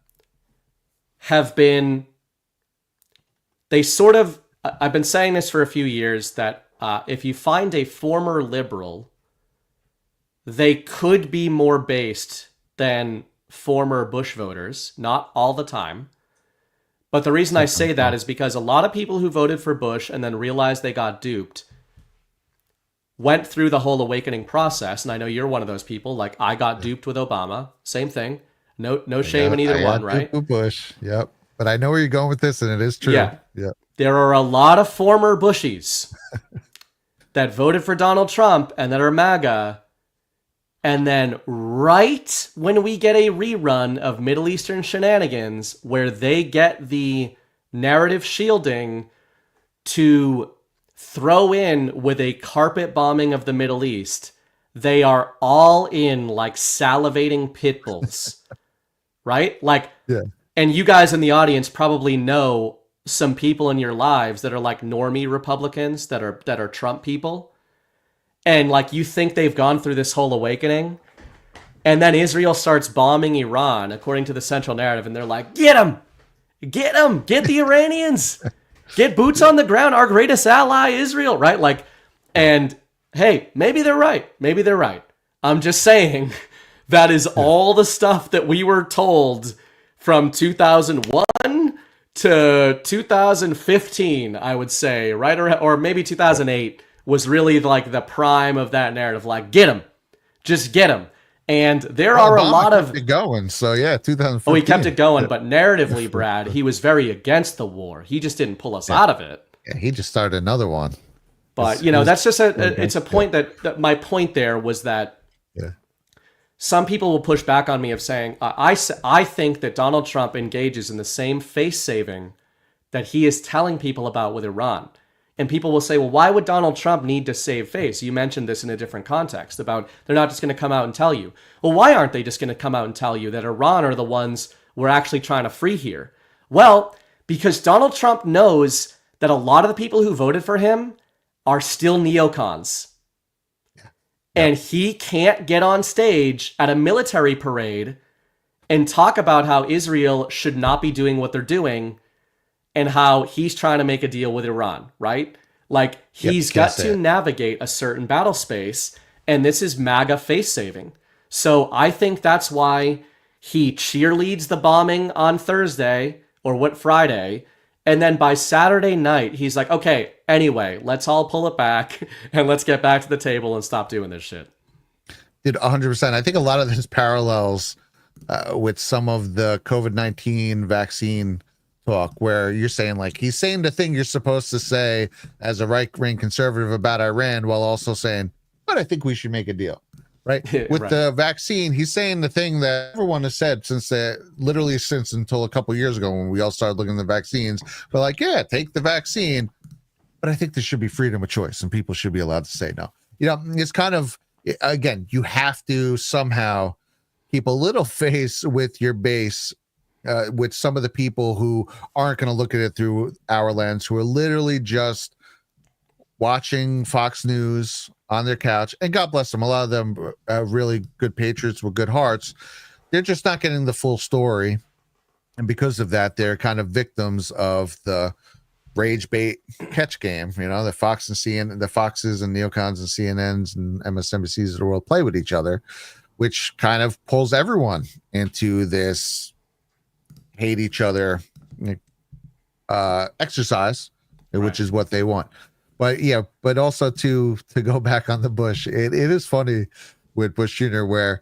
have been, I've been saying this for a few years, that if you find a former liberal, they could be more based than former Bush voters, not all the time. But the reason I say that is because a lot of people who voted for Bush and then realized they got duped went through the whole awakening process. And I know you're one of those people. Like, I got duped with Obama. Same thing. No shame in either one, right? Bush. Yep. But I know where you're going with this, and it is true. Yeah. There are a lot of former Bushies that voted for Donald Trump and that are MAGA. And then right when we get a rerun of Middle Eastern shenanigans where they get the narrative shielding to throw in with a carpet bombing of the Middle East, they are all in like salivating pit bulls. right? Like, Yeah. and you guys in the audience probably know some people in your lives that are like normie Republicans that are Trump people. And like, you think they've gone through this whole awakening, and then Israel starts bombing Iran according to the central narrative, and they're like, get them, get the Iranians, get boots on the ground, our greatest ally, Israel, right? Like, and hey, maybe they're right. I'm just saying that is all the stuff that we were told from 2001 to 2015, I would say, right? Or maybe 2008 was really like the prime of that narrative. Like, get them, just get them. And there are Obama a lot of kept it going. So yeah, 2015. Oh, he kept it going, but narratively, Brad, he was very against the war. He just didn't pull us out of it. Yeah, he just started another one. But that's just it's a point that my point there was that some people will push back on me of saying, I think that Donald Trump engages in the same face saving that he is telling people about with Iran. And people will say, well, why would Donald Trump need to save face? You mentioned this in a different context about they're not just going to come out and tell you. Well, why aren't they just going to come out and tell you that Iran are the ones we're actually trying to free here? Well, because Donald Trump knows that a lot of the people who voted for him are still neocons. And he can't get on stage at a military parade and talk about how Israel should not be doing what they're doing and how he's trying to make a deal with Iran, right? Like, he's got to navigate a certain battle space, and this is MAGA face saving. So I think that's why he cheerleads the bombing on Thursday or Friday, and then by Saturday night, he's like, okay, anyway, let's all pull it back and let's get back to the table and stop doing this shit. Dude, 100%. I think a lot of this parallels with some of the COVID-19 vaccine talk where you're saying, like, he's saying the thing you're supposed to say as a right-wing conservative about Iran while also saying, but I think we should make a deal, right? With the vaccine, he's saying the thing that everyone has said since until a couple years ago when we all started looking at the vaccines. But like, yeah, take the vaccine, but I think there should be freedom of choice and people should be allowed to say no. It's kind of, again, you have to somehow keep a little face with your base, with some of the people who aren't going to look at it through our lens, who are literally just watching Fox News on their couch. And God bless them. A lot of them are really good patriots with good hearts. They're just not getting the full story. And because of that, they're kind of victims of the rage bait catch game, the Fox and CNN, the Foxes and neocons and CNNs and MSNBCs of the world play with each other, which kind of pulls everyone into this hate each other exercise, which is what they want. But also to go back on the Bush, it is funny with Bush Jr. where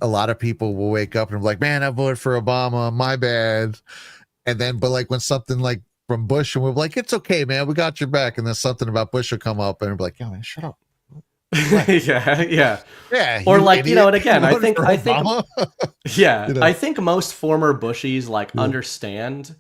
a lot of people will wake up and be like, man, I voted for Obama, my bad. And then, but like when something like from Bush, and we're like, it's okay, man, we got your back. And then something about Bush will come up and be like, yo, man, shut up. yeah. Or like, idiot. and again, I think I think most former Bushies understand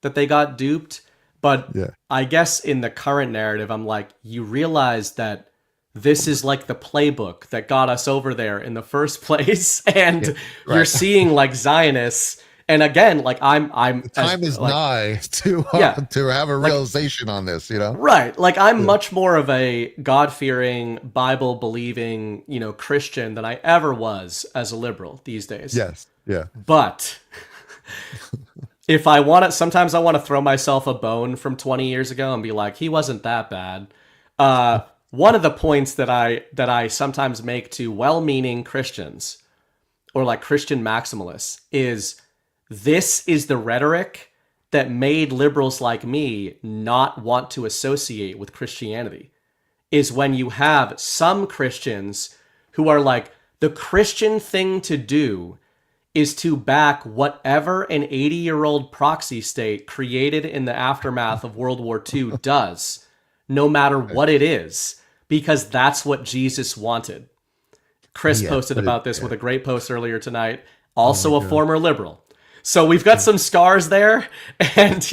that they got duped, but I guess in the current narrative, I'm like, you realize that this is like the playbook that got us over there in the first place, and you're seeing like Zionists. And again, like the time is nigh to have a realization on this, right? Like I'm much more of a God-fearing, Bible-believing, Christian than I ever was as a liberal these days. Yes, yeah. But if I want to, sometimes I want to throw myself a bone from 20 years ago and be like, he wasn't that bad. One of the points that I sometimes make to well-meaning Christians or like Christian maximalists is, this is the rhetoric that made liberals like me not want to associate with Christianity, is when you have some Christians who are like, the Christian thing to do is to back whatever an 80-year-old proxy state created in the aftermath of World War II does, no matter what it is, because that's what Jesus wanted. Chris posted about this with a great post earlier tonight, also a former liberal. So we've got some scars there, and,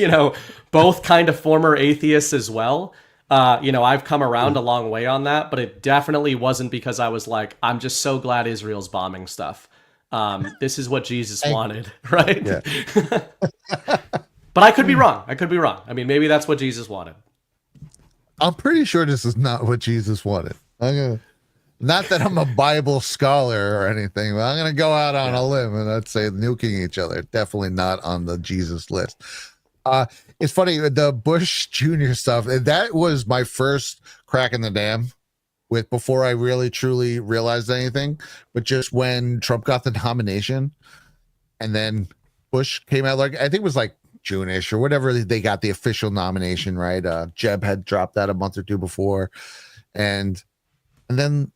both kind of former atheists as well. I've come around a long way on that, but it definitely wasn't because I was like, I'm just so glad Israel's bombing stuff. This is what Jesus wanted, right? Yeah. But I could be wrong. I mean, maybe that's what Jesus wanted. I'm pretty sure this is not what Jesus wanted. Not that I'm a Bible scholar or anything, but I'm going to go out on a limb and I'd say nuking each other. Definitely not on the Jesus list. It's funny, the Bush Jr. stuff, that was my first crack in the dam before I really truly realized anything. But just when Trump got the nomination and then Bush came out, like I think it was like June-ish or whatever, they got the official nomination, right? Jeb had dropped that a month or two before. And then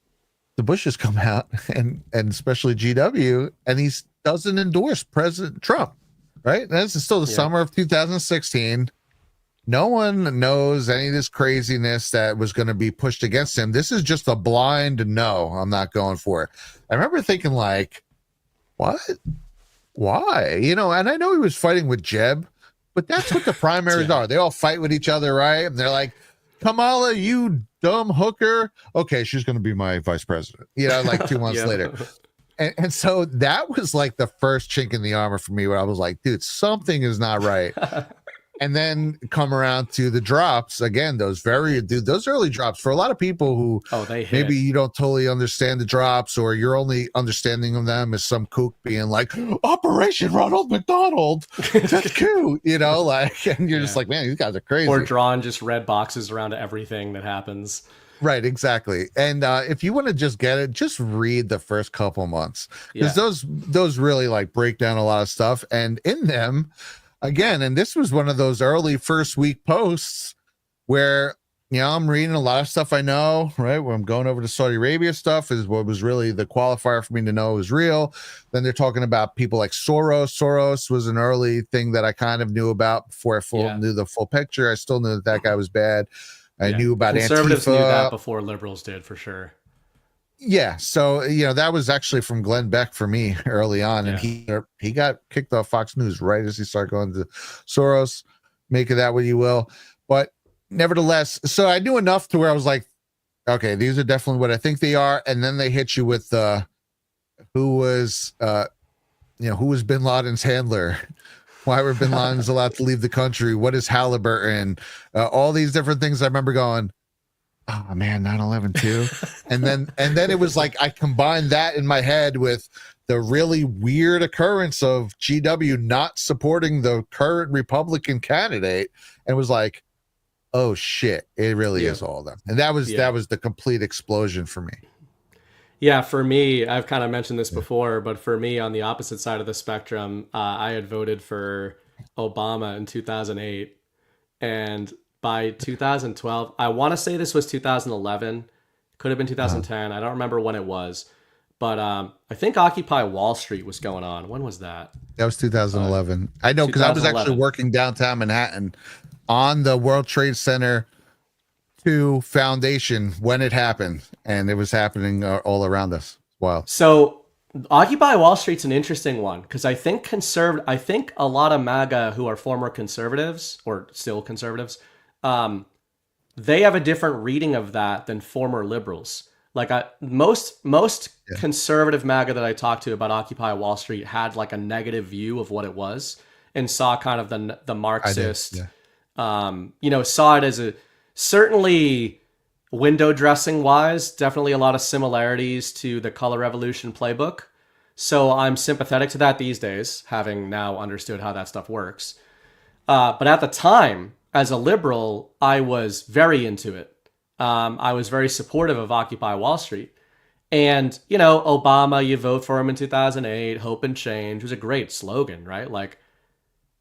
the Bushes come out and especially GW, and he doesn't endorse President Trump, right? And this is still the summer of 2016. No one knows any of this craziness that was going to be pushed against him. This is just a blind no, I'm not going for it. I remember thinking like, what? Why? You know, and I know he was fighting with Jeb, but that's what the primaries are. They all fight with each other, right? And they're like, Kamala, you dumb hooker. Okay, she's going to be my vice president, you know, like 2 months later. And so that was like the first chink in the armor for me where I was like, dude, something is not right. And then come around to the drops again, those early drops for a lot of people who maybe you don't totally understand the drops, or your only understanding of them is some kook being like Operation Ronald McDonald. That's cute, you know, like, and you're just like, man, these guys are crazy. Or drawing just red boxes around everything that happens. Right, exactly. And if you want to just get it, just read the first couple months, because those really like break down a lot of stuff. And in them, again, and this was one of those early first week posts where, you know, I'm reading a lot of stuff I know, right? When I'm going over to Saudi Arabia stuff is what was really the qualifier for me to know it was real. Then they're talking about people like Soros. Soros was an early thing that I kind of knew about before I knew the full picture. I still knew that guy was bad. I knew about conservatives Antifa. knew that before liberals did, for sure. Yeah, so you know that was actually from Glenn Beck for me early on, and he got kicked off Fox News right as he started going to Soros. Make of that what you will, but nevertheless, so I knew enough to where I was like, okay, these are definitely what I think they are. And then they hit you with who was Bin Laden's handler. Why were Bin Laden's allowed to leave the country? What is Halliburton? All these different things. I remember going, oh man, 9/11 too. and then it was like I combined that in my head with the really weird occurrence of GW not supporting the current Republican candidate, and was like, oh shit, it really is all of them. And that was the complete explosion for me. Yeah, for me, I've kind of mentioned this before, but for me, on the opposite side of the spectrum, I had voted for Obama in 2008. And by 2012, I want to say this was 2011. Could have been 2010. I don't remember when it was. But I think Occupy Wall Street was going on. When was that? That was 2011. I know, because I was actually working downtown Manhattan on the World Trade Center 2 foundation when it happened, and it was happening all around us. Wow. So Occupy Wall Street's an interesting one, because I think a lot of MAGA who are former conservatives or still conservatives, they have a different reading of that than former liberals. Like most conservative MAGA that I talked to about Occupy Wall Street had like a negative view of what it was and saw kind of the Marxist, saw it as a certainly window dressing wise, definitely a lot of similarities to the color revolution playbook. So I'm sympathetic to that these days, having now understood how that stuff works. But at the time, as a liberal, I was very into it. I was very supportive of Occupy Wall Street. And, you know, Obama, you vote for him in 2008, hope and change was a great slogan, right? Like,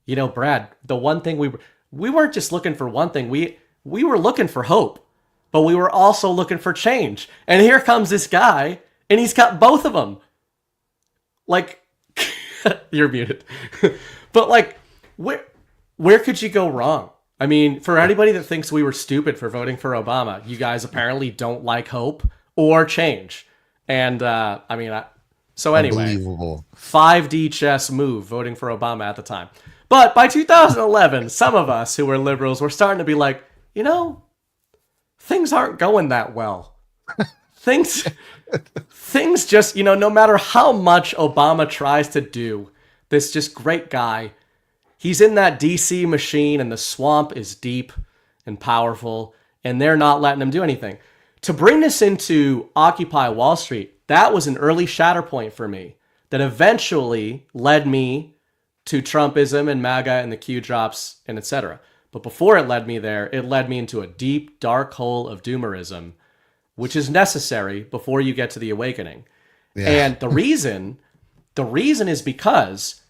you know, Brad, the one thing we weren't just looking for one thing. We were looking for hope, but we were also looking for change. And here comes this guy, and he's got both of them. Like, you're muted. But like, where could you go wrong? I mean, for anybody that thinks we were stupid for voting for Obama, you guys apparently don't like hope or change. And so anyway, 5D chess move voting for Obama at the time. But by 2011, some of us who were liberals were starting to be like, you know, things aren't going that well. things just, no matter how much Obama tries to do, this just great guy, he's in that DC machine and the swamp is deep and powerful and they're not letting him do anything. To bring this into Occupy Wall Street, that was an early shatter point for me that eventually led me to Trumpism and MAGA and the Q drops and etc. But before it led me there, it led me into a deep, dark hole of doomerism, which is necessary before you get to the awakening. Yeah. And the reason is because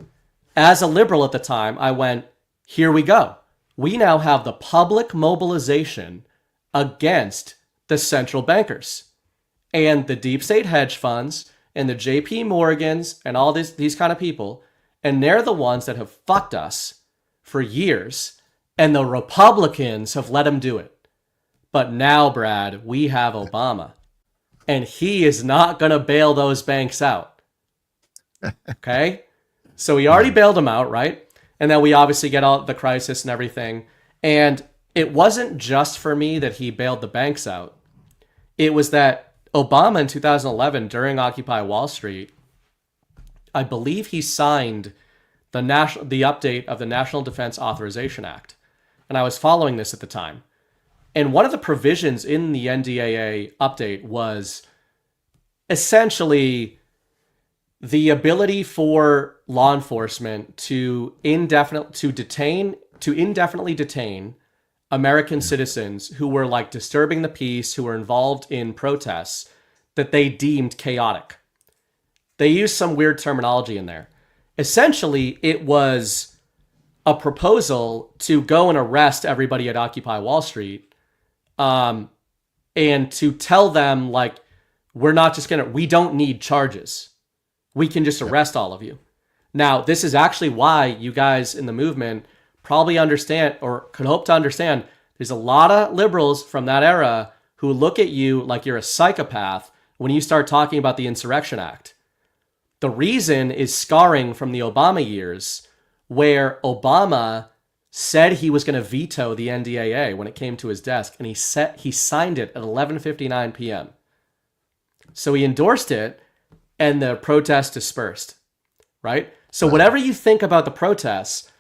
as a liberal at the time, I went, here we go. We now have the public mobilization against the central bankers and the deep state hedge funds and the JP Morgans and all these kind of people. And they're the ones that have fucked us for years. And the Republicans have let them do it. But now, Brad, we have Obama. And he is not going to bail those banks out. Okay? So he already bailed them out, right? And then we obviously get all the crisis and everything. And it wasn't just for me that he bailed the banks out. It was that Obama in 2011, during Occupy Wall Street, I believe he signed the update of the National Defense Authorization Act. And I was following this at the time. And one of the provisions in the NDAA update was essentially the ability for law enforcement to indefinitely detain American citizens who were like disturbing the peace, who were involved in protests that they deemed chaotic. They used some weird terminology in there. Essentially, it was a proposal to go and arrest everybody at Occupy Wall Street, and to tell them, like, we don't need charges. We can just arrest all of you. Now, this is actually why you guys in the movement probably understand, or could hope to understand, there's a lot of liberals from that era who look at you like you're a psychopath when you start talking about the Insurrection Act. The reason is scarring from the Obama years, where Obama said he was going to veto the NDAA when it came to his desk, and he signed it at 11:59 p.m. So he endorsed it, and the protests dispersed, right? So whatever you think about the protests,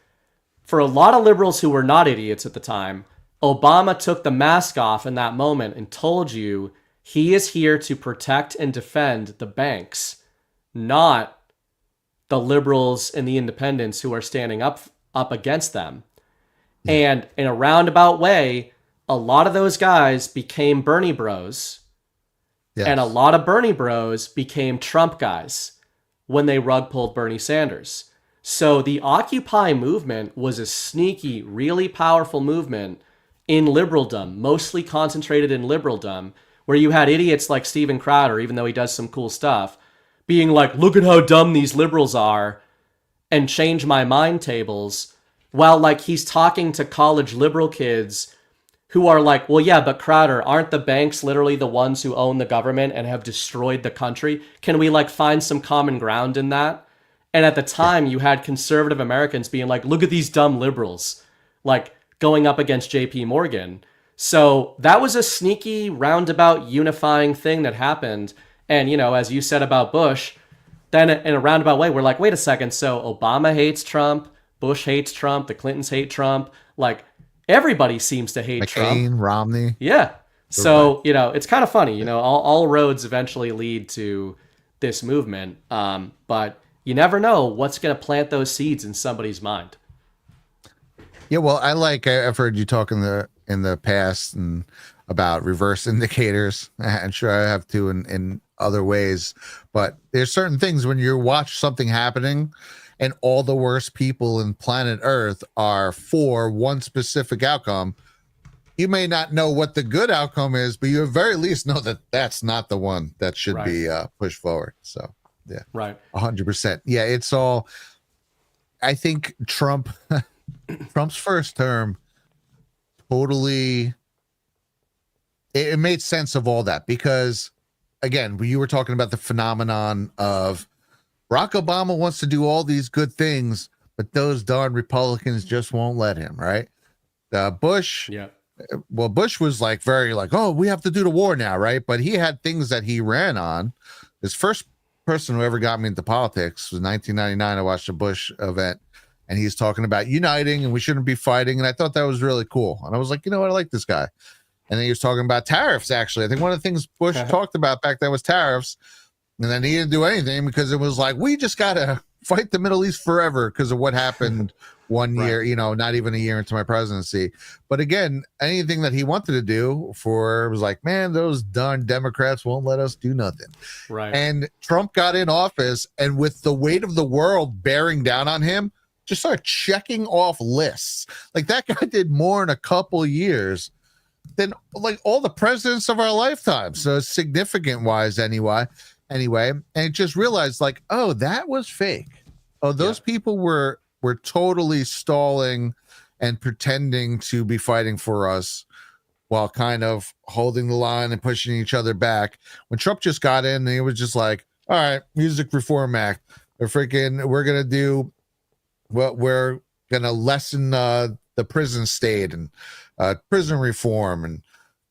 for a lot of liberals who were not idiots at the time, Obama took the mask off in that moment and told you he is here to protect and defend the banks, not the liberals and the independents who are standing up against them. And in a roundabout way, a lot of those guys became Bernie bros. Yes. And a lot of Bernie bros became Trump guys when they rug pulled Bernie Sanders. So the Occupy movement was a sneaky, really powerful movement in liberaldom, mostly concentrated in liberaldom, where you had idiots like Steven Crowder, even though he does some cool stuff, being like, look at how dumb these liberals are, and change my mind tables, while like he's talking to college liberal kids who are like, well, yeah, but Crowder, aren't the banks literally the ones who own the government and have destroyed the country? Can we like find some common ground in that? And at the time, you had conservative Americans being like, look at these dumb liberals, like going up against JP Morgan. So that was a sneaky, roundabout, unifying thing that happened. And, as you said about Bush, then in a roundabout way, we're like, wait a second. So Obama hates Trump, Bush hates Trump, the Clintons hate Trump. Like, everybody seems to hate McCain, Trump. Romney. Yeah. So, it's kind of funny, all roads eventually lead to this movement. But you never know what's going to plant those seeds in somebody's mind. Yeah, well, I've heard you talk in the past and about reverse indicators. I'm sure I have too in other ways. But there's certain things when you watch something happening and all the worst people in planet Earth are for one specific outcome. You may not know what the good outcome is, but you at very least know that that's not the one that should be pushed forward. So, yeah. Right. 100%. Yeah, it's all, I think Trump's first term totally, it made sense of all that because, again, you were talking about the phenomenon of Barack Obama wants to do all these good things, but those darn Republicans just won't let him, right? Bush, well, Bush was like very like, oh, we have to do the war now, right? But he had things that he ran on. His first person who ever got me into politics was 1999. I watched a Bush event, and he's talking about uniting and we shouldn't be fighting. And I thought that was really cool. And I was like, you know what? I like this guy. And then he was talking about tariffs, actually. I think one of the things Bush talked about back then was tariffs. And then he didn't do anything because it was like, we just got to fight the Middle East forever because of what happened one year, you know, not even a year into my presidency. But again, anything that he wanted to do for was like, man, those darn Democrats won't let us do nothing. Right. And Trump got in office, and with the weight of the world bearing down on him, just started checking off lists. Like that guy did more in a couple years than like all the presidents of our lifetime. So significant wise anyway, and just realized like, oh, that was fake. Oh, those people were totally stalling and pretending to be fighting for us while kind of holding the line and pushing each other back. When Trump just got in, he was just like, all right, Music Reform Act. We're going to do what we're going to lessen the prison state and prison reform. And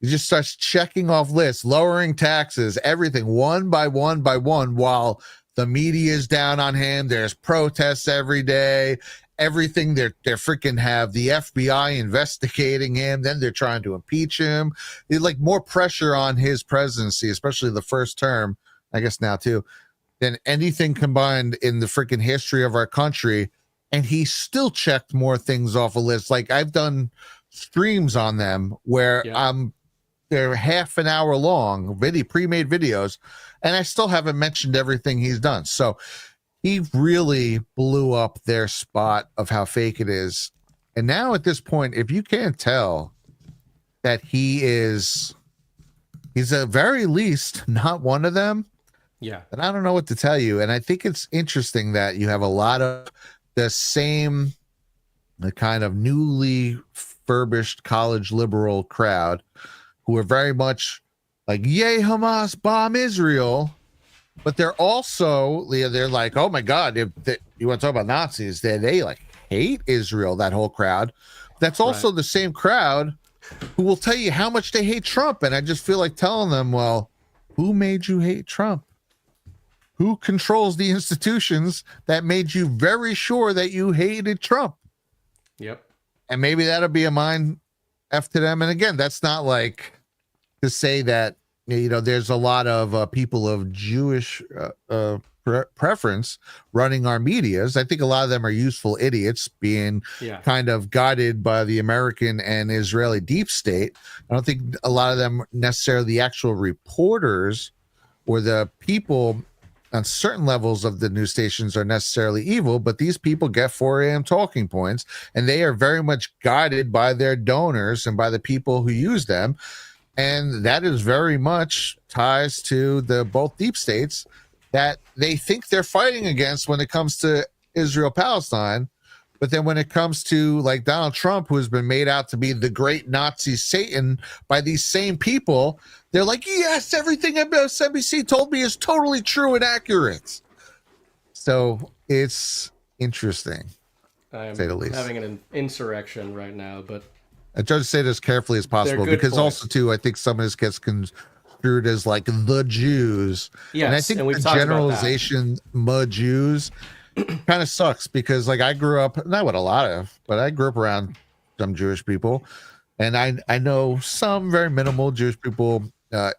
he just starts checking off lists, lowering taxes, everything one by one by one, while the media is down on him. There's protests every day. Everything they're freaking have the FBI investigating him. Then they're trying to impeach him. It's like more pressure on his presidency, especially the first term, I guess now too, than anything combined in the freaking history of our country. And he still checked more things off a list. Like I've done streams on them where they're half an hour long, pre-made videos, and I still haven't mentioned everything he's done. So he really blew up their spot of how fake it is. And now at this point, if you can't tell that he's at very least not one of them, then I don't know what to tell you. And I think it's interesting that you have a lot of the same kind of newly furbished college liberal crowd who are very much like, yay, Hamas, bomb Israel. But they're also, they're like, oh my God, you want to talk about Nazis? They like hate Israel, that whole crowd. That's also the same crowd who will tell you how much they hate Trump. And I just feel like telling them, well, who made you hate Trump? Who controls the institutions that made you very sure that you hated Trump? Yep. And maybe that'll be a mind F to them. And again, that's not like to say that, you know, there's a lot of people of Jewish preference running our medias. I think a lot of them are useful idiots being kind of guided by the American and Israeli deep state. I don't think a lot of them necessarily the actual reporters or the people on certain levels of the news stations are necessarily evil, but these people get 4 a.m. talking points, and they are very much guided by their donors and by the people who use them. And that is very much ties to the both deep states that they think they're fighting against when it comes to Israel-Palestine. But then when it comes to like Donald Trump, who has been made out to be the great Nazi Satan by these same people, they're like, yes, everything MSNBC told me is totally true and accurate. So it's interesting, I'm to say the least. having an insurrection right now, but I try to say this carefully as possible because also too, I think some of this gets construed as like the Jews. Yes, and I think we've the talked about generalization Jews kind of sucks because like I grew up, not with a lot of, but I grew up around some Jewish people, and I know some very minimal Jewish people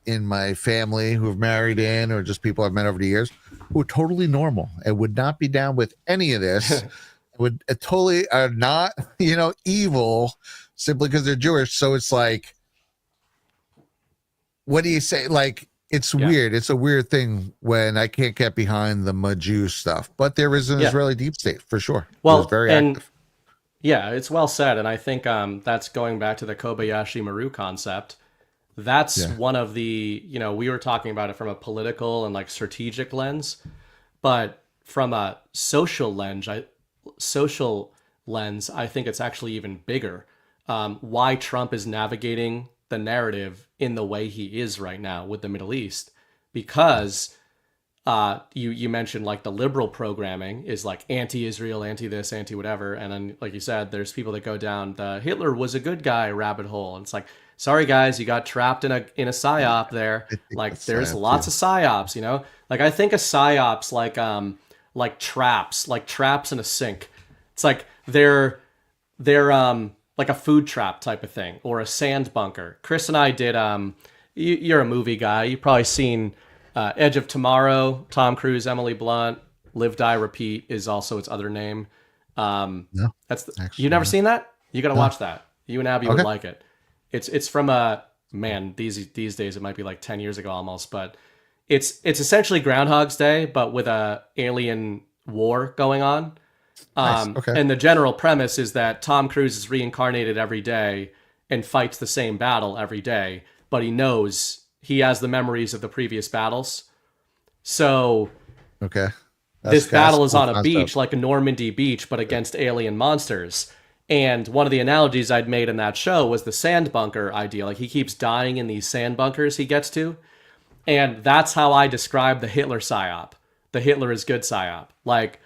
in my family who have married in, or just people I've met over the years who are totally normal and would not be down with any of this. Would totally are not, you know, evil simply because they're Jewish. So it's like, what do you say? Like, it's weird. It's a weird thing when I can't get behind the Maju stuff, but there is an Israeli deep state for sure. Well, it's very active. Yeah, it's well said. And I think that's going back to the Kobayashi Maru concept. That's one of the, you know, we were talking about it from a political and like strategic lens, but from a social lens, I think it's actually even bigger. Why Trump is navigating the narrative in the way he is right now with the Middle East, because you mentioned like the liberal programming is like anti-Israel, anti-this, anti-whatever. And then, like you said, there's people that go down the Hitler was a good guy rabbit hole. And it's like, sorry guys, you got trapped in a psyop there. Like there's lots of psyops, you know? Like I think of psyops like traps in a sink. It's like they're like a food trap type of thing, or a sand bunker. Chris and I did you're a movie guy. You've probably seen Edge of Tomorrow, Tom Cruise, Emily Blunt, Live, Die, Repeat is also its other name. No, You've never seen that? You got to watch that. You and Abby would like it. It's from these days it might be like 10 years ago almost, but it's essentially Groundhog's Day, but with a alien war going on. And the general premise is that Tom Cruise is reincarnated every day and fights the same battle every day, but he knows he has the memories of the previous battles. So this battle is on a beach, like a Normandy beach, but against alien monsters. And one of the analogies I'd made in that show was the sand bunker idea. Like he keeps dying in these sand bunkers he gets to. And that's how I describe the Hitler psyop. The Hitler is good psyop. Like,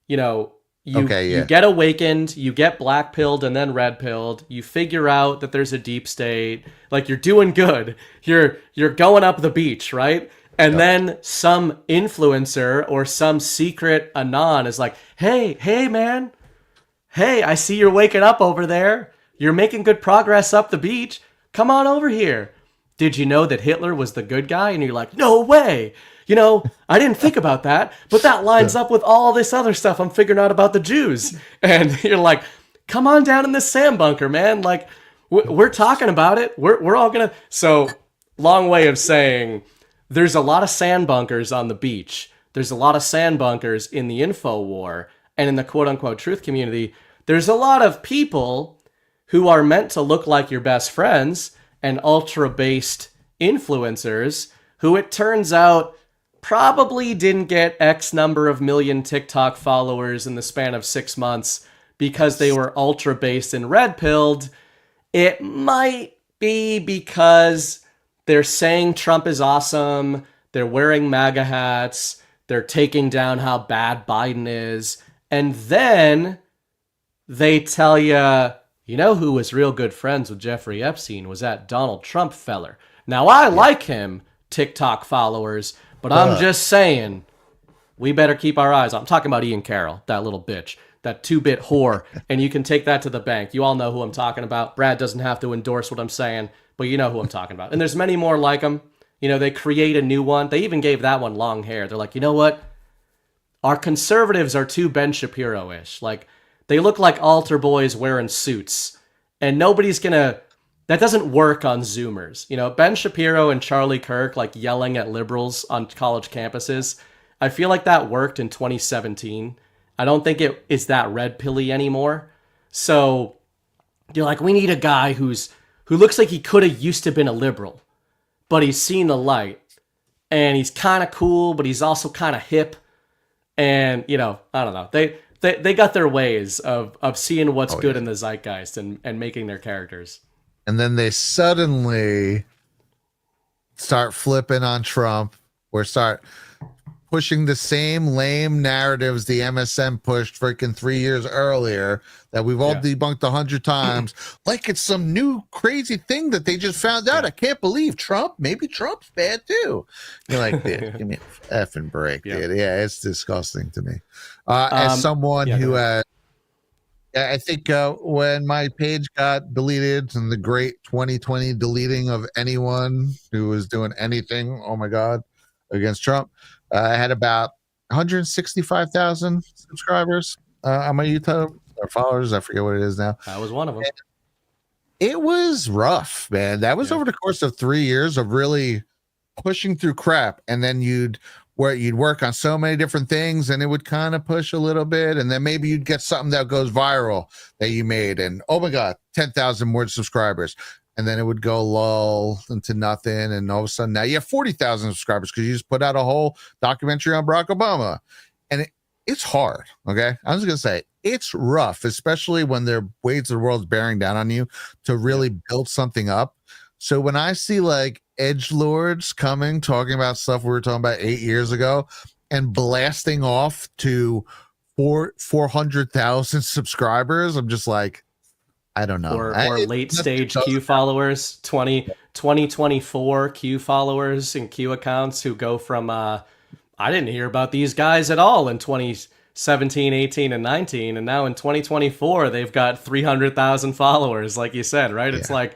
you know, you get awakened, you get black pilled and then red pilled. You figure out that there's a deep state. Like you're doing good. You're going up the beach, right? And then some influencer or some secret anon is like, hey, man. Hey, I see you're waking up over there. You're making good progress up the beach. Come on over here. Did you know that Hitler was the good guy? And you're like, no way. You know, I didn't think about that, but that lines up with all this other stuff I'm figuring out about the Jews. And you're like, come on down in this sand bunker, man. Like, we're talking about it. We're all going to. So, long way of saying there's a lot of sand bunkers on the beach. There's a lot of sand bunkers in the info war and in the quote unquote truth community. There's a lot of people who are meant to look like your best friends and ultra-based influencers who it turns out probably didn't get X number of million TikTok followers in the span of 6 months because they were ultra-based and red-pilled. It might be because they're saying Trump is awesome, they're wearing MAGA hats, they're taking down how bad Biden is, and then they tell you know who was real good friends with Jeffrey Epstein was that Donald Trump feller. Now, I like him, TikTok followers, but I'm just saying, we better keep our eyes on. I'm talking about Ian Carroll, that little bitch, that 2-bit whore, and you can take that to the bank. You all know who I'm talking about. Brad doesn't have to endorse what I'm saying, but you know who I'm talking about. And there's many more like him. You know, they create a new one. They even gave that one long hair. They're like, you know what? Our conservatives are too Ben Shapiro-ish. Like, they look like altar boys wearing suits. And nobody's gonna... That doesn't work on Zoomers. You know, Ben Shapiro and Charlie Kirk, like, yelling at liberals on college campuses. I feel like that worked in 2017. I don't think it is that red pilly anymore. So, you're like, we need a guy who looks like he could have used to been a liberal. But he's seen the light. And he's kind of cool, but he's also kind of hip. And, you know, I don't know. They got their ways of seeing what's good in the zeitgeist and making their characters. And then they suddenly start flipping on Trump or start pushing the same lame narratives the MSM pushed freaking 3 years earlier that we've all debunked 100 times. Like it's some new crazy thing that they just found out. I can't believe Trump. Maybe Trump's bad too. You're like, dude, give me an effing break, dude. Yeah, it's disgusting to me. As someone who had, I think when my page got deleted and the great 2020 deleting of anyone who was doing anything, oh my God, against Trump, I had about 165,000 subscribers on my YouTube, or followers. I forget what it is now. I was one of them. And it was rough, man. That was over the course of 3 years of really pushing through crap. And then you'd work on so many different things and it would kind of push a little bit. And then maybe you'd get something that goes viral that you made. And oh my God, 10,000 more subscribers. And then it would go lull into nothing. And all of a sudden now you have 40,000 subscribers because you just put out a whole documentary on Barack Obama. And it's hard. Okay. I was going to say it's rough, especially when there are weights of the world's bearing down on you to really build something up. So when I see like edgelords coming, talking about stuff we were talking about 8 years ago, and blasting off to 400,000 subscribers. I'm just like, I don't know. Or late stage Q followers, 2024 Q followers and Q accounts who go from, I didn't hear about these guys at all in 2017, 18, and 19. And now in 2024, they've got 300,000 followers, like you said, right? Yeah. It's like,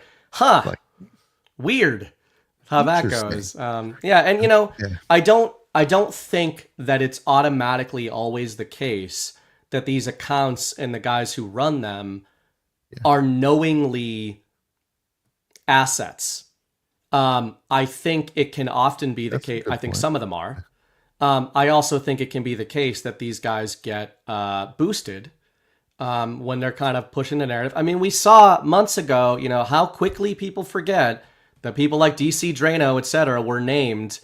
weird how that goes. Yeah. And, you know, yeah. I don't think that it's automatically always the case that these accounts and the guys who run them are knowingly assets. I think it can often be the case. I think some of them are. I also think it can be the case that these guys get boosted when they're kind of pushing the narrative. I mean, we saw months ago, you know, how quickly people forget that people like DC Drano, etc., were named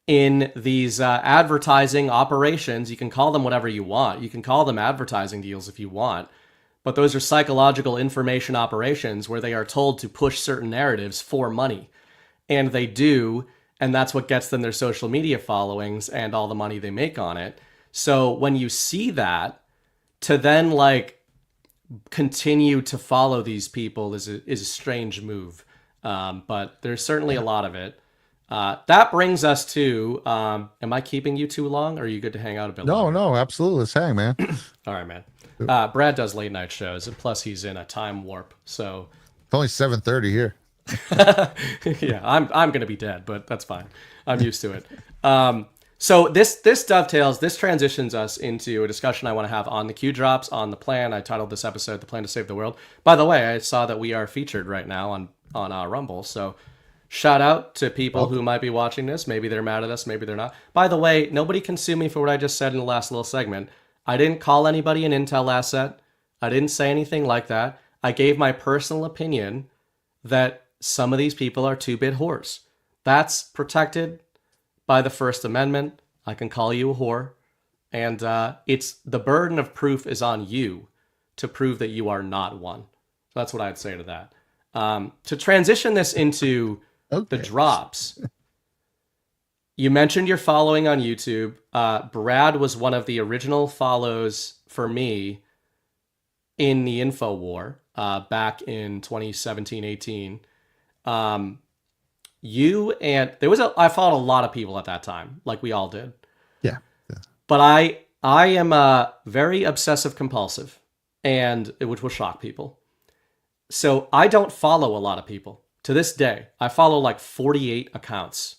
in these advertising operations. You can call them whatever you want. You can call them advertising deals if you want. But those are psychological information operations where they are told to push certain narratives for money. And they do, and that's what gets them their social media followings and all the money they make on it. So when you see that, to then like continue to follow these people is a strange move. But there's certainly a lot of it. That brings us to, am I keeping you too long, or are you good to hang out a bit longer? No, absolutely. Let's hang, man. All right, man. Brad does late night shows, and plus he's in a time warp, so it's only 7:30 here. Yeah, I'm gonna be dead, but that's fine. I'm used to it. So this dovetails, this transitions us into a discussion I want to have on the Q drops, on the plan. I titled this episode "The Plan to Save the World." By the way, I saw that we are featured right now on Rumble, so shout out to people who might be watching this. Maybe they're mad at us, maybe they're not. By the way, nobody can sue me for what I just said in the last little segment. I didn't call anybody an Intel asset. I didn't say anything like that. I gave my personal opinion that some of these people are 2-bit whores. That's protected by the First Amendment. I can call you a whore. And it's the burden of proof is on you to prove that you are not one. So that's what I'd say to that. To transition this into the drops, you mentioned your following on YouTube. Brad was one of the original follows for me in the info war back in 2017-18. You and I followed a lot of people at that time, like we all did. Yeah. But I am very obsessive compulsive, and which will shock people. So I don't follow a lot of people to this day. I follow like 48 accounts.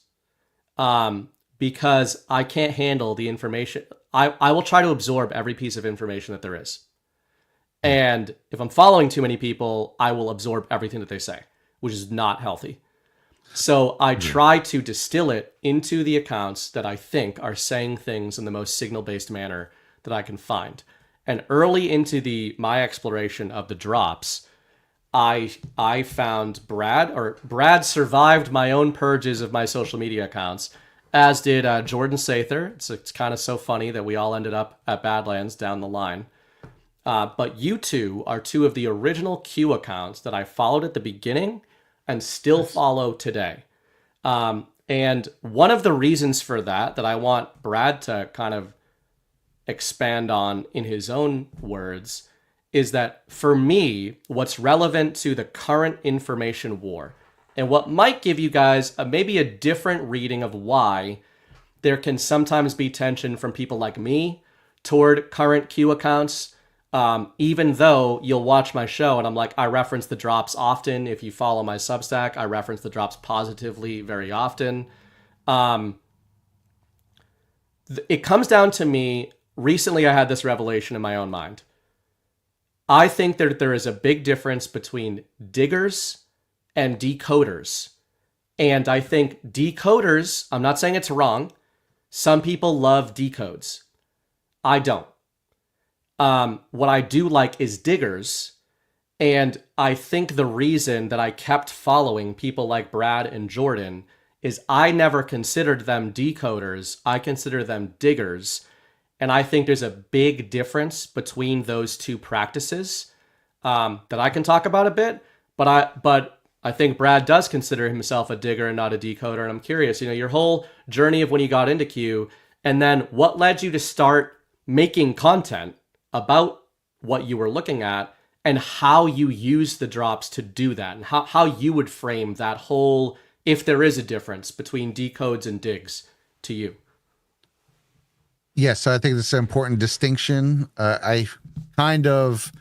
Because I can't handle the information. I will try to absorb every piece of information that there is. And if I'm following too many people, I will absorb everything that they say, which is not healthy. So I try to distill it into the accounts that I think are saying things in the most signal-based manner that I can find. And early into my exploration of the drops, I found Brad survived my own purges of my social media accounts, as did Jordan Sather. It's kind of so funny that we all ended up at Badlands down the line. But you two are two of the original Q accounts that I followed at the beginning and still follow today. And one of the reasons for that I want Brad to kind of expand on in his own words is that for me, what's relevant to the current information war and what might give you guys maybe a different reading of why there can sometimes be tension from people like me toward current Q accounts, even though you'll watch my show and I'm like, I reference the drops often. If you follow my Substack, I reference the drops positively very often. It comes down to me. Recently, I had this revelation in my own mind. I think that there is a big difference between diggers and decoders. And I think decoders, I'm not saying it's wrong. Some people love decodes. I don't. What I do like is diggers. And I think the reason that I kept following people like Brad and Jordan is I never considered them decoders. I consider them diggers. And I think there's a big difference between those two practices that I can talk about a bit. But I think Brad does consider himself a digger and not a decoder. And I'm curious, your whole journey of when you got into Q, and then what led you to start making content about what you were looking at, and how you use the drops to do that, and how you would frame that whole, if there is a difference between decodes and digs to you. Yes, so I think it's an important distinction. I kind of,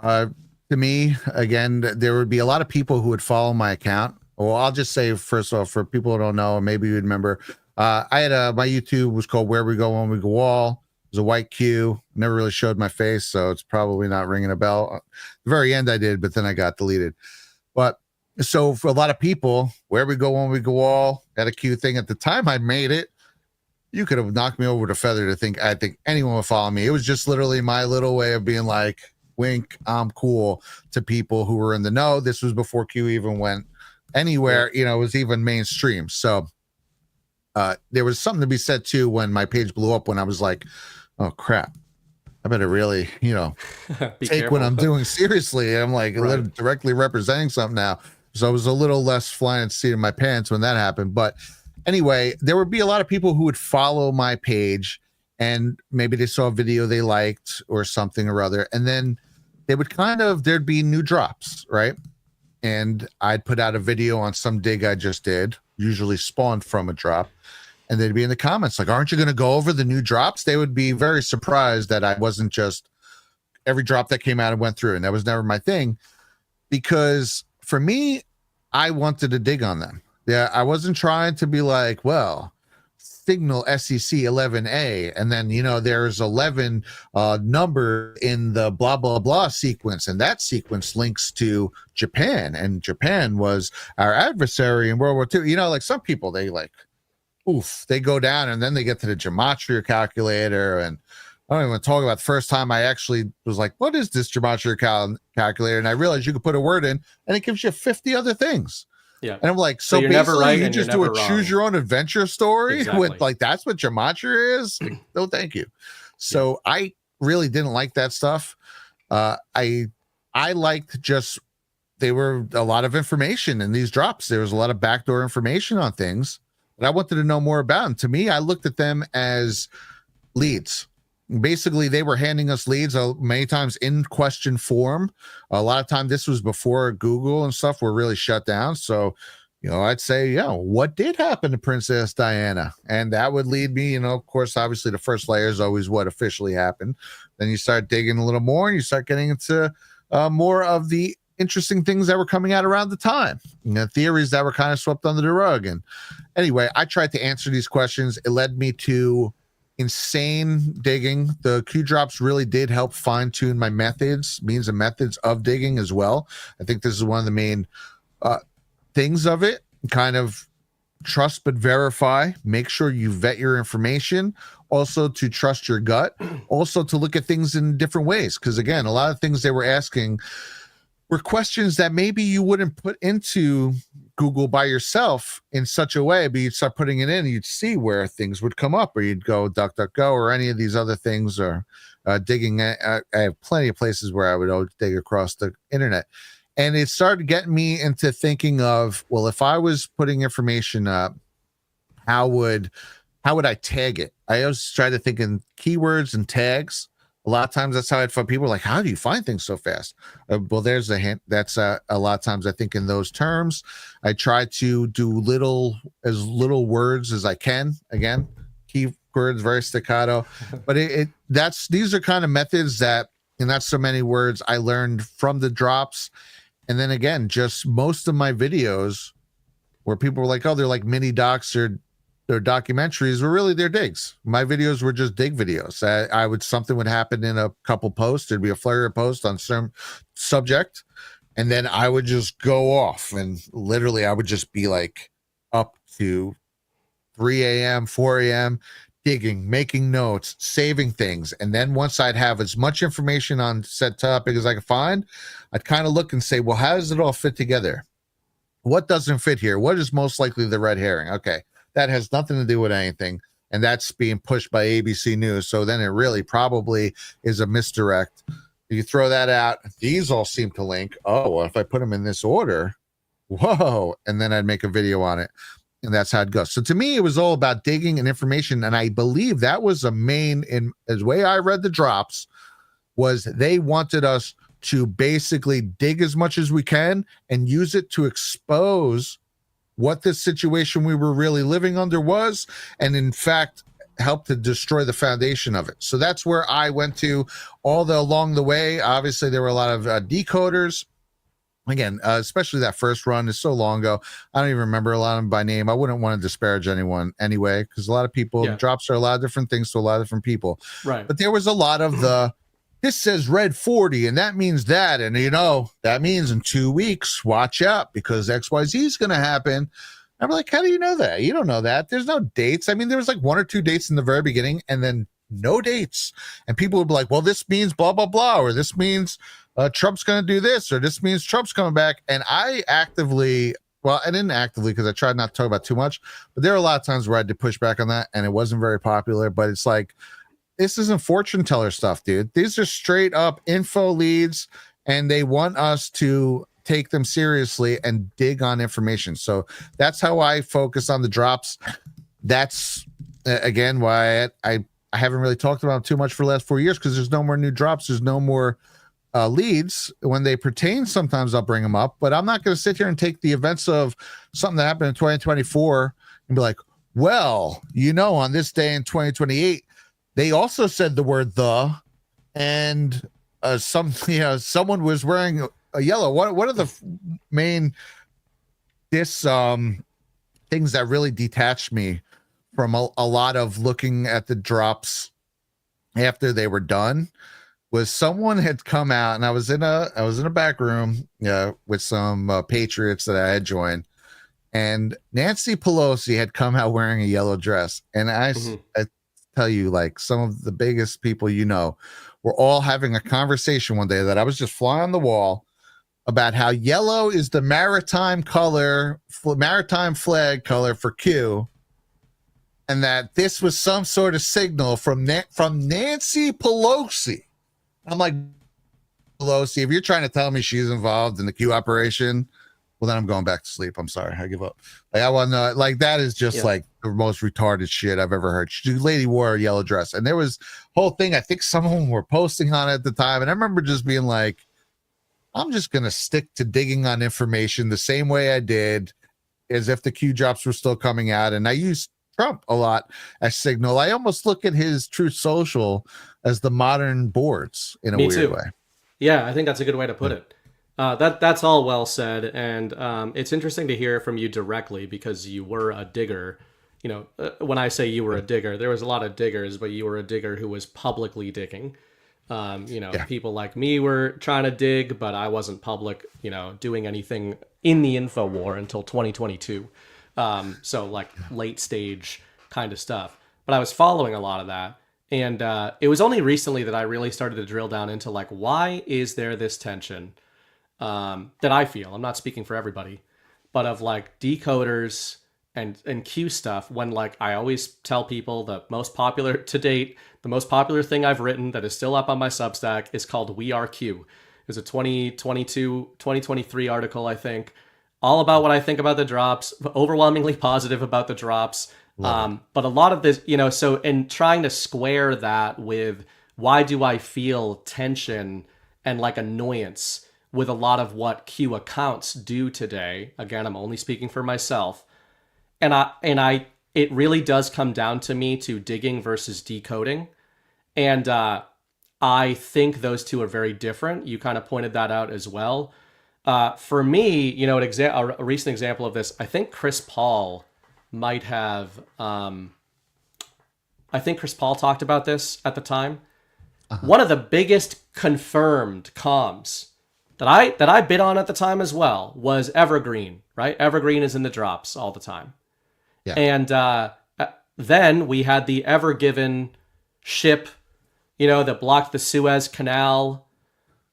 to me, again, there would be a lot of people who would follow my account. Well, I'll just say, first of all, for people who don't know, maybe you remember, I had my YouTube was called Where We Go When We Go All. It was a white Q. Never really showed my face, so it's probably not ringing a bell. At the very end I did, but then I got deleted. But so for a lot of people, Where We Go When We Go All, had a Q thing. At the time I made it, you could have knocked me over with a feather to think I think anyone would follow me. It was just literally my little way of being like, wink, I'm cool to people who were in the know. This was before Q even went anywhere, it was even mainstream. So there was something to be said too when my page blew up, when I was like, oh crap, I better really, take careful. what I'm doing seriously. I'm like directly representing something now. So I was a little less flying seat in my pants when that happened. But anyway, there would be a lot of people who would follow my page, and maybe they saw a video they liked or something or other. And then they would there'd be new drops, right? And I'd put out a video on some dig I just did, usually spawned from a drop. And they'd be in the comments like, aren't you going to go over the new drops? They would be very surprised that I wasn't just every drop that came out and went through. And that was never my thing, because for me, I wanted to dig on them. Yeah, I wasn't trying to be like, well, signal SEC 11A, and then there's 11 number in the blah blah blah sequence, and that sequence links to Japan, and Japan was our adversary in World War II. Like some people, they they go down, and then they get to the gematria calculator, and I don't even talk about the first time I actually was like, what is this gematria calculator? And I realized you could put a word in, and it gives you 50 other things. Yeah. And I'm like, so you're basically never right, you and just you're do a never choose your own adventure story Exactly. with that's what gematria is? No, thank you. So I really didn't like that stuff. I liked just, they were a lot of information in these drops. There was a lot of backdoor information on things that I wanted to know more about. And to me, I looked at them as leads. Basically, they were handing us leads many times in question form. A lot of time, this was before Google and stuff were really shut down. So, I'd say, what did happen to Princess Diana? And that would lead me, of course, obviously the first layer is always what officially happened. Then you start digging a little more, and you start getting into more of the interesting things that were coming out around the time, theories that were kind of swept under the rug. And anyway, I tried to answer these questions. It led me to insane digging. The Q drops really did help fine tune my means and methods of digging as well. I think this is one of the main things of it. Kind of trust but verify. Make sure you vet your information. Also to trust your gut. Also to look at things in different ways. Because again, a lot of things they were asking were questions that maybe you wouldn't put into Google by yourself in such a way, but you'd start putting it in and you'd see where things would come up, or you'd go DuckDuckGo or any of these other things, or digging. I have plenty of places where I would dig across the internet. And it started getting me into thinking of, well, if I was putting information up, how would I tag it? I always try to think in keywords and tags. A lot of times that's how I'd find people like, how do you find things so fast? Well, there's a hint. That's a lot of times I think in those terms. I try to do little words as I can. Again, keywords, very staccato. But these are kind of methods that, and not so many words I learned from the drops. And then again, just most of my videos where people were like, oh, they're like mini docs or their documentaries, were really their digs. My videos were just dig videos. Something would happen in a couple posts. There'd be a flurry of posts on some subject, and then I would just go off, and literally I would just be like up to 3 a.m., 4 a.m., digging, making notes, saving things. And then once I'd have as much information on said topic as I could find, I'd kind of look and say, well, how does it all fit together? What doesn't fit here? What is most likely the red herring? Okay. That has nothing to do with anything, and that's being pushed by ABC News. So then it really probably is a misdirect. You throw that out. These all seem to link. Oh, well, if I put them in this order, whoa, and then I'd make a video on it. And that's how it goes. So to me, it was all about digging and information. And I believe that was a main, in the way I read the drops, was they wanted us to basically dig as much as we can and use it to expose what the situation we were really living under was, and in fact help to destroy the foundation of it. So that's where I went to along the way. Obviously there were a lot of decoders. Again, especially that first run is so long ago. I don't even remember a lot of them by name. I wouldn't want to disparage anyone anyway, because a lot of people, drops are a lot of different things to a lot of different people. Right. But there was a lot of this says red 40 and that means that. And, that means in 2 weeks, watch out because XYZ is going to happen. I'm like, how do you know that? You don't know that. There's no dates. I mean, there was like 1 or 2 dates in the very beginning and then no dates. And people would be like, well, this means blah, blah, blah, or this means Trump's going to do this, or this means Trump's coming back. And I didn't actively because I tried not to talk about too much, but there are a lot of times where I had to push back on that and it wasn't very popular. But it's like, this isn't fortune teller stuff, dude. These are straight up info leads and they want us to take them seriously and dig on information. So that's how I focus on the drops. That's again why I haven't really talked about them too much for the last 4 years, because there's no more new drops. There's no more leads. When they pertain, sometimes I'll bring them up, but I'm not going to sit here and take the events of something that happened in 2024 and be like, well, on this day in 2028, they also said the word the, and someone was wearing a yellow. What are the main things that really detached me from a lot of looking at the drops after they were done? Was someone had come out, and I was in a back room with some patriots that I had joined, and Nancy Pelosi had come out wearing a yellow dress, and I tell you, like, some of the biggest people were all having a conversation one day that I was just fly on the wall about how yellow is the maritime flag color for Q, and that this was some sort of signal from Nancy Pelosi. I'm like, Pelosi, if you're trying to tell me she's involved in the Q operation, well, then I'm going back to sleep. I'm sorry. I give up. Like, I want to know, like, that is just like the most retarded shit I've ever heard. The lady wore a yellow dress, and there was whole thing. I think some of them were posting on it at the time. And I remember just being like, I'm just going to stick to digging on information the same way I did as if the Q drops were still coming out. And I used Trump a lot as signal. I almost look at his Truth Social as the modern boards in a weird way. Yeah, I think that's a good way to put it. That's all well said, and it's interesting to hear from you directly because you were a digger. When I say you were a digger, there was a lot of diggers, but you were a digger who was publicly digging. People like me were trying to dig, but I wasn't public, doing anything in the info war until 2022. So like late stage kind of stuff. But I was following a lot of that. And it was only recently that I really started to drill down into like, why is there this tension that I feel, I'm not speaking for everybody, but of like decoders and Q stuff, when like I always tell people the most popular to date, the most popular thing I've written that is still up on my Substack is called We Are Q. It's a 2023 article, I think, all about what I think about the drops, overwhelmingly positive about the drops. But a lot of this, so in trying to square that with why do I feel tension and like annoyance with a lot of what Q accounts do today. Again, I'm only speaking for myself. And it really does come down to me to digging versus decoding. And I think those two are very different. You kind of pointed that out as well. For me, a recent example of this, I think Chris Paul might have, I think Chris Paul talked about this at the time. One of the biggest confirmed comms that I bid on at the time as well was Evergreen, right? Evergreen is in the drops all the time. Yeah. And then we had the Ever Given ship, that blocked the Suez Canal.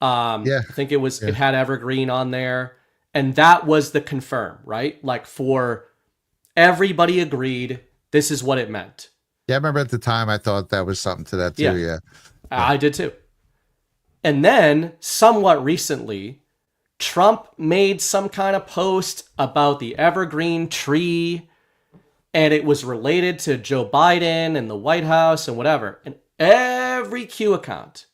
I think it had Evergreen on there. And that was the confirm, right? Like for everybody agreed this is what it meant. Yeah, I remember at the time I thought that was something to that too. Yeah. I did too. And then somewhat recently, Trump made some kind of post about the evergreen tree, and it was related to Joe Biden and the White House and whatever. And every Q account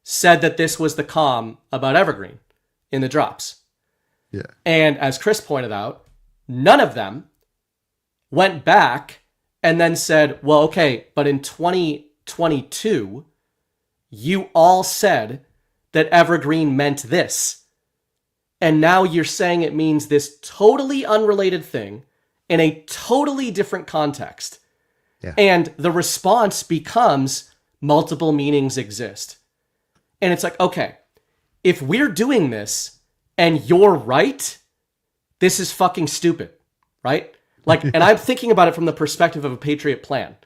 said that this was the comm about evergreen in the drops. Yeah. And as Chris pointed out, none of them went back and then said, well, okay, but in 2022, you all said that evergreen meant this. And now you're saying it means this totally unrelated thing in a totally different context. Yeah. And the response becomes multiple meanings exist. And it's like, okay, if we're doing this and you're right, this is fucking stupid, right? Like, and I'm thinking about it from the perspective of a Patriot plan,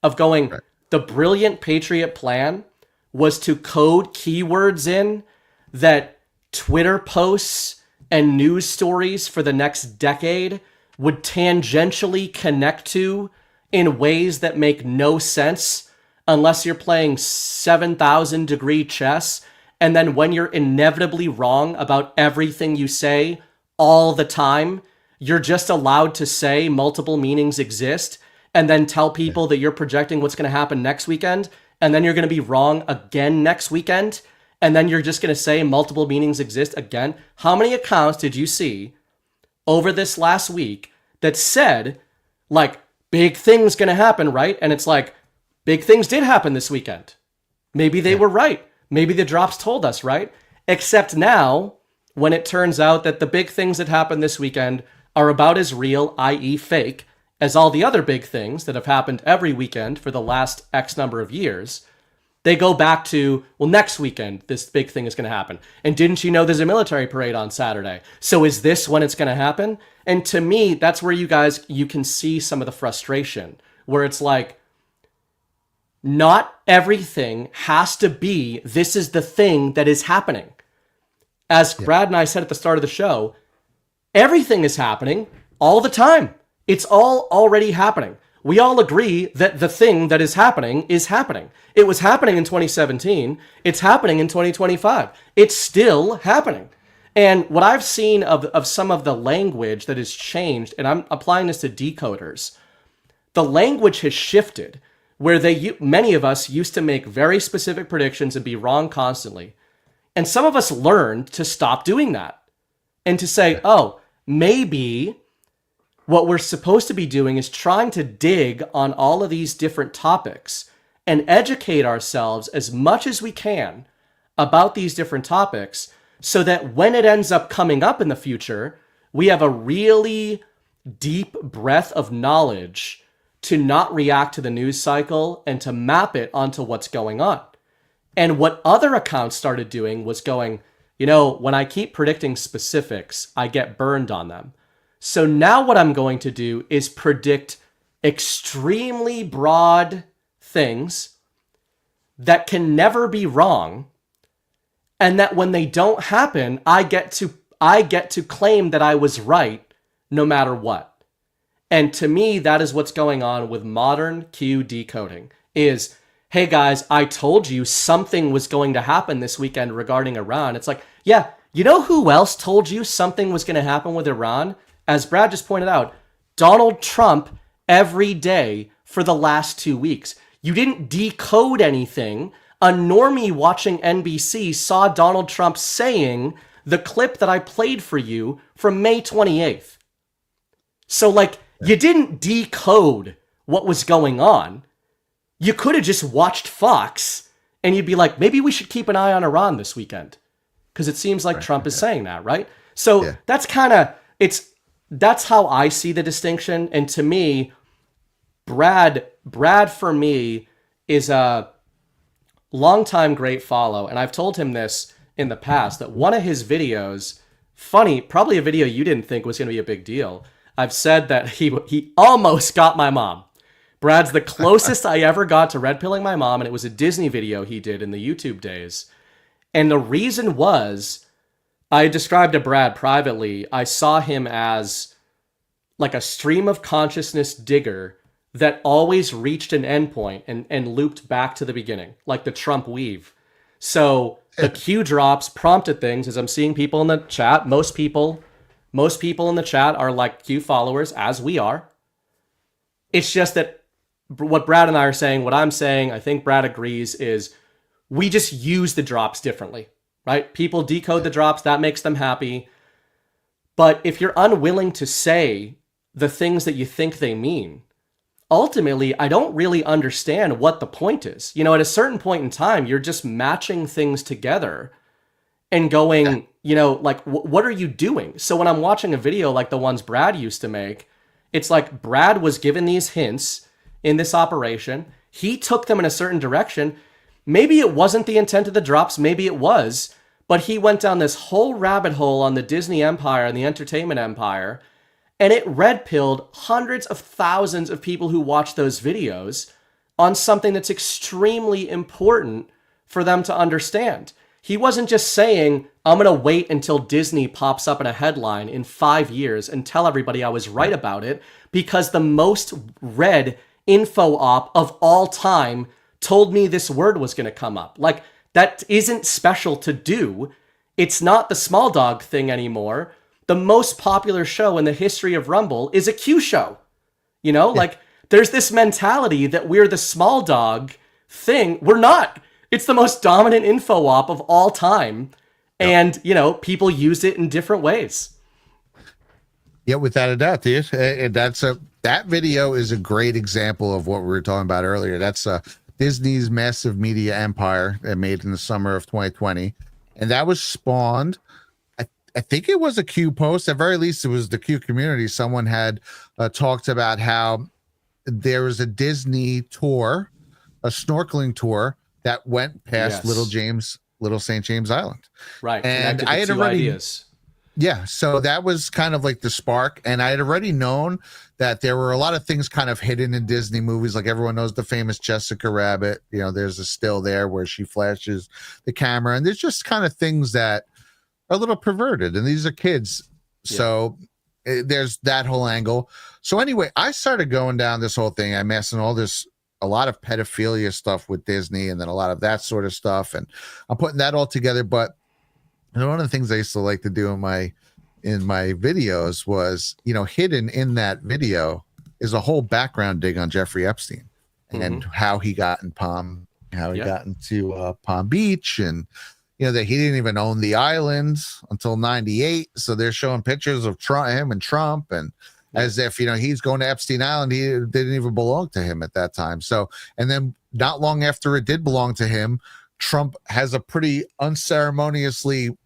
of going, right. The brilliant Patriot plan was to code keywords in that Twitter posts and news stories for the next decade would tangentially connect to in ways that make no sense unless you're playing 7,000 degree chess. And then when you're inevitably wrong about everything you say all the time, you're just allowed to say multiple meanings exist and then tell people that you're projecting what's going to happen next weekend. And then you're going to be wrong again next weekend. And then you're just going to say multiple meanings exist again. How many accounts did you see over this last week that said, like, big things going to happen, right? And it's like, big things did happen this weekend. Maybe they were right. Maybe the drops told us, right? Except now, when it turns out that the big things that happened this weekend are about as real, i.e. fake, as all the other big things that have happened every weekend for the last X number of years, they go back to, well, next weekend, this big thing is going to happen. And didn't you know there's a military parade on Saturday? So is this when it's going to happen? And to me, that's where you can see some of the frustration, where it's like, not everything has to be, this is the thing that is happening. As Brad and I said at the start of the show, everything is happening all the time. It's all already happening. We all agree that the thing that is happening is happening. It was happening in 2017. It's happening in 2025. It's still happening. And what I've seen of some of the language that has changed, and I'm applying this to decoders, the language has shifted where many of us used to make very specific predictions and be wrong constantly. And some of us learned to stop doing that and to say, oh, maybe what we're supposed to be doing is trying to dig on all of these different topics and educate ourselves as much as we can about these different topics so that when it ends up coming up in the future, we have a really deep breadth of knowledge to not react to the news cycle and to map it onto what's going on. And what other accounts started doing was going, when I keep predicting specifics, I get burned on them. So now what I'm going to do is predict extremely broad things that can never be wrong, and that when they don't happen, I get to claim that I was right no matter what. And to me, that is what's going on with modern Q decoding is, hey guys, I told you something was going to happen this weekend regarding Iran. It's like, yeah, you know who else told you something was going to happen with Iran? As Brad just pointed out, Donald Trump every day for the last 2 weeks. You didn't decode anything. A normie watching NBC saw Donald Trump saying the clip that I played for you from May 28th. So, you didn't decode what was going on. You could have just watched Fox and you'd be like, maybe we should keep an eye on Iran this weekend. Because it seems like Trump is saying that, right? So that's that's how I see the distinction. And to me, Brad for me is a longtime great follow. And I've told him this in the past, that one of his videos, funny, probably a video you didn't think was going to be a big deal. I've said that he almost got my mom. Brad's the closest I ever got to red pilling my mom. And it was a Disney video he did in the YouTube days. And the reason was, I described to Brad privately, I saw him as like a stream of consciousness digger that always reached an endpoint and looped back to the beginning, like the Trump weave. So the Q drops prompted things. As I'm seeing people in the chat, most people in the chat are like Q followers, as we are. It's just that what Brad and I are saying, what I'm saying, I think Brad agrees, is we just use the drops differently, right? People decode the drops, that makes them happy. But if you're unwilling to say the things that you think they mean, ultimately, I don't really understand what the point is. You know, at a certain point in time, you're just matching things together and going, you know, like, what are you doing? So when I'm watching a video like the ones Brad used to make, it's like Brad was given these hints in this operation. He took them in a certain direction. Maybe it wasn't the intent of the drops, maybe it was, but he went down this whole rabbit hole on the Disney empire and the entertainment empire, and it red-pilled hundreds of thousands of people who watch those videos on something that's extremely important for them to understand. He wasn't just saying, I'm going to wait until Disney pops up in a headline in 5 years and tell everybody I was right about it, because the most read info op of all time told me this word was going to come up. Like, that isn't special to do. It's not the small dog thing anymore. The most popular show in the history of Rumble is a Q show. You know, like, there's this mentality that we're the small dog thing. We're not. It's the most dominant info op of all time. And, you know, people use it in different ways. Yeah, without a doubt, dude. That video is a great example of what we were talking about earlier. That's Disney's massive media empire that made in the summer of 2020. And that was spawned, I think it was a Q post. At very least, it was the Q community. Someone had talked about how there was a Disney tour, a snorkeling tour that went past Little St. James Island. Right. And I had already ideas. Yeah, so that was kind of like the spark, and I had already known that there were a lot of things kind of hidden in Disney movies. Like, everyone knows the famous Jessica Rabbit. You know, there's a still there where she flashes the camera, and there's just kind of things that are a little perverted, and these are kids. Yeah. So there's that whole angle. So anyway, I started going down this whole thing. I'm messing a lot of pedophilia stuff with Disney, and then a lot of that sort of stuff, and I'm putting that all together. But one of the things I used to like to do in my videos was, you know, hidden in that video is a whole background dig on Jeffrey Epstein and how he got into Palm Beach, and, you know, that he didn't even own the islands until '98. So they're showing pictures of him and Trump, and as if, you know, he's going to Epstein Island. He didn't even belong to him at that time. So, and then not long after it did belong to him, Trump has a pretty unceremoniously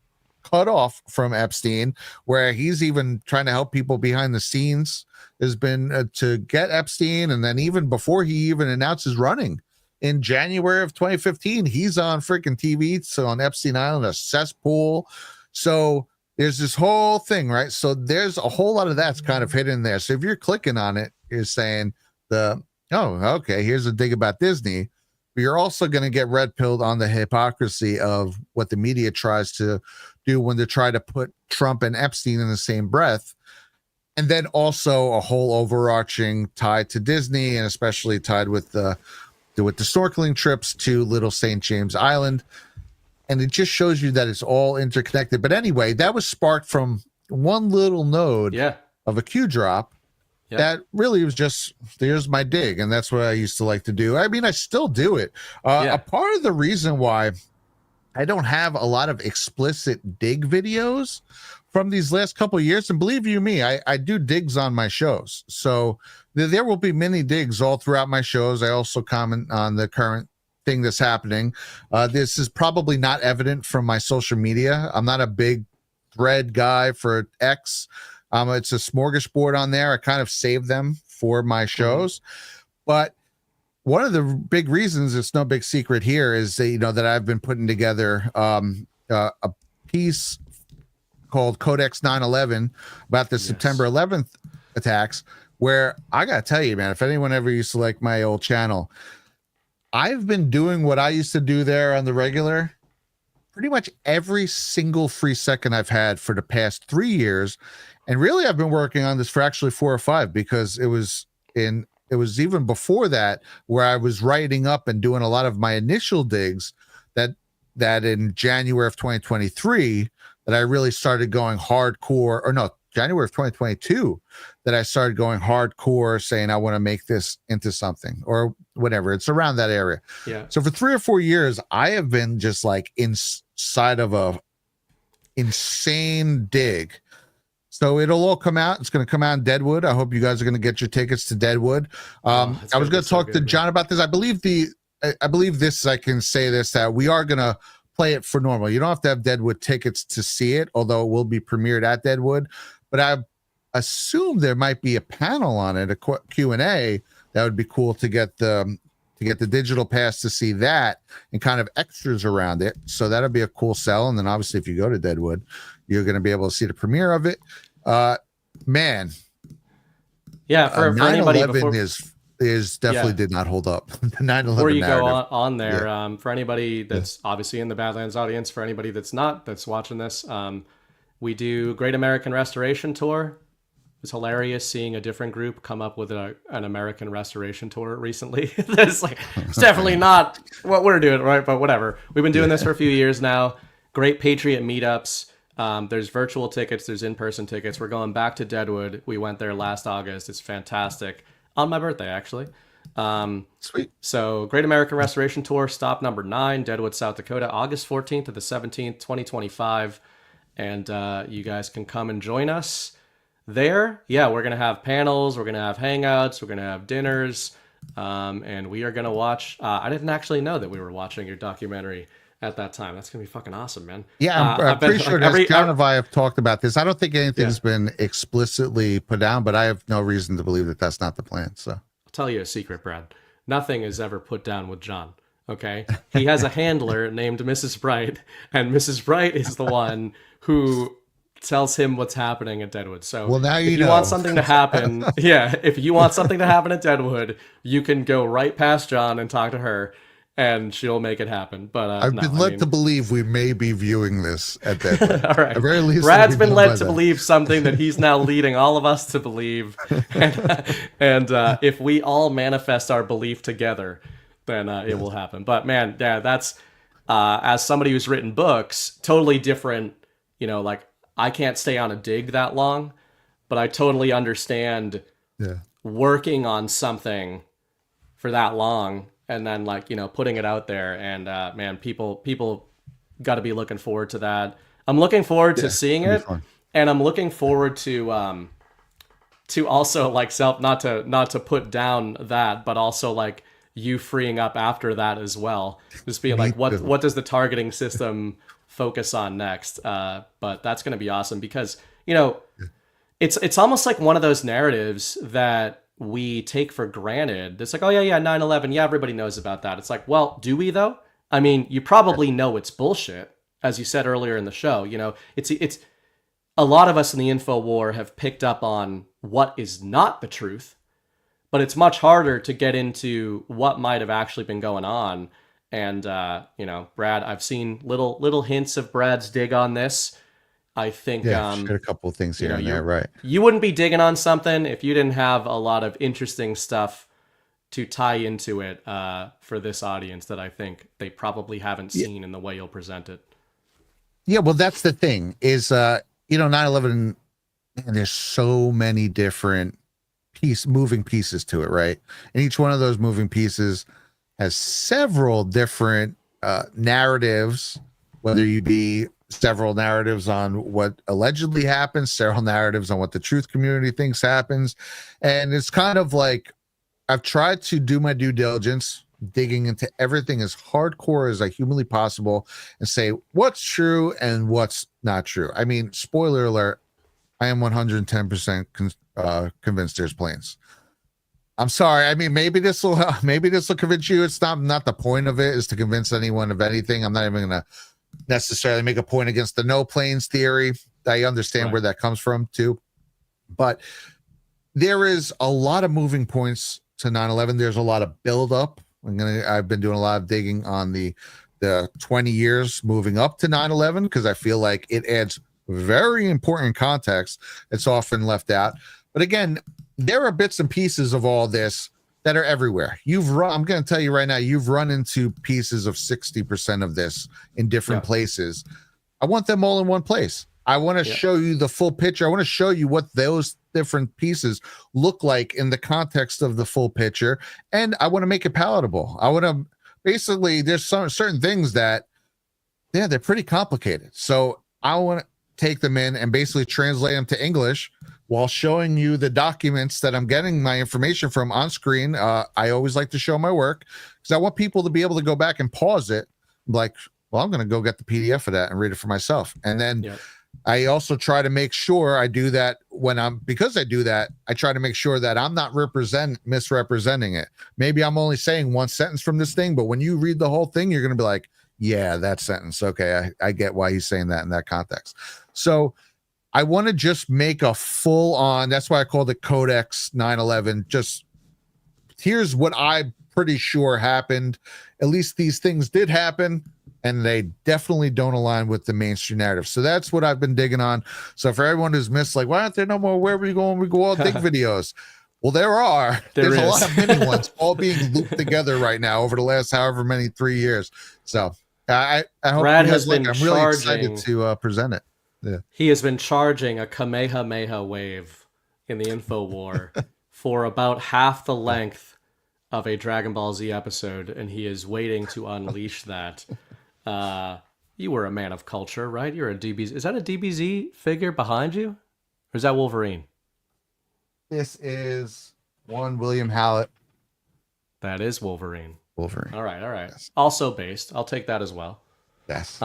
cut off from Epstein, where he's even trying to help people behind the scenes, has been to get Epstein. And then even before he even announces running in January of 2015, he's on freaking TV. So on Epstein Island, a cesspool. So there's this whole thing, right? So there's a whole lot of that's kind of hidden there. So if you're clicking on it, you're saying here's a dig about Disney. But you're also going to get red pilled on the hypocrisy of what the media tries to do when they try to put Trump and Epstein in the same breath. And then also a whole overarching tie to Disney, and especially tied with the snorkeling trips to Little St. James Island. And it just shows you that it's all interconnected. But anyway, that was sparked from one little node of a Q drop. Yeah. That really was just, there's my dig. And that's what I used to like to do. I mean, I still do it. A part of the reason why I don't have a lot of explicit dig videos from these last couple of years, and believe you me, I do digs on my shows. So there will be many digs all throughout my shows. I also comment on the current thing that's happening. This is probably not evident from my social media. I'm not a big thread guy for X. It's a smorgasbord on there. I kind of save them for my shows. But one of the big reasons, it's no big secret here, is that, you know, that I've been putting together a piece called Codex 9/11 about the September 11th attacks, where I got to tell you, man, if anyone ever used to like my old channel, I've been doing what I used to do there on the regular pretty much every single free second I've had for the past 3 years. And really, I've been working on this for actually 4 or 5, because it was even before that, where I was writing up and doing a lot of my initial digs that that in January of 2023 that I really started going hardcore, or no, January of 2022 that I started going hardcore, saying I want to make this into something or whatever. It's around that area. Yeah. So for 3 or 4 years, I have been just like inside of a insane dig. So it'll all come out. It's going to come out in Deadwood. I hope you guys are going to get your tickets to Deadwood. I was going to talk to John about this. I believe this, I can say this, that we are going to play it for normal. You don't have to have Deadwood tickets to see it, although it will be premiered at Deadwood. But I assume there might be a panel on it, a Q&A. That would be cool to get the digital pass to see that and kind of extras around it. So that'll be a cool sell. And then obviously if you go to Deadwood, you're going to be able to see the premiere of it. Man. Yeah, for anybody before, is definitely did not hold up. The 9/11 before you narrative. go on there, for anybody that's obviously in the Badlands audience, for anybody that's not, that's watching this, we do Great American Restoration Tour. It's hilarious seeing a different group come up with an American Restoration Tour recently. It's definitely not what we're doing, right? But whatever. We've been doing this for a few years now. Great Patriot meetups. There's virtual tickets. There's in-person tickets. We're going back to Deadwood. We went there last August. It's fantastic. On my birthday, actually. Sweet. So Great American Restoration Tour, stop number 9, Deadwood, South Dakota, August 14th to the 17th, 2025. And you guys can come and join us there. Yeah, we're going to have panels. We're going to have hangouts. We're going to have dinners. And we are going to watch. I didn't actually know that we were watching your documentary at that time. That's going to be fucking awesome, man. Yeah, I'm pretty sure John and I have talked about this. I don't think anything's been explicitly put down, but I have no reason to believe that that's not the plan. So I'll tell you a secret, Brad. Nothing is ever put down with John. Okay, he has a handler named Mrs. Bright, and Mrs. Bright is the one who tells him what's happening at Deadwood. So well, now if you want something to happen, if you want something to happen at Deadwood, you can go right past John and talk to her, and she'll make it happen. But I've been led to believe we may be viewing this at Deadwood. All right. At very least, Brad's been led to believe something that he's now leading all of us to believe. And if we all manifest our belief together, then it will happen. But man, yeah, that's as somebody who's written books, totally different. Like I can't stay on a dig that long, but I totally understand working on something for that long. And then putting it out there, and man, people got to be looking forward to that. I'm looking forward to seeing it, and I'm looking forward to also not to put down that, but also you freeing up after that as well. Just being what does the targeting system focus on next? But that's going to be awesome because it's almost like one of those narratives that we take for granted. It's like, oh yeah, 9/11. Yeah, everybody knows about that. It's like, well, do we though? I mean, you probably know it's bullshit, as you said earlier in the show. It's a lot of us in the info war have picked up on what is not the truth, but it's much harder to get into what might have actually been going on. And Brad, I've seen little hints of Brad's dig on this. I think shared a couple of things here and there, right? You wouldn't be digging on something if you didn't have a lot of interesting stuff to tie into it for this audience that I think they probably haven't seen in the way you'll present it. Yeah, well, that's the thing is, 9/11, and there's so many different moving pieces to it, right? And each one of those moving pieces has several different narratives, whether you be several narratives on what allegedly happens, several narratives on what the truth community thinks happens. And it's kind of like I've tried to do my due diligence, digging into everything as hardcore as I humanly possible and say what's true and what's not true. I mean, spoiler alert, I am 110% convinced there's planes. I'm sorry. I mean, maybe this will convince you. It's not the point of it is to convince anyone of anything. I'm not even going to necessarily make a point against the no planes theory. I understand where that comes from too, but there is a lot of moving points to 9/11. There's a lot of buildup. I've been doing a lot of digging on the 20 years moving up to 9/11 because I feel like it adds very important context. It's often left out, but again, there are bits and pieces of all this that are everywhere. I'm going to tell you right now, you've run into pieces of 60% of this in different places. I want them all in one place. I want to show you the full picture. I want to show you what those different pieces look like in the context of the full picture. And I want to make it palatable. I want to basically, there's some certain things that, they're pretty complicated. So I want to take them in and basically translate them to English while showing you the documents that I'm getting my information from on screen. I always like to show my work because I want people to be able to go back and pause it. Like, well, I'm going to go get the PDF of that and read it for myself. And then I also try to make sure I do that because I do that, I try to make sure that I'm not misrepresenting it. Maybe I'm only saying one sentence from this thing, but when you read the whole thing, you're going to be like, yeah, that sentence. Okay. I get why he's saying that in that context. So I want to just make a full on, that's why I called it Codex 9/11. Just here's what I'm pretty sure happened. At least these things did happen, and they definitely don't align with the mainstream narrative. So that's what I've been digging on. So for everyone who's missed, like, why aren't there no more Where We Going? We Go All Dig videos? Well, there's a lot of mini ones all being looped together right now over the last however many 3 years. So I hope Brad you guys has been I'm really excited to present it. Yeah. He has been charging a Kamehameha wave in the info war for about half the length of a Dragon Ball Z episode, and he is waiting to unleash that. You were a man of culture, right? You're a DBZ. Is that a DBZ figure behind you? Or is that Wolverine? This is one William Hallett. That is Wolverine. All right. Yes. Also based. I'll take that as well. Yes.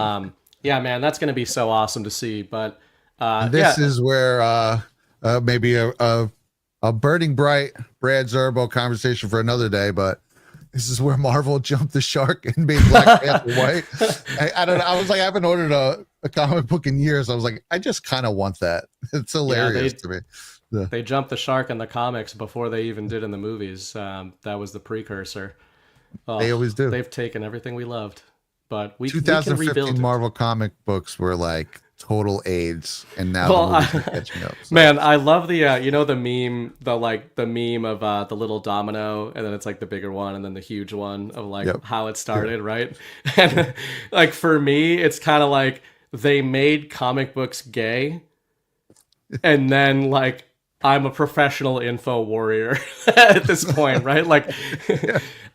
Yeah, man, that's going to be so awesome to see. But this is where maybe a burning bright Brad Zerbo conversation for another day, but this is where Marvel jumped the shark and made Black Panther white. I don't know. I was like, I haven't ordered a comic book in years. I was like, I just kind of want that. It's hilarious to me. They jumped the shark in the comics before they even did in the movies. That was the precursor. They always do. They've taken everything we loved, but we 2015 we can rebuild Marvel comic books were like total AIDS, and now the movies are catching up. So. Man, I love the the meme, the meme of the little domino, and then it's like the bigger one, and then the huge one of like how it started, right? And like for me, it's kind of like they made comic books gay, and then like I'm a professional info warrior at this point, right? Like,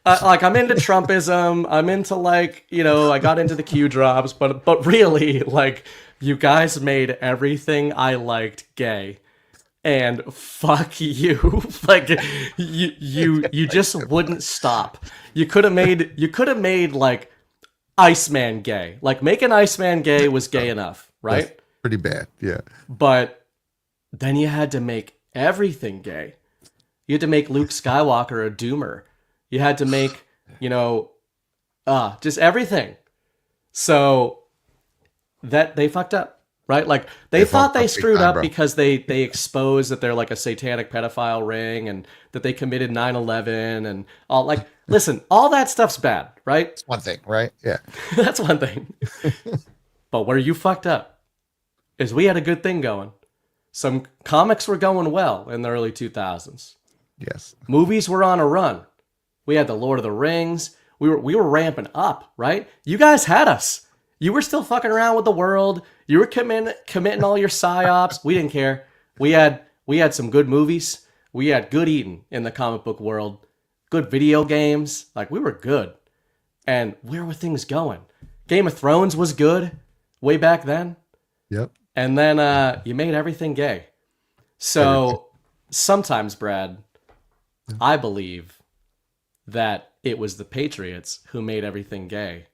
like I'm into Trumpism. I'm into I got into the Q drops, but really, like, you guys made everything I liked gay, and fuck you. Like, you just wouldn't stop. You could have made like Iceman gay. Like, making Iceman gay was gay enough, right? That's pretty bad, yeah. But then you had to make everything gay. You had to make Luke Skywalker a doomer. You had to make, just everything. So that they fucked up, right? Like they thought they screwed up because they exposed that they're like a satanic pedophile ring and that they committed 9/11 and all. Like, listen, all that stuff's bad, right? It's one thing, right? Yeah. That's one thing. But where you fucked up is we had a good thing going. Some comics were going well in the early 2000s. Yes. Movies were on a run. We had the Lord of the Rings. We were ramping up, right? You guys had us. You were still fucking around with the world. You were committing all your psyops. We didn't care. We had some good movies. We had good eating in the comic book world. Good video games. Like, we were good. And where were things going? Game of Thrones was good way back then. Yep. And then you made everything gay. So sometimes, Brad, I believe that it was the Patriots who made everything gay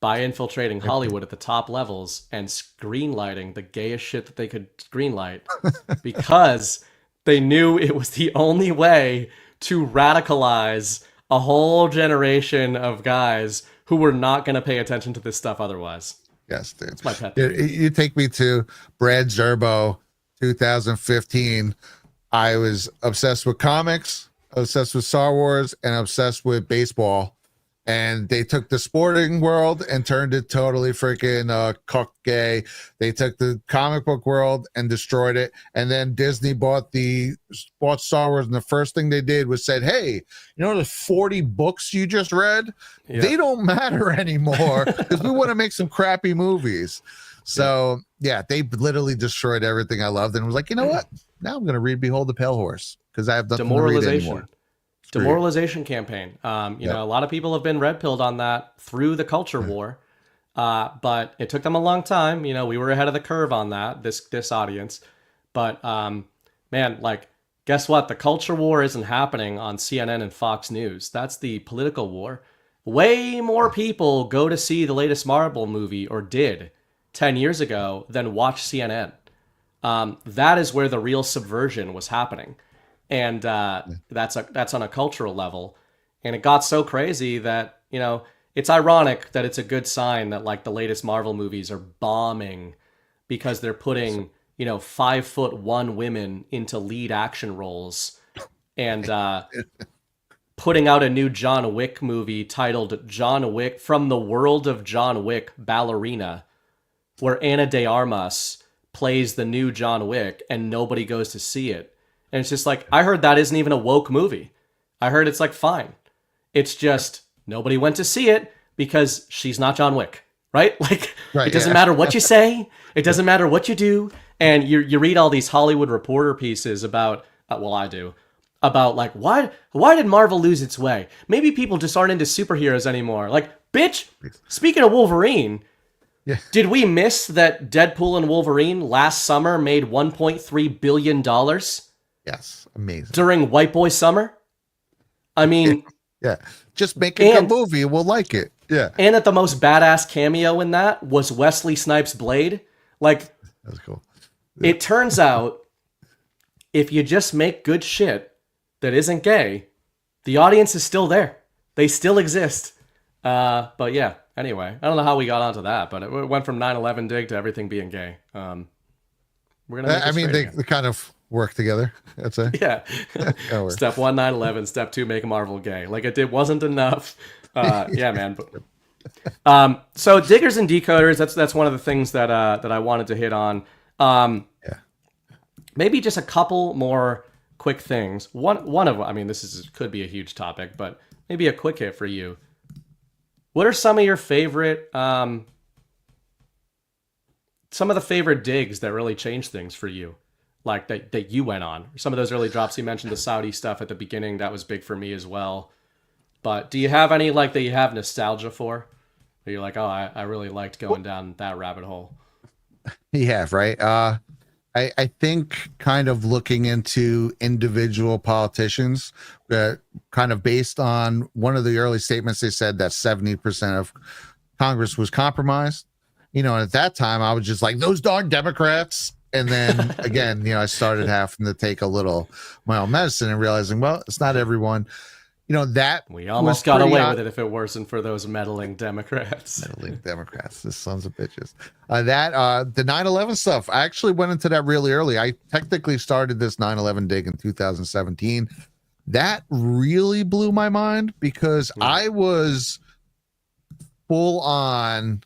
by infiltrating Hollywood at the top levels and greenlighting the gayest shit that they could greenlight because they knew it was the only way to radicalize a whole generation of guys who were not going to pay attention to this stuff otherwise. Yes, dude. It's my pet. You take me to Brad Zerbo, 2015. I was obsessed with comics, obsessed with Star Wars, and obsessed with baseball. And they took the sporting world and turned it totally freaking cuck gay. They took the comic book world and destroyed it. And then Disney bought Star Wars, and the first thing they did was said, "Hey, you know the 40 books you just read? Yeah. They don't matter anymore because we want to make some crappy movies." So yeah, they literally destroyed everything I loved, and was like, you know what? Now I'm going to read Behold the Pale Horse because I have nothing to read anymore. Demoralization campaign. You know, a lot of people have been red pilled on that through the culture war, but it took them a long time. You know, we were ahead of the curve on that. This audience, but man, like, guess what? The culture war isn't happening on CNN and Fox News. That's the political war. Way more people go to see the latest Marvel movie, or did 10 years ago, than watch CNN. That is where the real subversion was happening. And that's on a cultural level. And it got so crazy that, you know, it's ironic that it's a good sign that, like, the latest Marvel movies are bombing because they're putting, you know, 5'1" women into lead action roles, and putting out a new John Wick movie titled John Wick From the World of John Wick Ballerina, where Ana de Armas plays the new John Wick, and nobody goes to see it. And it's just like, I heard that isn't even a woke movie. I heard it's like, fine. It's just nobody went to see it because she's not John Wick, right? Like, it doesn't matter what you say. It doesn't matter what you do. And you read all these Hollywood Reporter pieces about, well, I do, about like, why did Marvel lose its way? Maybe people just aren't into superheroes anymore. Like, bitch, speaking of Wolverine, did we miss that Deadpool and Wolverine last summer made $1.3 billion? Yes, amazing. During White Boy Summer? I mean... Yeah, just make a good movie, we'll like it. Yeah. And that the most badass cameo in that was Wesley Snipes' Blade. Like, that's cool. It turns out, if you just make good shit that isn't gay, the audience is still there. They still exist. But yeah, anyway, I don't know how we got onto that, but it went from 9/11 dig to everything being gay. We're gonna. They kind of work together. That's it. Yeah. Step 1, 9/11. Step 2, make Marvel gay. Like, it wasn't enough. Yeah, man. But, so diggers and decoders. That's one of the things that I wanted to hit on. Maybe just a couple more quick things. One of, I mean, could be a huge topic, but maybe a quick hit for you. What are some of your favorite, some of the favorite digs that really changed things for you? Like that you went on? Some of those early drops, you mentioned the Saudi stuff at the beginning. That was big for me as well. But do you have any like that you have nostalgia for? That you're like, oh, I really liked going down that rabbit hole. Yeah, right. I think kind of looking into individual politicians, kind of based on one of the early statements, they said that 70% of Congress was compromised. You know, and at that time I was just like, those darn Democrats. And then again, you know, I started having to take a little my own medicine and realizing, well, it's not everyone. You know, that we almost got away with it if it wasn't for those meddling Democrats. The sons of bitches. The 9/11 stuff, I actually went into that really early. I technically started this 9/11 dig in 2017. That really blew my mind because I was full on,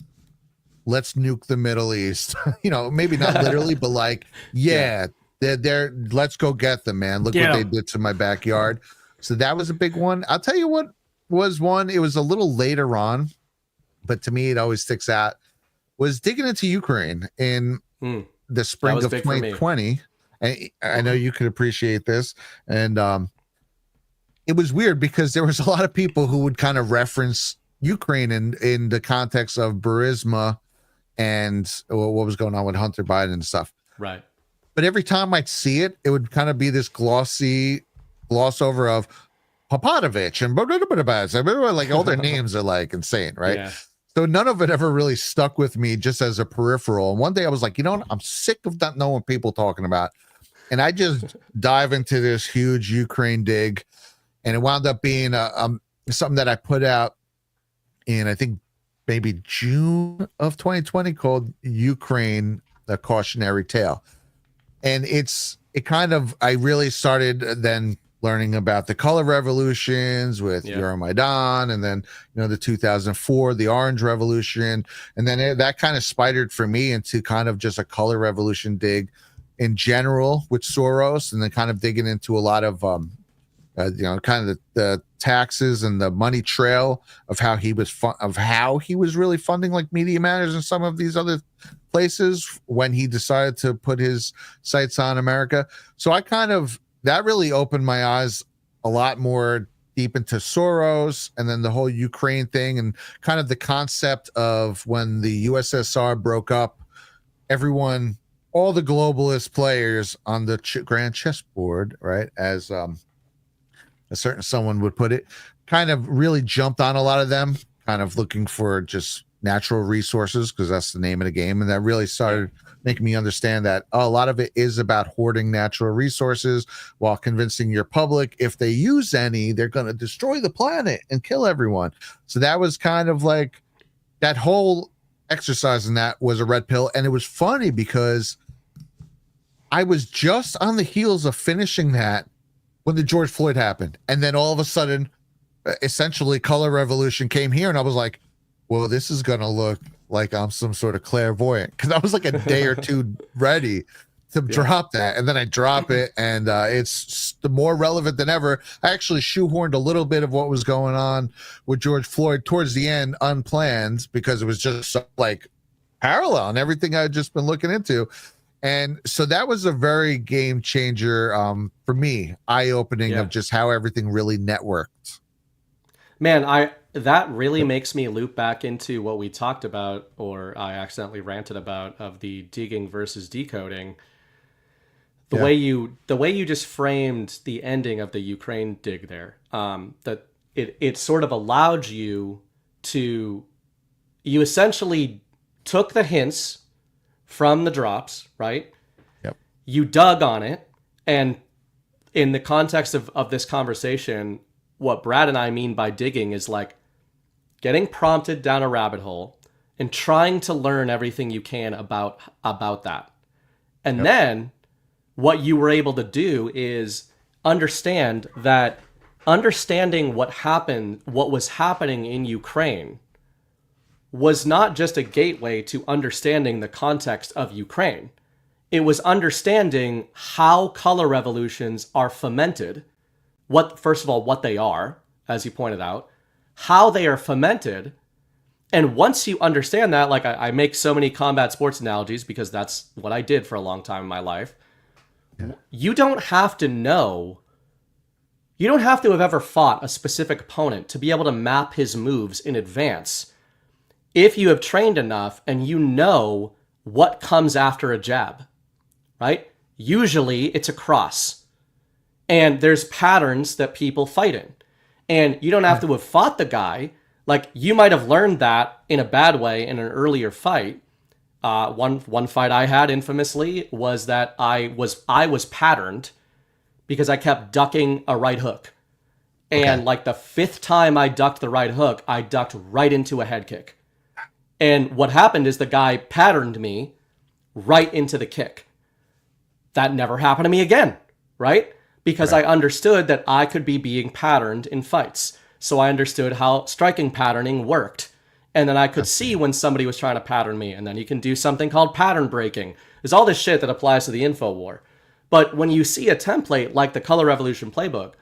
let's nuke the Middle East. You know, maybe not literally, but like, they're let's go get them, man. Look what they did to my backyard. So that was a big one. I'll tell you what was one. It was a little later on, but to me, it always sticks out. Was digging into Ukraine in the spring of 2020. And I know you could appreciate this. And it was weird because there was a lot of people who would kind of reference Ukraine in the context of Burisma and what was going on with Hunter Biden and stuff. Right. But every time I'd see it, it would kind of be this gloss over of Popovich and like all their names are like insane, right? Yeah. So none of it ever really stuck with me just as a peripheral. And one day I was like, you know what? I'm sick of not knowing people talking about. And I just dive into this huge Ukraine dig. And it wound up being something that I put out in, I think, maybe June of 2020 called Ukraine, A Cautionary Tale. And I really started then learning about the color revolutions with Euromaidan, and then the 2004, the Orange Revolution, and then that kind of spidered for me into kind of just a color revolution dig in general with Soros, and then kind of digging into a lot of kind of the taxes and the money trail of how he was really funding like Media Matters and some of these other places when he decided to put his sights on America. So that really opened my eyes a lot more deep into Soros, and then the whole Ukraine thing, and kind of the concept of when the USSR broke up, all the globalist players on the grand chessboard, right, as a certain someone would put it, kind of really jumped on a lot of them, kind of looking for just natural resources, because that's the name of the game. And that really started making me understand that a lot of it is about hoarding natural resources while convincing your public if they use any, they're going to destroy the planet and kill everyone. So that was kind of like that whole exercise in that was a red pill. And it was funny because I was just on the heels of finishing that when the George Floyd happened. And then all of a sudden, essentially color revolution came here. And I was like, well, this is going to look like I'm some sort of clairvoyant, because I was like a day or two ready to drop that. And then I drop it, and it's more relevant than ever. I actually shoehorned a little bit of what was going on with George Floyd towards the end, unplanned, because it was just so, like parallel and everything I had just been looking into. And so that was a very game changer for me, eye-opening of just how everything really networked. Man, that really makes me loop back into what we talked about, or I accidentally ranted about, of the digging versus decoding. The way you just framed the ending of the Ukraine dig there, that it sort of allowed you essentially took the hints from the drops, right? Yep. You dug on it, and in the context of this conversation, what Brad and I mean by digging is like getting prompted down a rabbit hole and trying to learn everything you can about that. And then what you were able to do is understanding what was happening in Ukraine was not just a gateway to understanding the context of Ukraine. It was understanding how color revolutions are fomented. First of all, what they are, as you pointed out, how they are fomented. And once you understand that, like I make so many combat sports analogies because that's what I did for a long time in my life. You don't have to have ever fought a specific opponent to be able to map his moves in advance. If you have trained enough and you know what comes after a jab, right? Usually it's a cross. And there's patterns that people fight in. And you don't have to have fought the guy. Like, you might have learned that in a bad way in an earlier fight. One fight I had infamously was that I was patterned because I kept ducking a right hook. And like the fifth time I ducked the right hook, I ducked right into a head kick. And what happened is the guy patterned me right into the kick. That never happened to me again, right? Because I understood that I could be being patterned in fights. So I understood how striking patterning worked. And then I could see when somebody was trying to pattern me. And then you can do something called pattern breaking. There's all this shit that applies to the info war. But when you see a template like the Color Revolution playbook,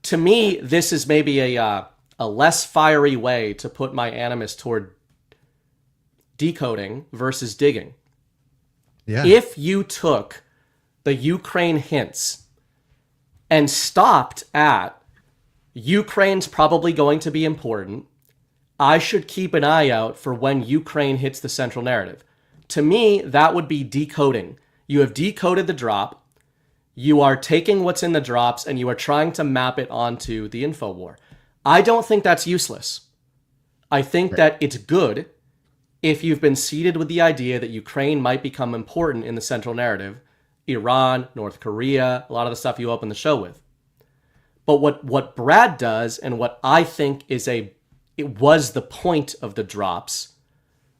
to me, this is maybe a less fiery way to put my animus toward decoding versus digging. Yeah. If you took the Ukraine hints and stopped at Ukraine's probably going to be important, I should keep an eye out for when Ukraine hits the central narrative. To me, that would be decoding. You have decoded the drop. You are taking what's in the drops and you are trying to map it onto the info war. I don't think that's useless. I think that it's good if you've been seeded with the idea that Ukraine might become important in the central narrative. Iran, North Korea, a lot of the stuff you open the show with. But what Brad does, and what I think it was the point of the drops,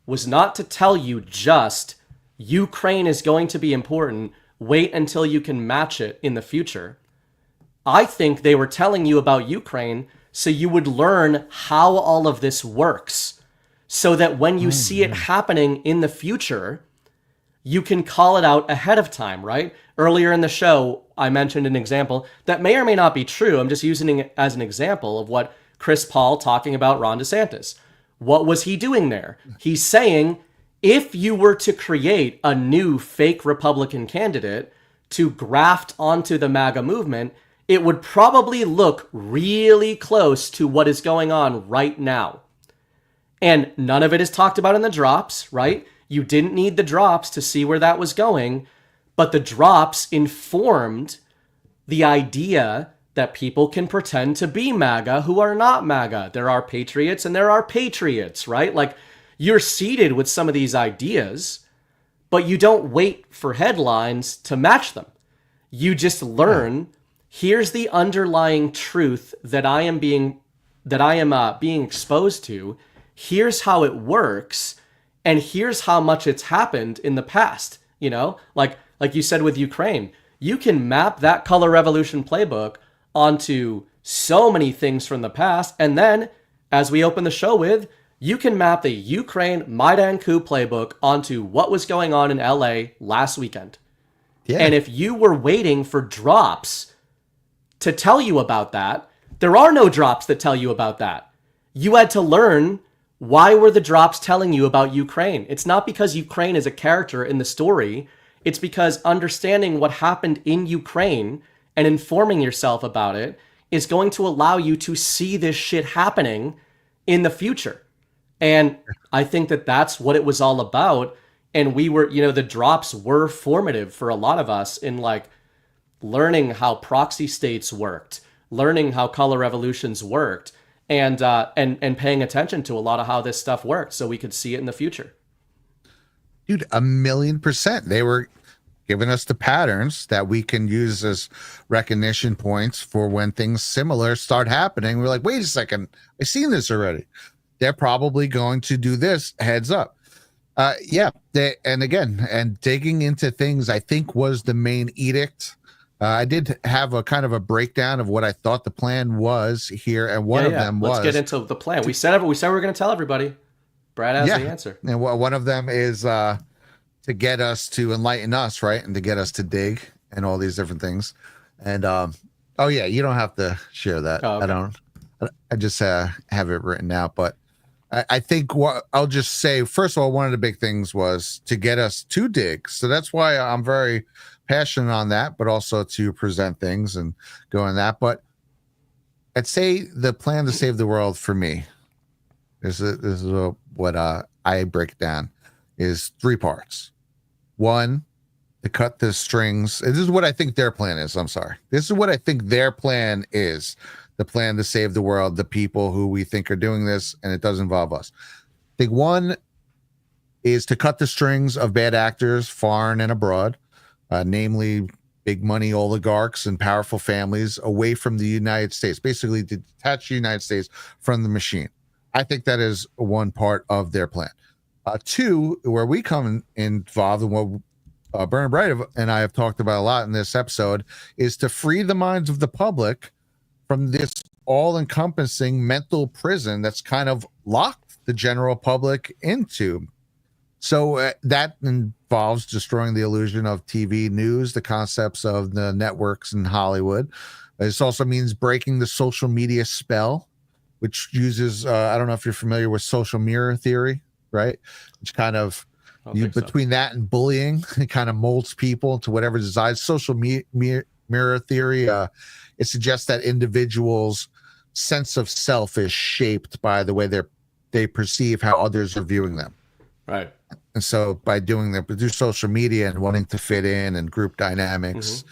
was not to tell you just Ukraine is going to be important, wait until you can match it in the future. I think they were telling you about Ukraine so you would learn how all of this works, so that when you see it happening in the future, you can call it out ahead of time, right? Earlier in the show, I mentioned an example that may or may not be true. I'm just using it as an example of what Chris Paul talking about Ron DeSantis. What was he doing there? He's saying, if you were to create a new fake Republican candidate to graft onto the MAGA movement, it would probably look really close to what is going on right now. And none of it is talked about in the drops, right? You didn't need the drops to see where that was going, but the drops informed the idea that people can pretend to be MAGA who are not MAGA. There are patriots and there are patriots, right? Like, you're seeded with some of these ideas, but you don't wait for headlines to match them. You just learn, here's the underlying truth that I am being exposed to. Here's how it works, and here's how much it's happened in the past. You know, like you said with Ukraine, you can map that color revolution playbook onto so many things from the past, and then, as we open the show with, you can map the Ukraine Maidan coup playbook onto what was going on in LA last weekend. Yeah. And if you were waiting for drops to tell you about that, there are no drops that tell you about that. You had to learn, why were the drops telling you about Ukraine? It's not because Ukraine is a character in the story. It's because understanding what happened in Ukraine and informing yourself about it is going to allow you to see this shit happening in the future. And I think that that's what it was all about. And we were, the drops were formative for a lot of us in like learning how proxy states worked, learning how color revolutions worked, and paying attention to a lot of how this stuff worked so we could see it in the future. Dude, 1,000,000%. They were giving us the patterns that we can use as recognition points for when things similar start happening. We're like, wait a second, I've seen this already. They're probably going to do this, heads up. And digging into things, I think, was the main edict. I did have a kind of a breakdown of what I thought the plan was here, and one of them was... Let's get into the plan. We said we were going to tell everybody. Brad has the answer. And one of them is to get us to enlighten us, right? And to get us to dig and all these different things. And, you don't have to share that. Oh, okay. I just have it written out, but I think what I'll just say, first of all, one of the big things was to get us to dig. So that's why I'm very passionate on that, but also to present things and go on that. But I'd say the plan to save the world for me, this is what I break down, is 3 parts. 1, to cut the strings. This is what I think their plan is. I'm sorry. This is what I think their plan is. The plan to save the world, the people who we think are doing this, and it does involve us. I think 1 is to cut the strings of bad actors, foreign and abroad, namely big money oligarchs and powerful families, away from the United States, basically to detach the United States from the machine. I think that is 1 part of their plan. 2, where we come involved, and what Bernard Bright and I have talked about a lot in this episode, is to free the minds of the public from this all-encompassing mental prison that's kind of locked the general public into. So that involves destroying the illusion of TV news, the concepts of the networks in Hollywood. This also means breaking the social media spell, which uses, I don't know if you're familiar with social mirror theory, right? Which kind of, between that and bullying, it kind of molds people to whatever desires. Social mirror theory, it suggests that individuals' sense of self is shaped by the way they perceive how others are viewing them. Right. And so by doing that, through social media and wanting to fit in and group dynamics,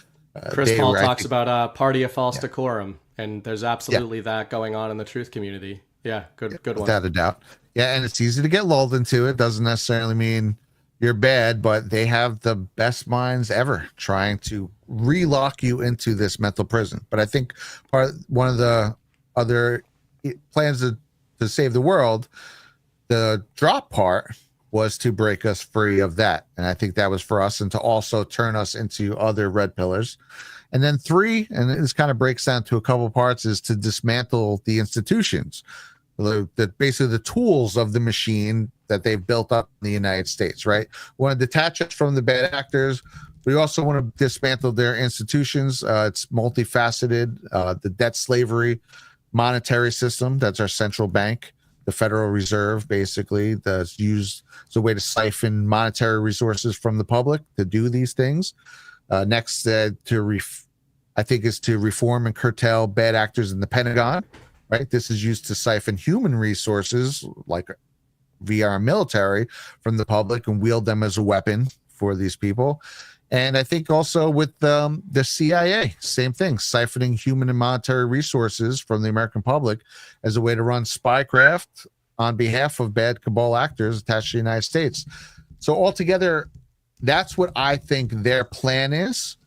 Chris Paul talks about party of false decorum, and there's absolutely that going on in the truth community. Yeah, good one. Without a doubt. Yeah, and it's easy to get lulled into it. Doesn't necessarily mean you're bad, but they have the best minds ever trying to relock you into this mental prison. But I think one of the other plans to save the world, the drop part, was to break us free of that. And I think that was for us, and to also turn us into other red pillars. And then 3, and this kind of breaks down to a couple of parts, is to dismantle the institutions, basically the tools of the machine that they've built up in the United States, right? We want to detach us from the bad actors. We also want to dismantle their institutions. It's multifaceted. The debt slavery monetary system, that's our central bank, the Federal Reserve, basically, that's used as a way to siphon monetary resources from the public to do these things. Next, I think, is to reform and curtail bad actors in the Pentagon, right? This is used to siphon human resources, like via our military, from the public and wield them as a weapon for these people. And I think also with the CIA, same thing, siphoning human and monetary resources from the American public as a way to run spycraft on behalf of bad cabal actors attached to the United States. So altogether, that's what I think their plan is.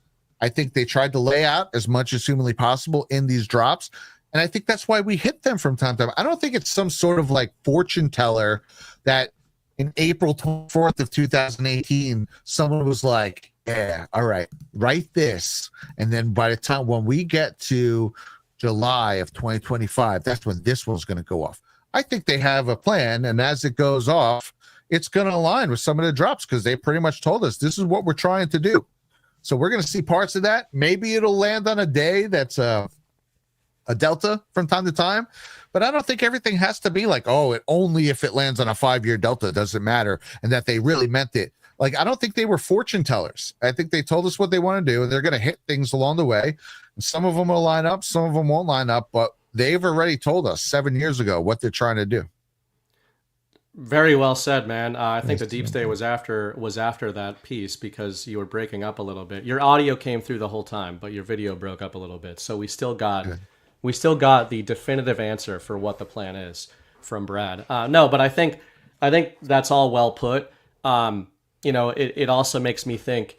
I think they tried to lay out as much as humanly possible in these drops. And I think that's why we hit them from time to time. I don't think it's some sort of like fortune teller that in April 24th of 2018, someone was like, yeah, all right, write this. And then by the time when we get to July of 2025, that's when this one's going to go off. I think they have a plan. And as it goes off, it's going to align with some of the drops because they pretty much told us this is what we're trying to do. So we're going to see parts of that. Maybe it'll land on a day that's a delta from time to time, but I don't think everything has to be like, oh, only if it lands on a 5-year delta doesn't matter, and that they really meant it. Like, I don't think they were fortune tellers. I think they told us what they want to do, and they're going to hit things along the way. And some of them will line up, some of them won't line up, but they've already told us 7 years ago what they're trying to do. Very well said, man. I think the deep state was after that piece because you were breaking up a little bit. Your audio came through the whole time, but your video broke up a little bit. So we still got the definitive answer for what the plan is from Brad. No, but I think that's all well put. It also makes me think.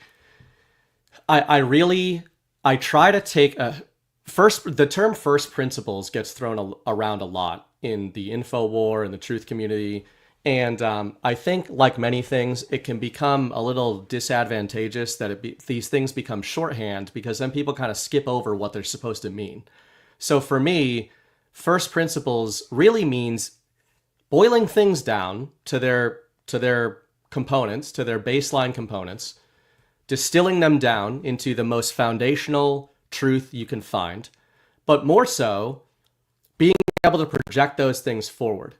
I try to take the term first principles gets thrown around a lot in the info war and the truth community. And I think, like many things, it can become a little disadvantageous that these things become shorthand because then people kind of skip over what they're supposed to mean. So for me, first principles really means boiling things down to their components, to their baseline components, distilling them down into the most foundational truth you can find, but more so being able to project those things forward.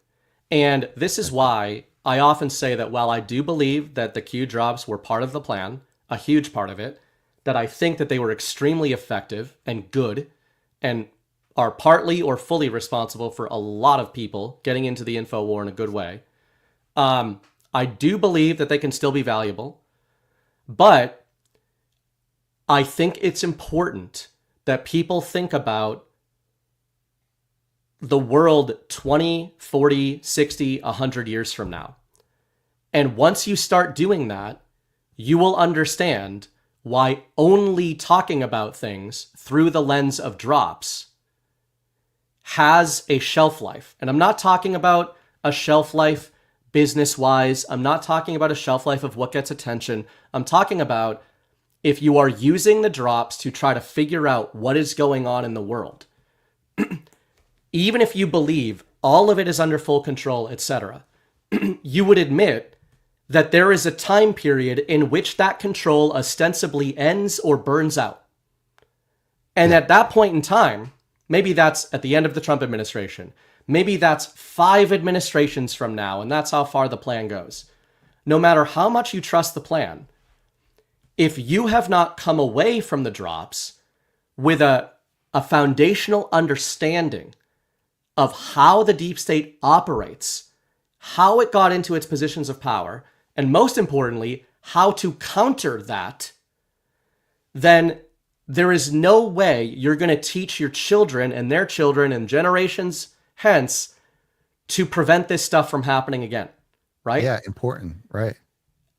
And this is why I often say that while I do believe that the Q drops were part of the plan, a huge part of it, that I think that they were extremely effective and good and are partly or fully responsible for a lot of people getting into the info war in a good way. I do believe that they can still be valuable, but I think it's important that people think about the world 20, 40, 60, 100 years from now. And once you start doing that, you will understand why only talking about things through the lens of drops has a shelf life. And I'm not talking about a shelf life business-wise. I'm not talking about a shelf life of what gets attention. I'm talking about if you are using the drops to try to figure out what is going on in the world, even if you believe all of it is under full control, etc., you would admit that there is a time period in which that control ostensibly ends or burns out. And at that point in time, maybe that's at the end of the Trump administration, maybe that's 5 administrations from now, and that's how far the plan goes. No matter how much you trust the plan, if you have not come away from the drops with a foundational understanding of how the deep state operates, how it got into its positions of power, and most importantly, how to counter that, then there is no way you're going to teach your children and their children and generations hence to prevent this stuff from happening again, right? Yeah, important, right.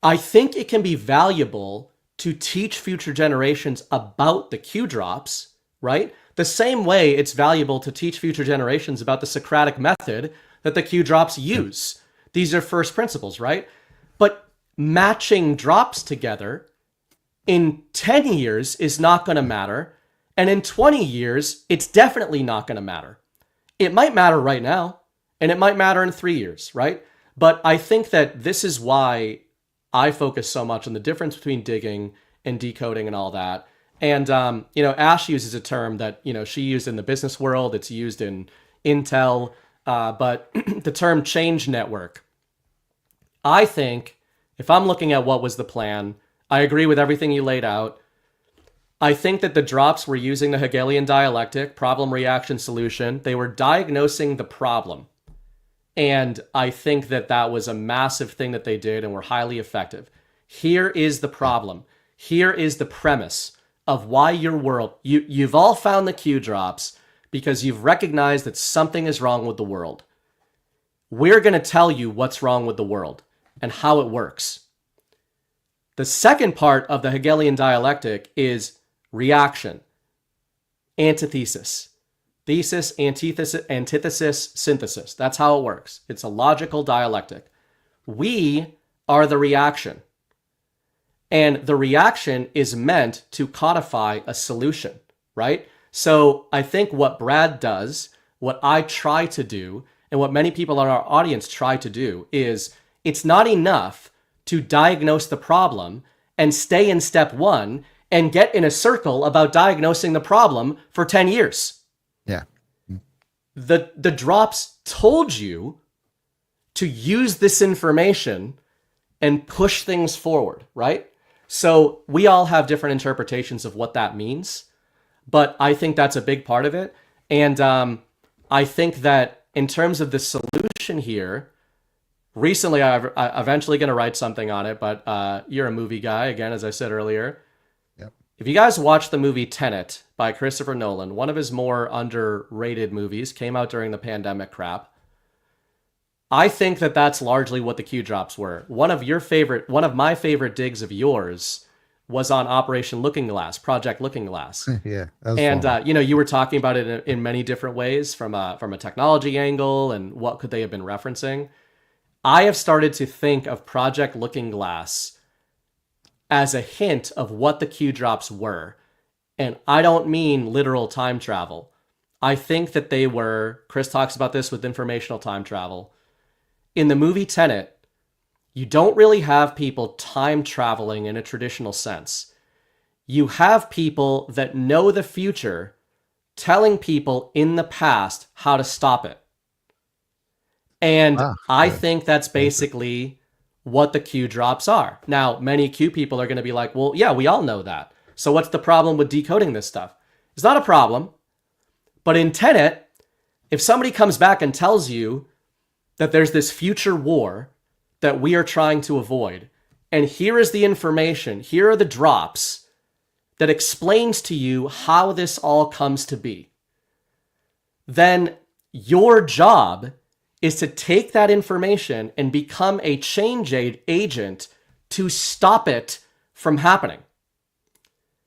I think it can be valuable to teach future generations about the Q drops, right? The same way it's valuable to teach future generations about the Socratic method that the Q drops use. These are first principles, right? But matching drops together in 10 years is not going to matter And in 20 years, it's definitely not going to matter. It might matter right now, and it might matter in 3 years, right? But I think that this is why I focus so much on the difference between digging and decoding and all that. And, Ash uses a term that, she used in the business world. It's used in Intel, but the term change network. I think if I'm looking at what was the plan, I agree with everything you laid out. I think that the drops were using the Hegelian dialectic, problem, reaction, solution. They were diagnosing the problem. And I think that that was a massive thing that they did and were highly effective. Here is the problem. Here is the premise of why your world, you've all found the Q drops because you've recognized that something is wrong with the world. We're going to tell you what's wrong with the world and how it works. The second part of the Hegelian dialectic is reaction, antithesis. Thesis, antithesis, synthesis. That's how it works. It's a logical dialectic. We are the reaction. And the reaction is meant to codify a solution, right? So I think what Brad does, what I try to do, and what many people in our audience try to do is it's not enough to diagnose the problem and stay in step one and get in a circle about diagnosing the problem for 10 years. Yeah. The drops told you to use this information and push things forward, right? So we all have different interpretations of what that means, but I think that's a big part of it. And I think that in terms of the solution here, recently I'm eventually going to write something on it, but you're a movie guy, again, as I said earlier. If you guys watch the movie Tenet by Christopher Nolan, one of his more underrated movies, came out during the pandemic crap. I think that that's largely what the Q drops were. One of my favorite digs of yours was on Operation Looking Glass, Project Looking Glass. Yeah. And you were talking about it in many different ways from a technology angle and what could they have been referencing. I have started to think of Project Looking Glass as a hint of what the Q drops were. And I don't mean literal time travel. I think that they were, Chris talks about this with informational time travel. In the movie Tenet, you don't really have people time traveling in a traditional sense. You have people that know the future telling people in the past how to stop it. And I think that's basically what the Q drops are. Now, many Q people are going to be like, well, yeah, we all know that. So what's the problem with decoding this stuff? It's not a problem. But in Tenet, if somebody comes back and tells you that there's this future war that we are trying to avoid, and here is the information, here are the drops that explains to you how this all comes to be, then your job is to take that information and become a change agent to stop it from happening.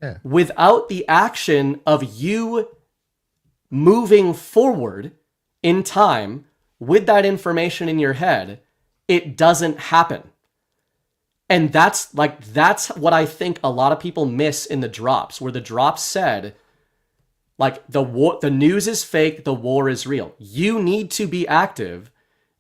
Yeah. Without the action of you moving forward in time with that information in your head, it doesn't happen. And that's what I think a lot of people miss in the drops, where the drops said, like, the news is fake, the war is real. You need to be active.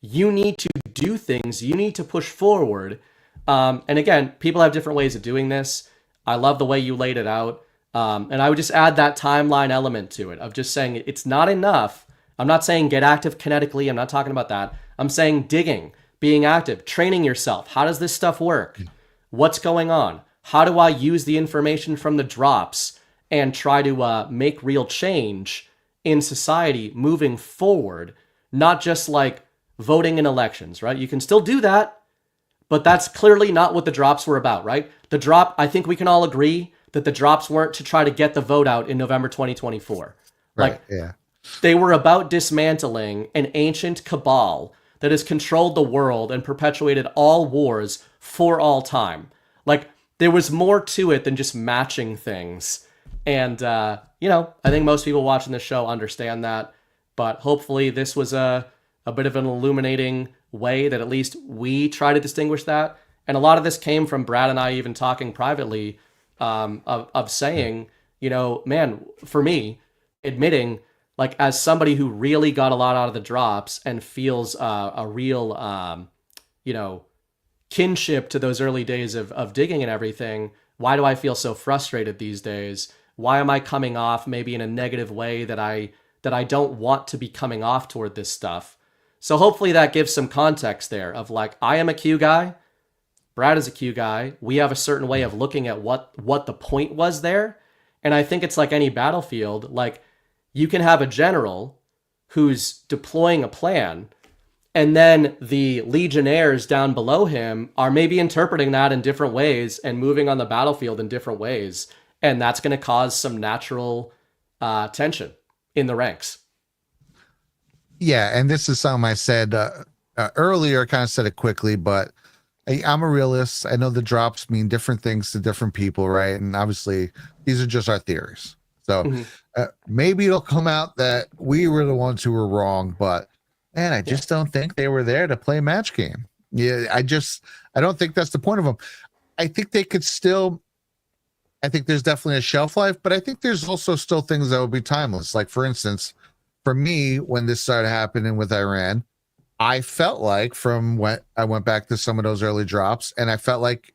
You need to do things. You need to push forward. And again, people have different ways of doing this. I love the way you laid it out. And I would just add that timeline element to it of just saying it's not enough. I'm not saying get active kinetically. I'm not talking about that. I'm saying digging, being active, training yourself. How does this stuff work? What's going on? How do I use the information from the drops and try to make real change in society moving forward, not just like voting in elections, right? You can still do that, but that's clearly not what the drops were about, right? The drop, I think we can all agree that the drops weren't to try to get the vote out in November 2024. Right, yeah. They were about dismantling an ancient cabal that has controlled the world and perpetuated all wars for all time. Like, there was more to it than just matching things. And, I think most people watching the show understand that. But hopefully this was a bit of an illuminating way that at least we try to distinguish that. And a lot of this came from Brad and I even talking privately of saying, you know, man, for me, admitting, like, as somebody who really got a lot out of the drops and feels a real, you know, kinship to those early days of digging and everything, why do I feel so frustrated these days? Why am I coming off maybe in a negative way that I don't want to be coming off toward this stuff? So hopefully that gives some context there of like, I am a Q guy, Brad is a Q guy. We have a certain way of looking at what the point was there. And I think it's like any battlefield, like you can have a general who's deploying a plan, and then the legionnaires down below him are maybe interpreting that in different ways and moving on the battlefield in different ways. And that's going to cause some natural tension in the ranks. Yeah, and this is something I said earlier. I kind of said it quickly, but I'm a realist. I know the drops mean different things to different people, right? And obviously, these are just our theories. So maybe it'll come out that we were the ones who were wrong, but man, I just don't think they were there to play match game. Yeah, I don't think that's the point of them. I think they could still. I think there's definitely a shelf life, but I think there's also still things that will be timeless. Like, for instance, for me, when this started happening with Iran, I felt like from when I went back to some of those early drops, and I felt like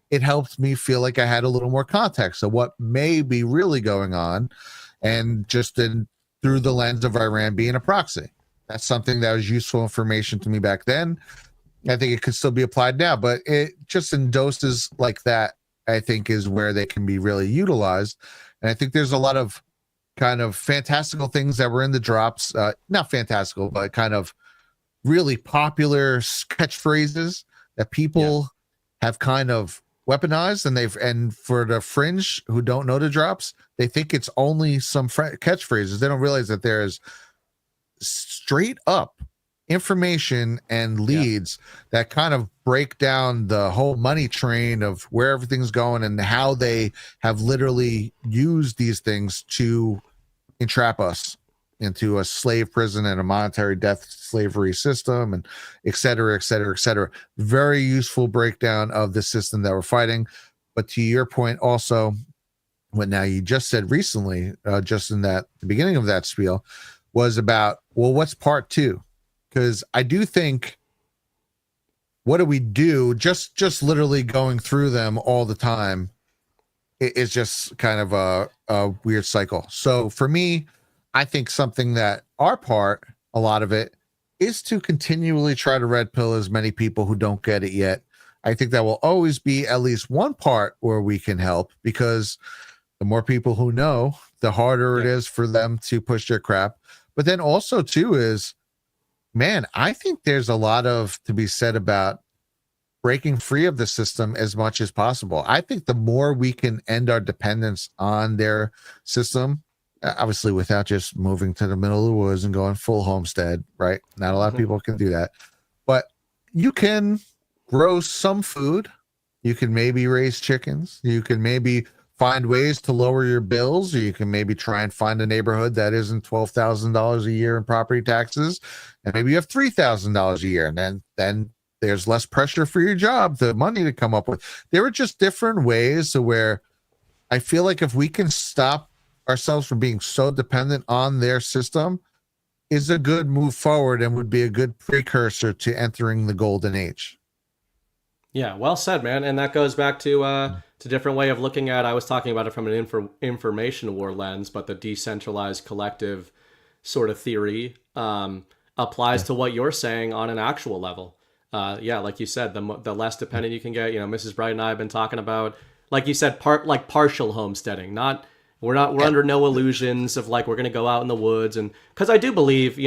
it helped me feel like I had a little more context of what may be really going on, and just through the lens of Iran being a proxy. That's something that was useful information to me back then. I think it could still be applied now, but it just in doses like that, I think is where they can be really utilized. And I think there's a lot of kind of fantastical things that were in the drops, not fantastical, but kind of really popular catchphrases that people have kind of weaponized, and for the fringe who don't know the drops, they think it's only some catchphrases. They don't realize that there's straight up information and leads that kind of break down the whole money train of where everything's going and how they have literally used these things to entrap us into a slave prison and a monetary death slavery system, and et cetera, et cetera, et cetera. Very useful breakdown of the system that we're fighting. But to your point also, what now you just said recently, just in that the beginning of that spiel, was about, well, what's part two? Because I do think, what do we do? Just literally going through them all the time is just kind of a weird cycle. So for me, I think something that our part, a lot of it, is to continually try to red pill as many people who don't get it yet. I think that will always be at least one part where we can help, because the more people who know, the harder it is for them to push their crap. But then also too is, man, I think there's a lot to be said about breaking free of the system as much as possible. I think the more we can end our dependence on their system, obviously without just moving to the middle of the woods and going full homestead, right? Not a lot of people can do that, but you can grow some food. You can maybe raise chickens. You can maybe find ways to lower your bills, or you can maybe try and find a neighborhood that isn't $12,000 a year in property taxes, and maybe you have $3,000 a year, and then there's less pressure for your job, the money to come up with. There are just different ways to where I feel like if we can stop ourselves from being so dependent on their system, is a good move forward and would be a good precursor to entering the golden age. Yeah, well said, man. And that goes back to different way of looking at, I was talking about it from an information war lens, but the decentralized collective sort of theory applies to what you're saying on an actual level. Like you said, the less dependent you can get. Mrs. Bright and I have been talking about, like you said, partial homesteading. We're under no illusions of like we're going to go out in the woods, and because I do believe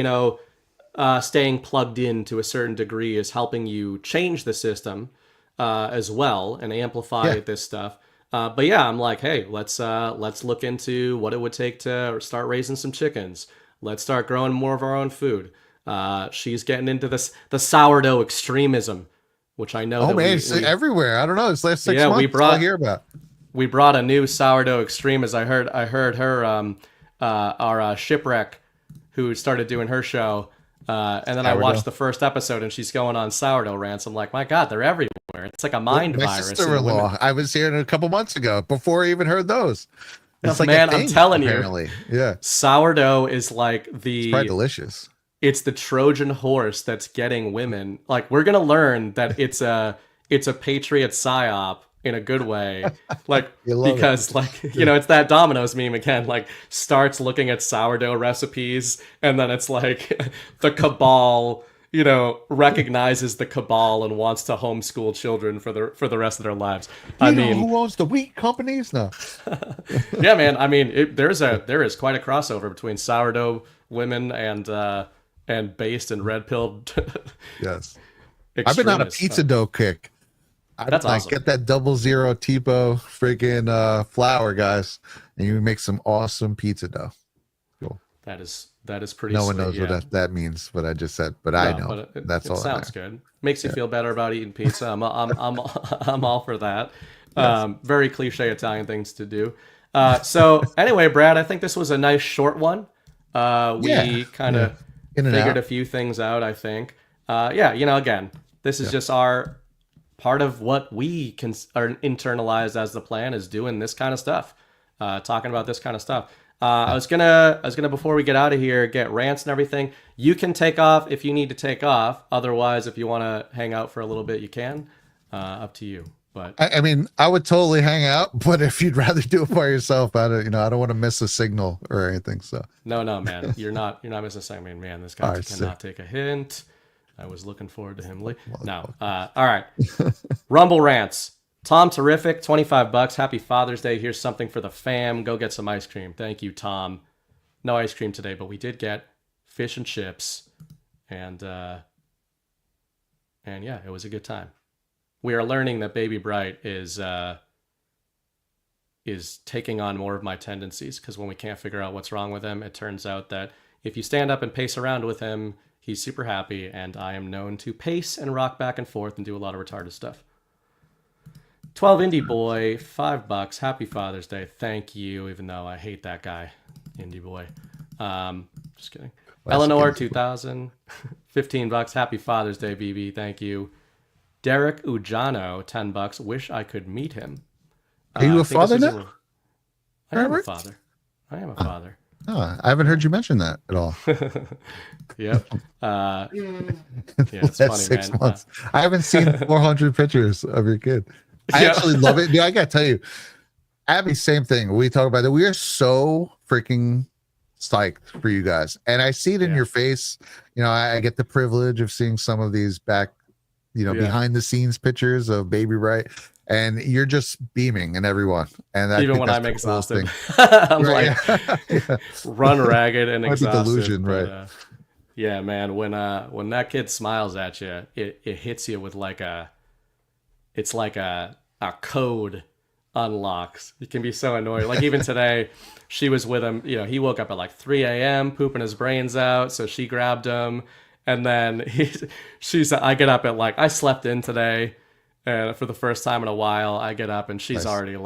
staying plugged in to a certain degree is helping you change the system as well and amplify this stuff. But yeah, I'm like, hey, let's look into what it would take to start raising some chickens. Let's start growing more of our own food. She's getting into the sourdough extremism, which I know. Oh man, it's everywhere. I don't know. It's last 6 months. I hear about. We brought a new sourdough extremist. I heard her our shipwreck, who started doing her show, and then sourdough. I watched the first episode, and she's going on sourdough rants. I'm like, my God, they're everywhere. It's like a mind virus. My sister-in-law, I was here a couple months ago before I even heard those. It's like man, a thing, I'm telling apparently. Yeah. sourdough is like It's probably delicious. it's the Trojan horse that's getting women. Like, we're gonna learn that it's a patriot psyop in a good way. Like, because it. like, you know, it's that Domino's meme again, like starts looking at sourdough recipes and then it's like the cabal, you know, recognizes the cabal and wants to homeschool children for the rest of their lives. I mean, who owns the wheat companies? No. Yeah, man. I mean, there is quite a crossover between sourdough women and based and red pilled. Yes. I've been on a pizza dough kick. That's awesome. Get that 00 Tipo freaking flour, guys, and you make some awesome pizza dough. Cool. That is pretty. No one sweet, knows yeah. what that means, what I just said, but I know. But That's all. It sounds good. Makes you feel better about eating pizza. I'm all for that. Yes. Very cliche Italian things to do. So anyway, Brad, I think this was a nice short one. We kind of figured a few things out, I think. You know, again, this is just our part of what we can are internalized as the plan is doing this kind of stuff, talking about this kind of stuff. I was gonna before we get out of here get rants and everything. You can take off if you need to take off. Otherwise, if you want to hang out for a little bit, you can. Up to you. But I mean, I would totally hang out, but if you'd rather do it by yourself, I don't want to miss a signal or anything. So no, man, you're not missing something, man. This guy cannot take a hint. I was looking forward to him. No. All right. Rumble rants. Tom Terrific, $25. Happy Father's Day. Here's something for the fam. Go get some ice cream. Thank you, Tom. No ice cream today, but we did get fish and chips. And yeah, it was a good time. We are learning that Baby Bright is taking on more of my tendencies, because when we can't figure out what's wrong with him, it turns out that if you stand up and pace around with him, he's super happy, and I am known to pace and rock back and forth and do a lot of retarded stuff. 12 Indie Boy, $5. Happy Father's Day. Thank you, even though I hate that guy, Indie Boy. Just kidding. Eleanor, 2000, $15. Happy Father's Day, BB. Thank you. Derek Ujano, $10. Wish I could meet him. Are you a father now? I am a father. I am a father. Oh, I haven't heard you mention that at all. Yep. Yeah, it's funny, 6 man. months. I haven't seen 400 pictures of your kid. I actually love it. Dude, I gotta tell you, Abby, same thing. We talk about that. We are so freaking psyched for you guys. And I see it in your face. You know, I get the privilege of seeing some of these behind the scenes pictures of Baby Bright. And you're just beaming in everyone. And even when I'm exhausted, I'm run ragged and exhausted. Delusion, right? Yeah, man. When that kid smiles at you, it hits you with like a code unlocks. It can be so annoying. Like even today, she was with him. You know, he woke up at like 3 a.m. pooping his brains out, so she grabbed him, and then she said, "I get up at I slept in today." And for the first time in a while, I get up and she's already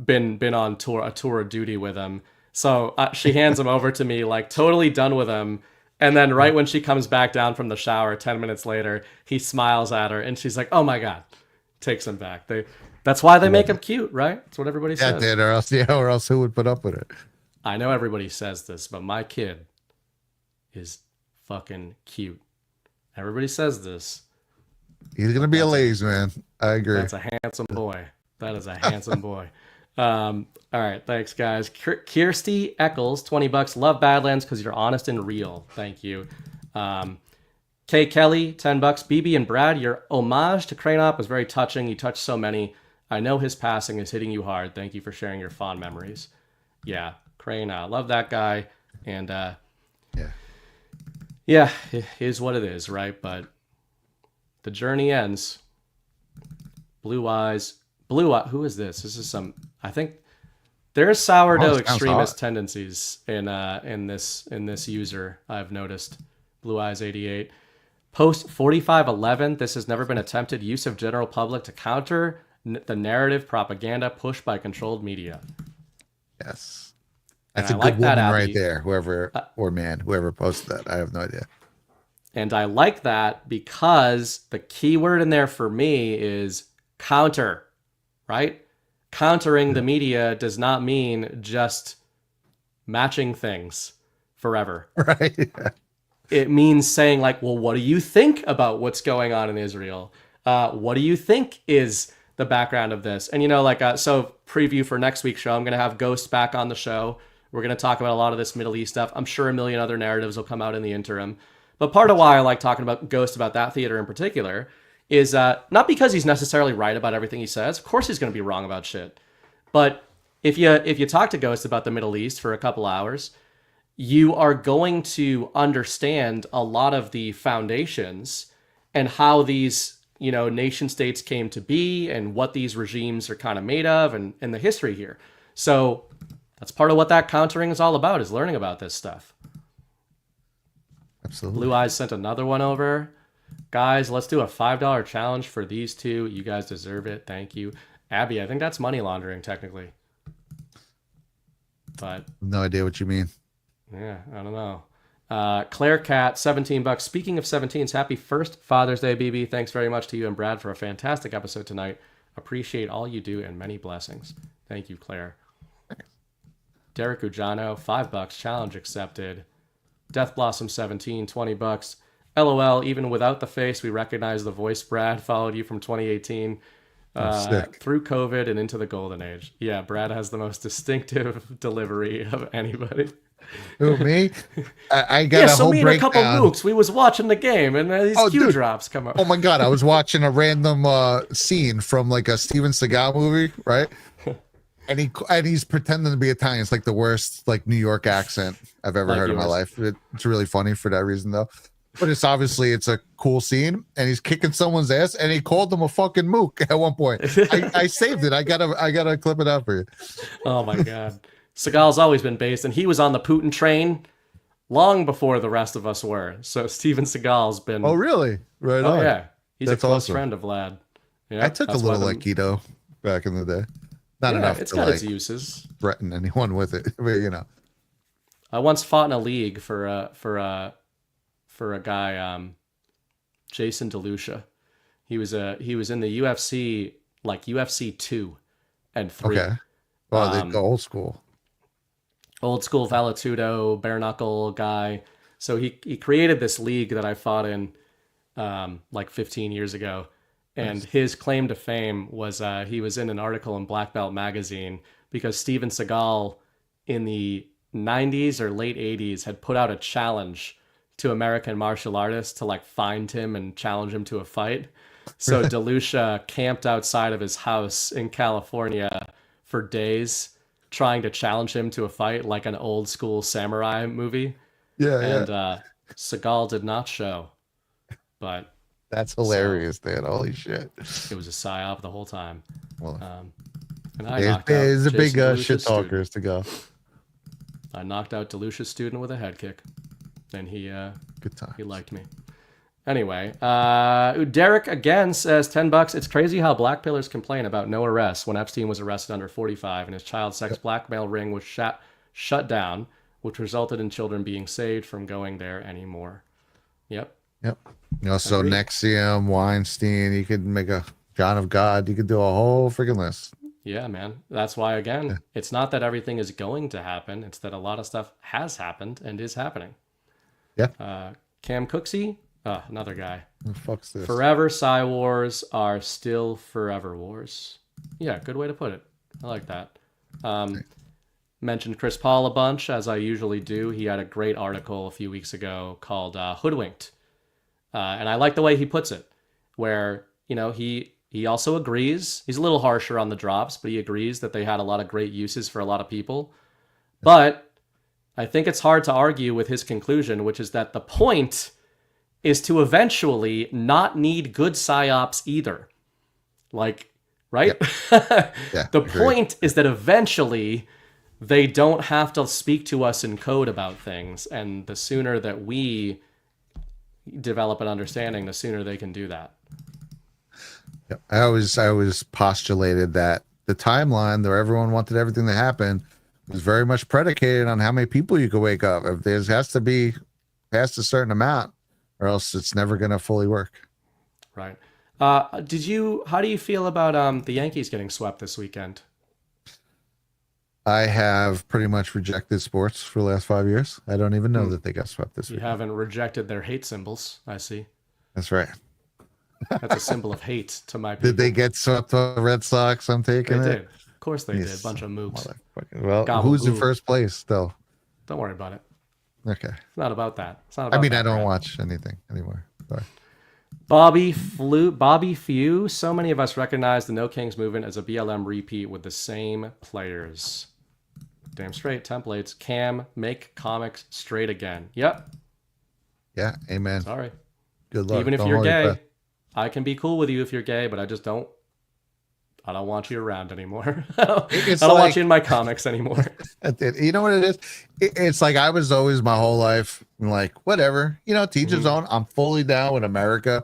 been on a tour of duty with him. So she hands him over to me, totally done with him. And then right when she comes back down from the shower, 10 minutes later, he smiles at her and she's like, "Oh my God," takes him back. That's why they make him cute, right? That's what everybody says. Yeah, or else who would put up with it? I know everybody says this, but my kid is fucking cute. Everybody says this. He's going to be a lazy man. I agree. That's a handsome boy. That is a handsome boy. All right. Thanks, guys. Kirsty Eccles, $20. Love Badlands because you're honest and real. Thank you. Kay Kelly, $10. BB and Brad, your homage to Cranop was very touching. You touched so many. I know his passing is hitting you hard. Thank you for sharing your fond memories. Yeah. Crane, love that guy. And yeah, it is what it is, right? But the journey ends. Blue eyes. Who is this? This is I think there's sourdough extremist tendencies in this user. I've noticed. Blue eyes 88. Post 4511. This has never been attempted. Use of general public to counter the narrative propaganda pushed by controlled media. Yes, that's a good woman right there. Whoever whoever posted that, I have no idea. And I like that because the key word in there for me is counter, right? countering the media does not mean just matching things forever. Right. It means saying like, well, what do you think about what's going on in Israel? What do you think is the background of this? And, so preview for next week's show, I'm going to have Ghost back on the show. We're going to talk about a lot of this Middle East stuff. I'm sure a million other narratives will come out in the interim. But part of why I like talking about Ghost, about that theater in particular, is not because he's necessarily right about everything he says. Of course he's going to be wrong about shit. But if you talk to Ghost about the Middle East for a couple hours, you are going to understand a lot of the foundations and how these, nation states came to be and what these regimes are kind of made of and the history here. So that's part of what that countering is all about, is learning about this stuff. Absolutely. Blue Eyes sent another one over. Guys, let's do a $5 challenge for these two. You guys deserve it. Thank you. Abby, I think that's money laundering technically. But no idea what you mean. Yeah, I don't know. Claire Cat, $17. Speaking of 17s, happy first Father's Day, BB. Thanks very much to you and Brad for a fantastic episode tonight. Appreciate all you do and many blessings. Thank you, Claire. Derek Ujano, $5. Challenge accepted. Death Blossom 17, $20. LOL, even without the face, we recognize the voice. Brad followed you from 2018 through COVID and into the golden age. Yeah, Brad has the most distinctive delivery of anybody. Who, me? I got a whole me breakdown. And a couple mooks, we was watching the game, and these Q drops come up. Oh my god, I was watching a random scene from like a Steven Seagal movie, right? And he's pretending to be Italian. It's like the worst like New York accent I've ever heard in my life. It's really funny for that reason though. But it's a cool scene, and he's kicking someone's ass, and he called them a fucking mook at one point. I saved it. I gotta clip it out for you. Oh my god. Seagal's always been based, and he was on the Putin train long before the rest of us were. So Steven Seagal's been. Oh really? Right on. Oh yeah, he's That's a close awesome. friend of Vlad. Yeah, I took a little Aikido back in the day. Not enough it's to got like its uses. threaten anyone with it, but I once fought in a league for a guy, Jason DeLucia. He was in the UFC, like UFC 2 and 3. Okay. Oh, they go old school. Old school Valetudo, bare knuckle guy. So he created this league that I fought in like 15 years ago. And his claim to fame was he was in an article in Black Belt magazine because Steven Seagal in the 90s or late 80s had put out a challenge to American martial artists to like find him and challenge him to a fight. So DeLucia camped outside of his house in California for days trying to challenge him to a fight like an old school samurai movie. And Seagal did not show. But that's hilarious, man. Holy shit. It was a psyop the whole time. Well, and I knocked out there's a big Jason shit DeLucia's talkers to go. I knocked out DeLucia's student with a head kick. And he good time. He liked me. Anyway, Derek again says $10. It's crazy how black pillars complain about no arrests when Epstein was arrested under 45 and his child sex blackmail ring was shut down, which resulted in children being saved from going there anymore. Yep. So Nexium, Weinstein, you could make a John of God. You could do a whole freaking list. Yeah, man. That's why, again, it's not that everything is going to happen. It's that a lot of stuff has happened and is happening. Yeah. Cam Cooksey, another guy. What the fuck's this? Forever Psy Wars are still forever wars. Yeah, good way to put it. I like that. Mentioned Chris Paul a bunch, as I usually do. He had a great article a few weeks ago called Hoodwinked. And I like the way he puts it, where, he also agrees. He's a little harsher on the drops, but he agrees that they had a lot of great uses for a lot of people. But I think it's hard to argue with his conclusion, which is that the point is to eventually not need good psyops either. Like, right? The point is that eventually they don't have to speak to us in code about things. And the sooner that we develop an understanding, the sooner they can do that. I always postulated that the timeline where everyone wanted everything to happen was very much predicated on how many people you could wake up. If there has to be past a certain amount, or else it's never going to fully work. Right. How do you feel about the Yankees getting swept this weekend? I have pretty much rejected sports for the last 5 years. I don't even know that they got swept this You week. haven't rejected their hate symbols, I see. That's right. That's a symbol of hate to my people. Did they get swept by the Red Sox? I'm taking They it. did. Of course they did. Bunch of mooks. Well, Gobble who's in goo. first place still? Don't worry about it. Okay. It's not about that. It's not I about mean, that, I don't Brad. watch anything anymore. Sorry. Bobby Few. So many of us recognize the No Kings movement as a BLM repeat with the same players. Damn straight. Templates. Cam, make comics straight again. Yep. Yeah. Amen. Sorry. Good luck. Even if Don't you're hold your gay, breath. I can be cool with you if you're gay, but I don't want you around anymore. I don't It's want like- you in my comics anymore. You know what it is? It's like I was always my whole life like, whatever, teach his own. I'm fully down with America.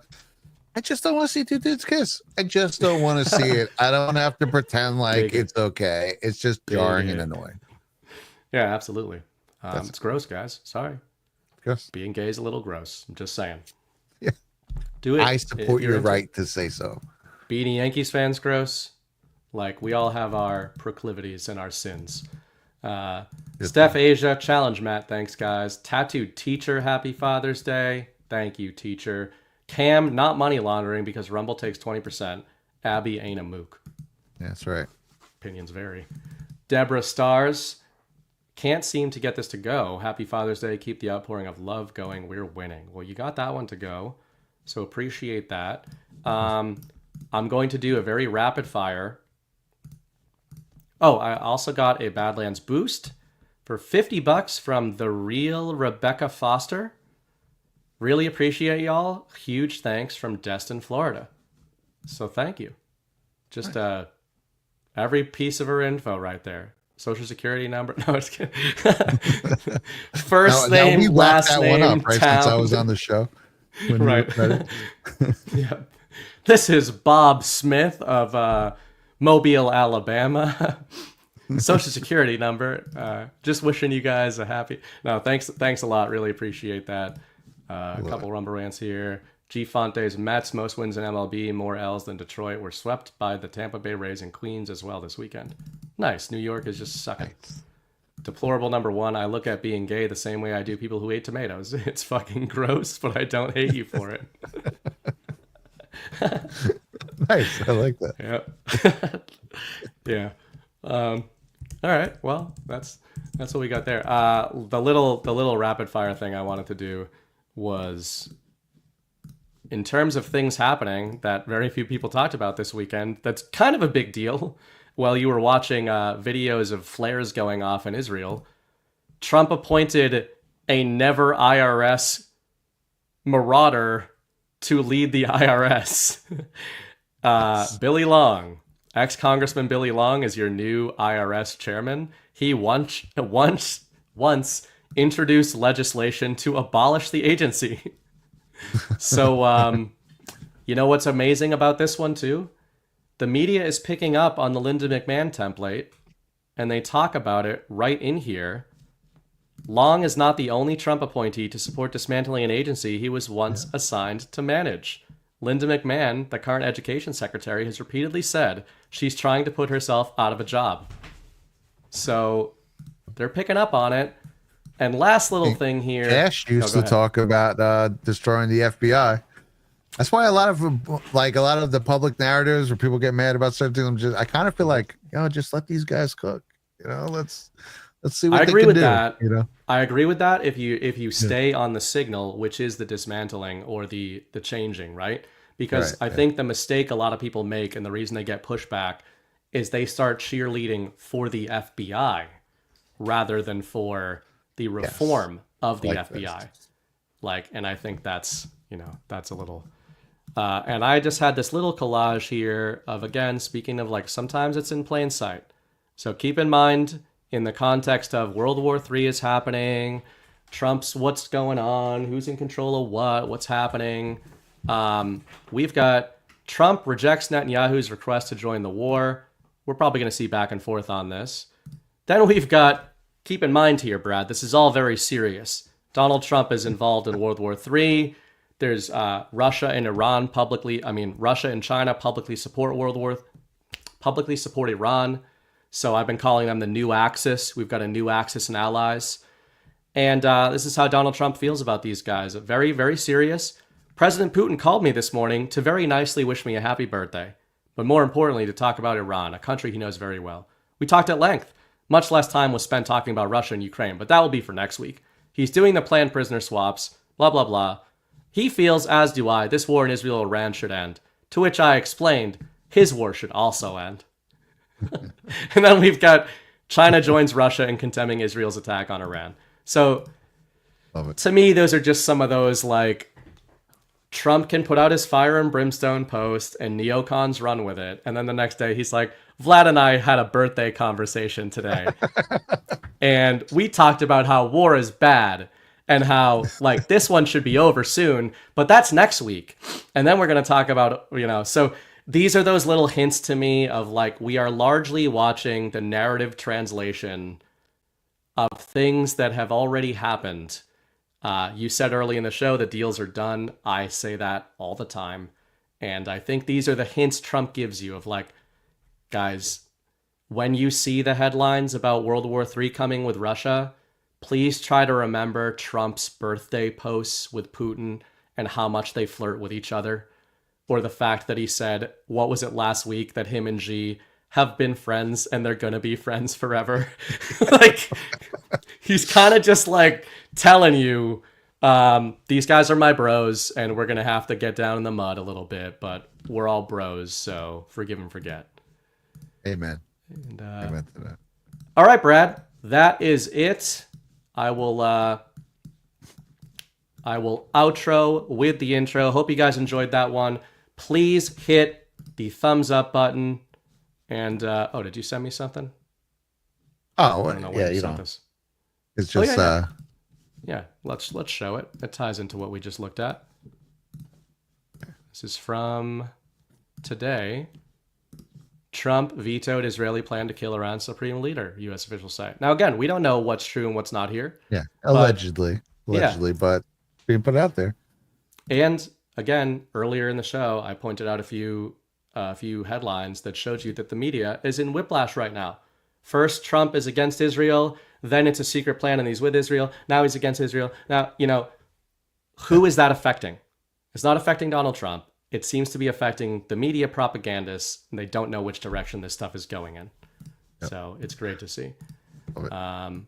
I just don't want to see two dudes kiss. I just don't want to see it. I don't have to pretend like it's okay. It's just jarring and annoying. Yeah, absolutely. It's gross, guys. Sorry. Gross. Being gay is a little gross. I'm just saying. Yeah. Do it. I if support you're your into it. right to say so. Being a Yankees fan's gross. Like, we all have our proclivities and our sins. Steph Asia, challenge Matt. Thanks, guys. Tattooed teacher, happy Father's Day. Thank you, teacher. Cam, not money laundering because Rumble takes 20%. Abby ain't a mook. That's right. Opinions vary. Deborah Stars, can't seem to get this to go. Happy Father's Day. Keep the outpouring of love going. We're winning. Well, you got that one to go. So appreciate that. I'm going to do a very rapid fire. Oh, I also got a Badlands boost for $50 from the real Rebecca Foster. Really appreciate y'all. Huge thanks from Destin, Florida. So thank you. Just every piece of her info right there. Social security number. No, it's kidding. First Now name, we whacked last that name, one up, right? Since I town. was on the show. When Right. you read it. Yeah. This is Bob Smith of Mobile, Alabama. Social security number. Just wishing you guys a happy. No, thanks a lot. Really appreciate that. A couple rumble rants here. G Fonte's Mets, most wins in MLB, more L's than Detroit. Were swept by the Tampa Bay Rays and Queens as well this weekend. Nice. New York is just sucking. Nice. Deplorable number one. I look at being gay the same way I do people who eat tomatoes. It's fucking gross, but I don't hate you for it. Nice. I like that. Yeah. Yeah. All right. Well, that's what we got there. The little rapid fire thing I wanted to do was, in terms of things happening that very few people talked about this weekend, that's kind of a big deal. While you were watching videos of flares going off in Israel, Trump appointed a never IRS marauder to lead the IRS. Billy Long, ex-Congressman Billy Long, is your new IRS chairman. He once introduced legislation to abolish the agency. So, you know what's amazing about this one too? The media is picking up on the Linda McMahon template, and they talk about it right in here. Long is not the only Trump appointee to support dismantling an agency he was once assigned to manage. Linda McMahon, the current education secretary, has repeatedly said she's trying to put herself out of a job. So they're picking up on it. And last little thing here. Cash used go to ahead. talk about destroying the FBI. That's why a lot of the public narratives where people get mad about certain things, I kind of feel like, just let these guys cook. Let's see what I they agree can with do. that. I agree with that if you stay on the signal, which is the dismantling or the changing, right? Because I think the mistake a lot of people make, and the reason they get pushback, is they start cheerleading for the FBI rather than for the reform of the FBI. And I think that's a little. And I just had this little collage here of, again, speaking of sometimes it's in plain sight. So keep in mind, in the context of World War III is happening, Trump's what's going on, who's in control of what's happening. We've got Trump rejects Netanyahu's request to join the war. We're probably going to see back and forth on this. Then we've got, keep in mind here, Brad, this is all very serious. Donald Trump is involved in World War III. There's Russia and China publicly support publicly support Iran. So I've been calling them the new Axis. We've got a new Axis in allies. And this is how Donald Trump feels about these guys. Very, very serious. President Putin called me this morning to very nicely wish me a happy birthday. But more importantly, to talk about Iran, a country he knows very well. We talked at length. Much less time was spent talking about Russia and Ukraine, but that will be for next week. He's doing the planned prisoner swaps, blah, blah, blah. He feels, as do I, this war in Israel and Iran should end. To which I explained, his war should also end. And then we've got China joins Russia in condemning Israel's attack on Iran. So, to me, those are just some of those, like, Trump can put out his fire and brimstone post and neocons run with it. And then the next day he's like, Vlad and I had a birthday conversation today. And we talked about how war is bad and how, like, this one should be over soon, but that's next week. And then we're going to talk about, so these are those little hints to me of, like, we are largely watching the narrative translation of things that have already happened. You said early in the show the deals are done. I say that all the time. And I think these are the hints Trump gives you of, like, guys, when you see the headlines about World War III coming with Russia, please try to remember Trump's birthday posts with Putin and how much they flirt with each other. Or the fact that he said, what was it last week, that him and Xi have been friends and they're going to be friends forever. Like, he's kind of just like telling you, these guys are my bros and we're going to have to get down in the mud a little bit, but we're all bros. So forgive and forget. Amen. And, Amen to that. All right, Brad, that is it. I will outro with the intro. Hope you guys enjoyed that one. Please hit the thumbs up button. And, did you send me something? Oh, yeah, this. It's just, yeah, let's show it. It ties into what we just looked at. This is from today. Trump vetoed Israeli plan to kill Iran's supreme leader, U.S. officials say. Now, again, we don't know what's true and what's not here. Yeah, allegedly, but being put out there. And, again, earlier in the show, I pointed out a few headlines that showed you that the media is in whiplash right now. First, Trump is against Israel. Then it's a secret plan and he's with Israel. Now he's against Israel. Now, who is that affecting? It's not affecting Donald Trump. It seems to be affecting the media propagandists, and they don't know which direction this stuff is going in. Yep. So it's great to see. I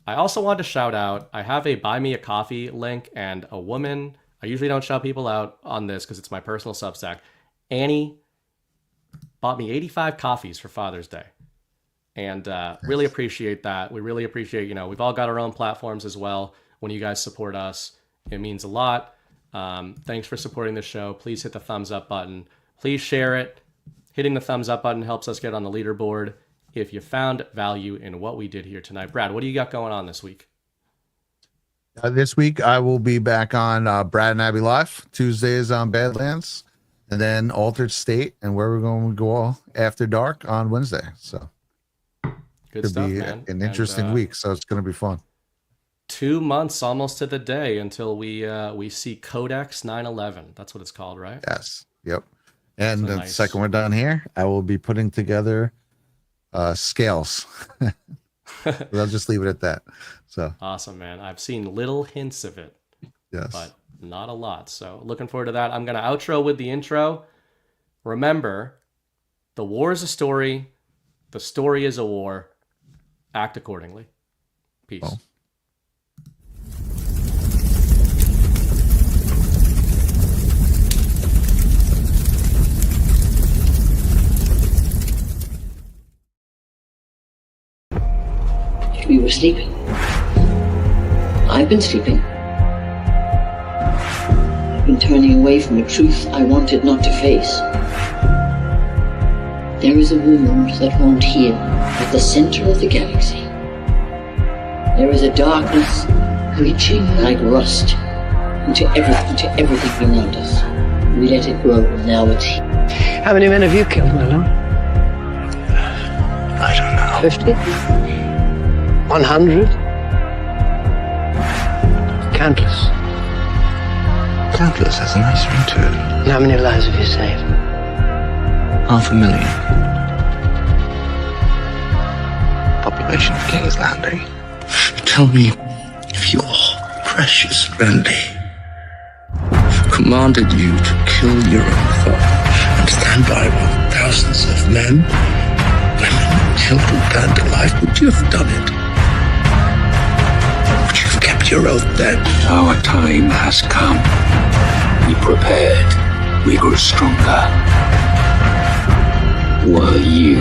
also want to shout out, I have a Buy Me a Coffee link, and a woman, I usually don't shout people out on this because it's my personal Substack. Annie bought me 85 coffees for Father's Day. And really appreciate that. We really appreciate, we've all got our own platforms as well. When you guys support us, it means a lot. Thanks for supporting the show. Please hit the thumbs up button. Please share it. Hitting the thumbs up button helps us get on the leaderboard. If you found value in what we did here tonight. Brad, what do you got going on this week? This week, I will be back on Brad and Abby Live. Tuesdays on Badlands. And then Altered State, and where we're going to go all after dark on Wednesday. So good stuff, be man. An interesting week, so it's going to be fun. 2 months almost to the day until we see Codex 9/11. That's what it's called, right? Yes. Yep. And the second we're done here, I will be putting together scales. I'll just leave it at that. So awesome, man. I've seen little hints of it. Yes. But not a lot. So looking forward to that. I'm going to outro with the intro. Remember, the war is a story. The story is a war. Act accordingly. Peace. Well. We were sleeping. I've been sleeping. I've been turning away from a truth I wanted not to face. There is a wound that won't heal at the center of the galaxy. There is a darkness reaching like rust into everything around us. We let it grow, and now it's here. How many men have you killed, Malone? I don't know. 50? 100? Countless. Countless has a nice ring to it. And how many lives have you saved? 500,000. proclamation of King's Landing. Tell me if your precious Randy commanded you to kill your own father and stand by while thousands of men, women, and children burned alive, would you have done it? Would you have kept your oath then? Our time has come. We prepared. We grew stronger. While you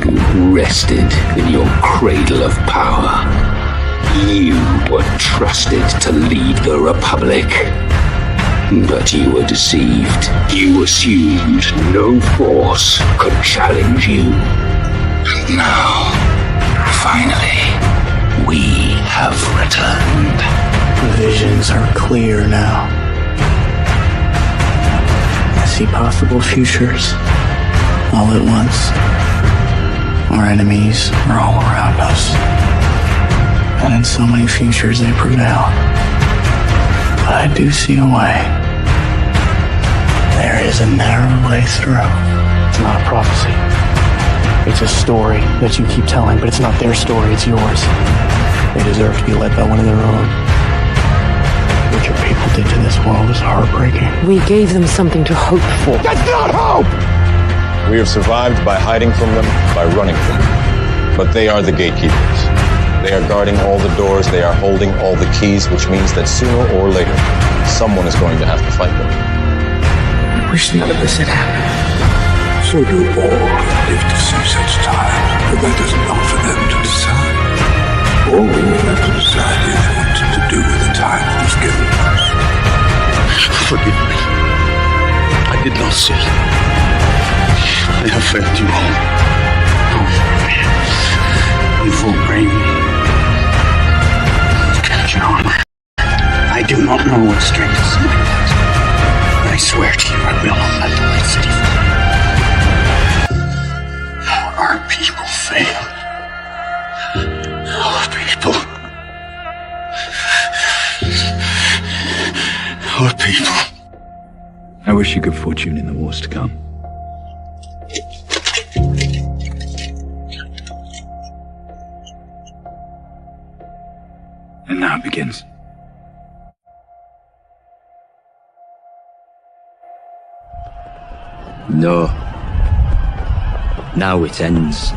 rested in your cradle of power, you were trusted to lead the Republic. But you were deceived. You assumed no force could challenge you. Now, finally, we have returned. The visions are clear now. I see possible futures all at once. Our enemies are all around us. And in so many futures they prevail. But I do see a way. There is a narrow way through. It's not a prophecy. It's a story that you keep telling, but it's not their story, it's yours. They deserve to be led by one of their own. What your people did to this world is heartbreaking. We gave them something to hope for. That's not hope! We have survived by hiding from them, by running from them. But they are the gatekeepers. They are guarding all the doors, they are holding all the keys, which means that sooner or later, someone is going to have to fight them. I wish none of this had happened. So do all who live to see such time, but that is not for them to decide. All we have to decide is what to do with the time that is given us. Forgive me. I did not sin. I have failed you all. You will bring me. Captain Armor. I do not know what strength is like that. But I swear to you, I will not let the White City fall. Our people fail. Our people. Our people. I wish you good fortune in the wars to come. And now it begins. No. Now it ends.